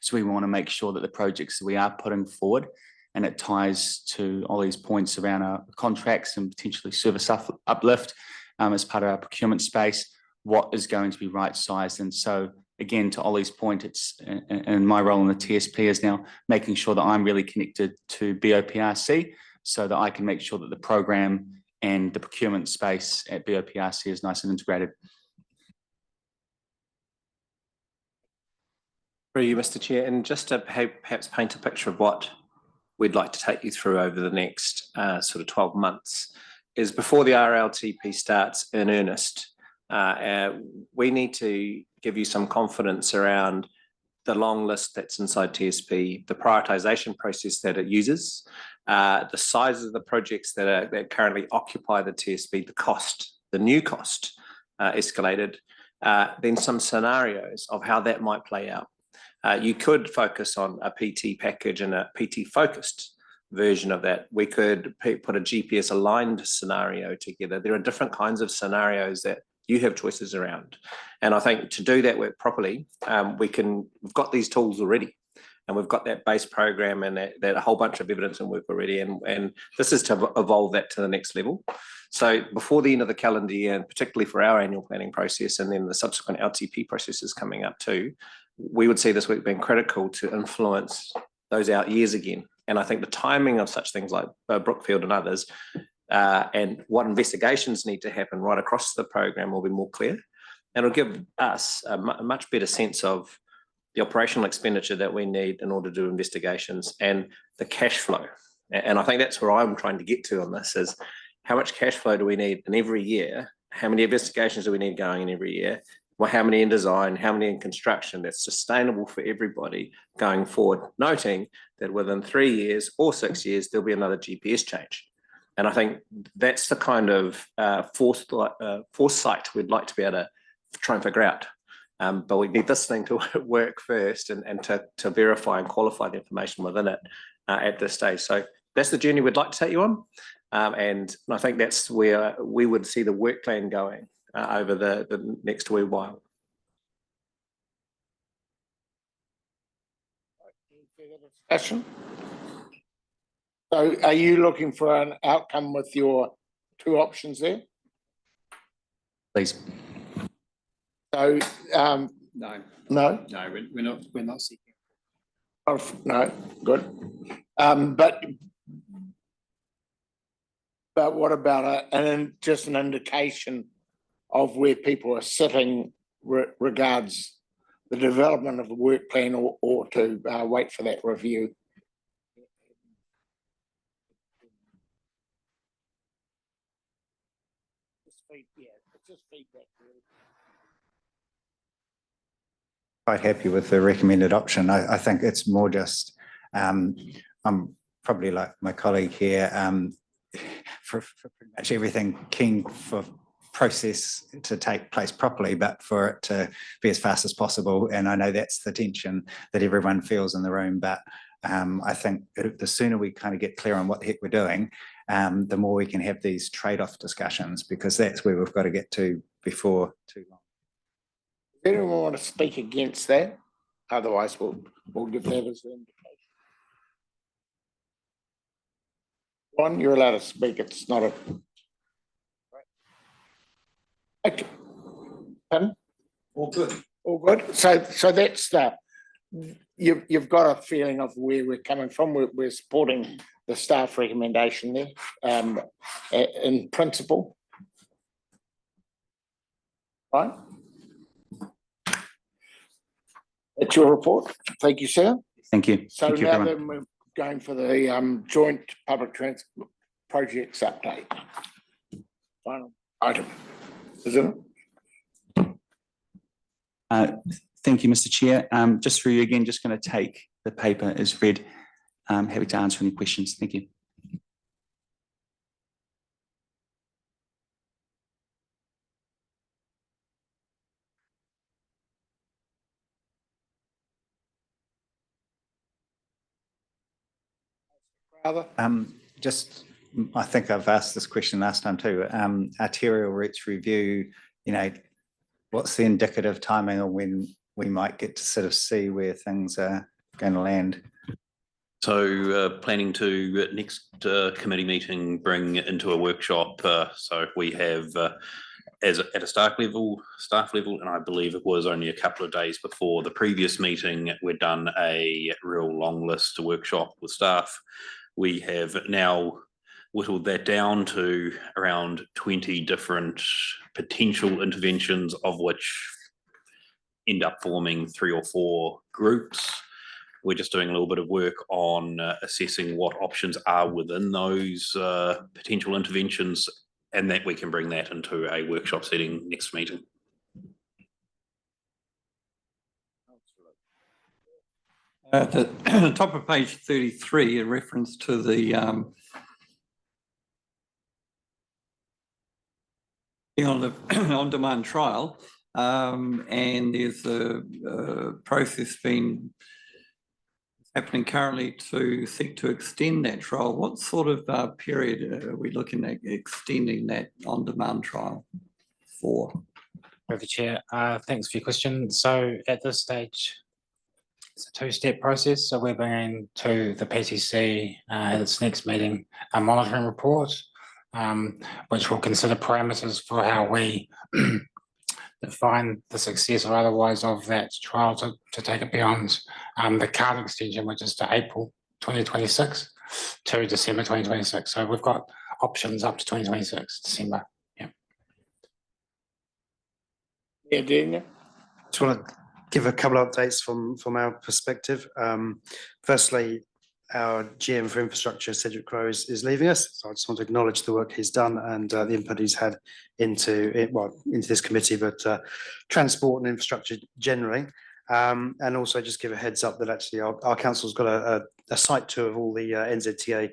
So we want to make sure that the projects that we are putting forward, and it ties to all these points around our contracts and potentially service uplift as part of our procurement space, what is going to be right-sized. And so again, to Ollie's point, it's and my role in the TSP is now making sure that I'm really connected to BOPRC so that I can make sure that the program and the procurement space at BOPRC is nice and integrated. Through you, Mr. Chair, and just to perhaps paint a picture of what we'd like to take you through over the next sort of 12 months, is before the RLTP starts in earnest, we need to give you some confidence around the long list that's inside TSP, the prioritisation process that it uses, the size of the projects that currently occupy the TSP, the cost, the new cost escalated, then some scenarios of how that might play out. You could focus on a PT package and a PT focused version of that. We could put a GPS aligned scenario together. There are different kinds of scenarios that you have choices around. And I think to do that work properly, we've got these tools already, and we've got that base program and that whole bunch of evidence and work already. And this is to evolve that to the next level. So before the end of the calendar year, and particularly for our annual planning process, and then the subsequent LTP processes coming up too, we would see this work being critical to influence those out years again. And I think the timing of such things like Brookfield and others, and what investigations need to happen right across the program will be more clear. And it'll give us a much better sense of the operational expenditure that we need in order to do investigations and the cash flow. And I think that's where I'm trying to get to on this, is how much cash flow do we need in every year? How many investigations do we need going in every year? Well, how many in design, how many in construction that's sustainable for everybody going forward, noting that within 3 years or 6 years, there'll be another GPS change. And I think that's the kind of foresight we'd like to be able to try and figure out. But we need this thing to work first and to verify and qualify the information within it at this stage. So that's the journey we'd like to take you on. And I think that's where we would see the work plan going over the next wee while. Discussion. So are you looking for an outcome with your two options there? Please. So No. No? No, we're not seeking. Oh, no, good. But what about just an indication of where people are sitting regards the development of the work plan, or to wait for that review? Yeah, it's just feedback, really. quite happy with the recommended option. I think it's more just, I'm probably like my colleague here, for pretty much everything keen for process to take place properly, but for it to be as fast as possible. And I know that's the tension that everyone feels in the room, but I think the sooner we kind of get clear on what the heck we're doing, the more we can have these trade-off discussions, because that's where we've got to get to before too long. Does anyone want to speak against that? Otherwise, we'll give that as an indication. Ron, you're allowed to speak. It's not a. Okay. Pardon? All good. All good. So that's you've got a feeling of where we're coming from. We're supporting the staff recommendation there, in principle, right? That's your report. Thank you, sir. Thank you. So Thank you, now everyone. then we're going for the joint public transport projects update. Final item, isn't it? Thank you, Mr. Chair. Just through you again, just going to take the paper as read. Happy to answer any questions. Thank you. Just, I think I've asked this question last time too. Arterial routes review, what's the indicative timing of when we might get to sort of see where things are going to land? So planning to next committee meeting bring into a workshop. So we have at a staff level, and I believe it was only a couple of days before the previous meeting, we'd done a real long list workshop with staff. We have now whittled that down to around 20 different potential interventions, of which end up forming 3 or 4 groups. We're just doing a little bit of work on assessing what options are within those potential interventions, and that we can bring that into a workshop setting next meeting. At the top of page 33, a reference to the on-demand trial, and there's a process being happening currently to seek to extend that trial. What sort of period are we looking at extending that on-demand trial for? Through the chair, thanks for your question. So at this stage, it's a 2-step process. So we're bringing to the PTC at its next meeting a monitoring report, which will consider parameters for how we define the success or otherwise of that trial to take it beyond the current extension, which is to April 2026 to December 2026. So we've got options up to 2026 December. Yeah. Yeah, Daniel. Just want to give a couple of updates from our perspective. Firstly, our GM for infrastructure, Cedric Crowe, is leaving us. So I just want to acknowledge the work he's done and the input he's had into this committee, but transport and infrastructure generally. And also just give a heads up that actually our council's got a site tour of all the NZTA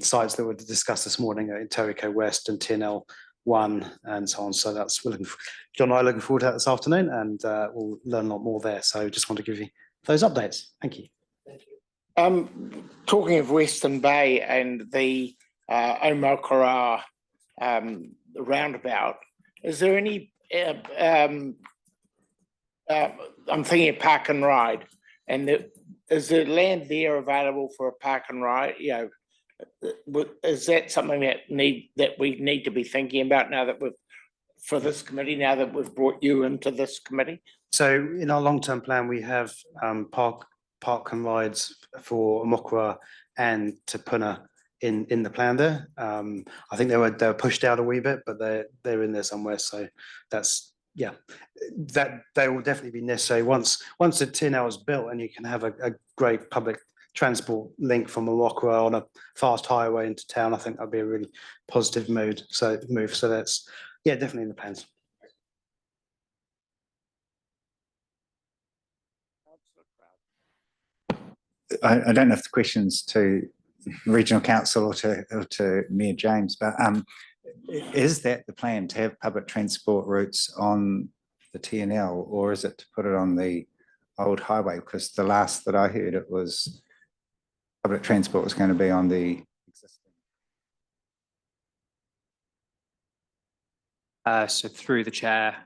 sites that were discussed this morning in Tauranga West and TNL1 and so on. So that's John and I are looking forward to that this afternoon, and we'll learn a lot more there. So just want to give you those updates. Thank you. Talking of Western Bay and the Omokara roundabout, is there any? I'm thinking of park and ride, and is there land there available for a park and ride? Is that something that we need to be thinking about now that for this committee, now that we've brought you into this committee? So in our long-term plan, we have park and rides for Omokara and Te Puna in the plan there. I think they were pushed out a wee bit, but they're in there somewhere. So that's that they will definitely be necessary once the TNL is built and you can have a great public transport link from Omokara on a fast highway into town. I think that'd be a really positive move. So that's definitely in the plans. I don't know if the question's to regional council or to Mayor James, but is that the plan, to have public transport routes on the TNL, or is it to put it on the old highway? Because the last that I heard, it was public transport was going to be on the existing. So through the chair,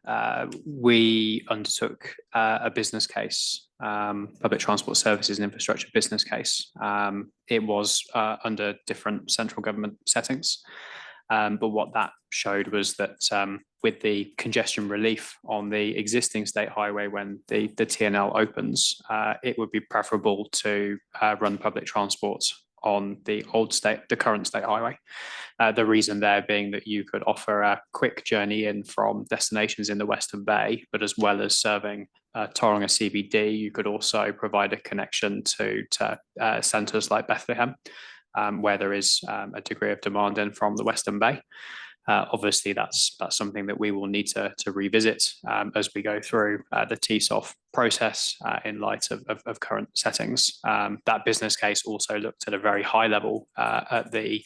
we undertook a business case, public transport services and infrastructure business case. It was under different central government settings. But what that showed was that with the congestion relief on the existing state highway when the TNL opens, it would be preferable to run public transport on the current state highway. The reason there being that you could offer a quick journey in from destinations in the Western Bay, but as well as serving Tauranga CBD, you could also provide a connection to centres like Bethlehem, where there is a degree of demand in from the Western Bay. Obviously, that's something that we will need to revisit as we go through the TSOF process in light of current settings. That business case also looked at a very high level at the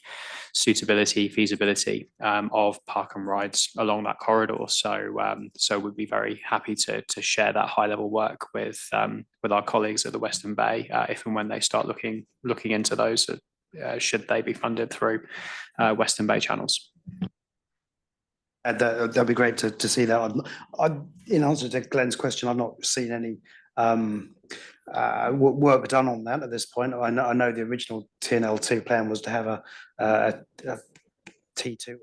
suitability, feasibility of park and rides along that corridor. So we'd be very happy to share that high level work with our colleagues at the Western Bay if and when they start looking into those, should they be funded through Western Bay channels. That'd be great to see that. In answer to Glenn's question, I've not seen any work done on that at this point. I know the original TNL2 plan was to have a T2 or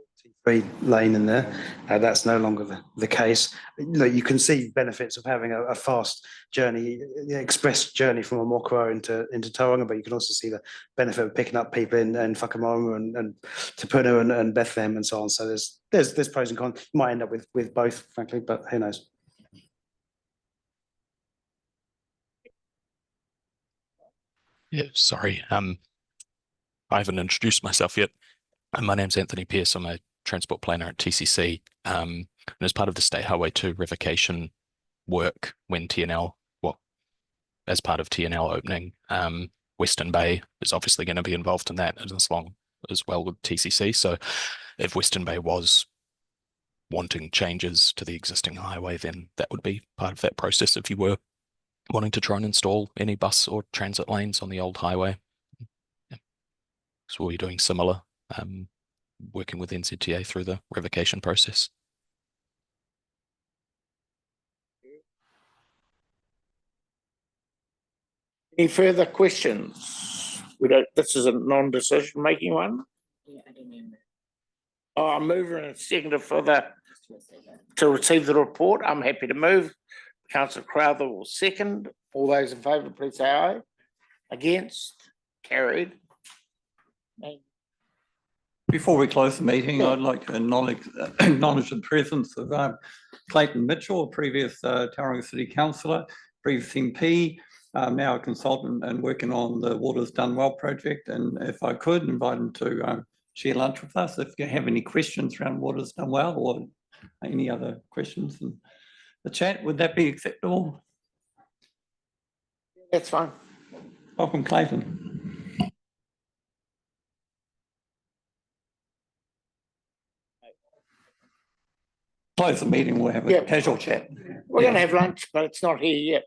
T3 lane in there. That's no longer the case. Look, you can see benefits of having a fast journey, express journey from Omokoro into Tauranga, but you can also see the benefit of picking up people in Whakamoa and Te Punu and Bethlehem and so on. So there's pros and cons. You might end up with both, frankly, but who knows? Yeah, sorry. I haven't introduced myself yet. My name's Anthony Pearce. I'm a transport planner at TCC. And as part of the State Highway 2 revocation work, when as part of TNL opening, Western Bay is obviously going to be involved in that as well with TCC. So if Western Bay was wanting changes to the existing highway, then that would be part of that process if you were wanting to try and install any bus or transit lanes on the old highway. Yeah. So we're doing similar, working with NZTA through the revocation process. Any further questions? This is a non-decision making one. Yeah, I don't know. Oh, I'm moving and seconder to receive the report. I'm happy to move. Councillor Crowther will second. All those in favour, please say aye. Against? Carried. Before we close the meeting, I'd like to acknowledge the presence of Clayton Mitchell, a previous Tauranga City Councillor, previous MP, now a consultant and working on the Waters Done Well project. And if I could, invite him to share lunch with us. If you have any questions around Waters Done Well or any other questions in the chat, would that be acceptable? That's fine. Welcome, Clayton. Close the meeting, we'll have a casual chat. We're going to have lunch, but it's not here yet.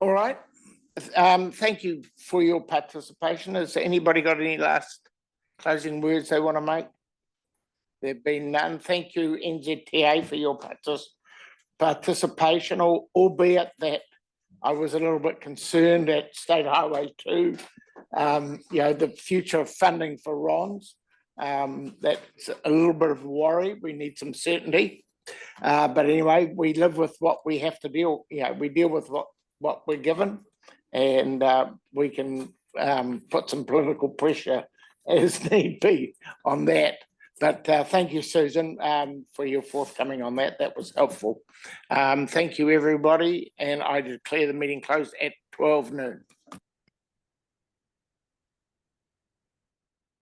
All right. Thank you for your participation. Has anybody got any last closing words they want to make? There have been none. Thank you, NZTA, for your participation, albeit that I was a little bit concerned at State Highway 2, the future of funding for RONs. That's a little bit of a worry. We need some certainty. But anyway, we live with what we have to deal. We deal with what we're given, and we can put some political pressure as need be on that. But thank you, Susan, for your forthcoming on that. That was helpful. Thank you, everybody. And I declare the meeting closed at 12 noon.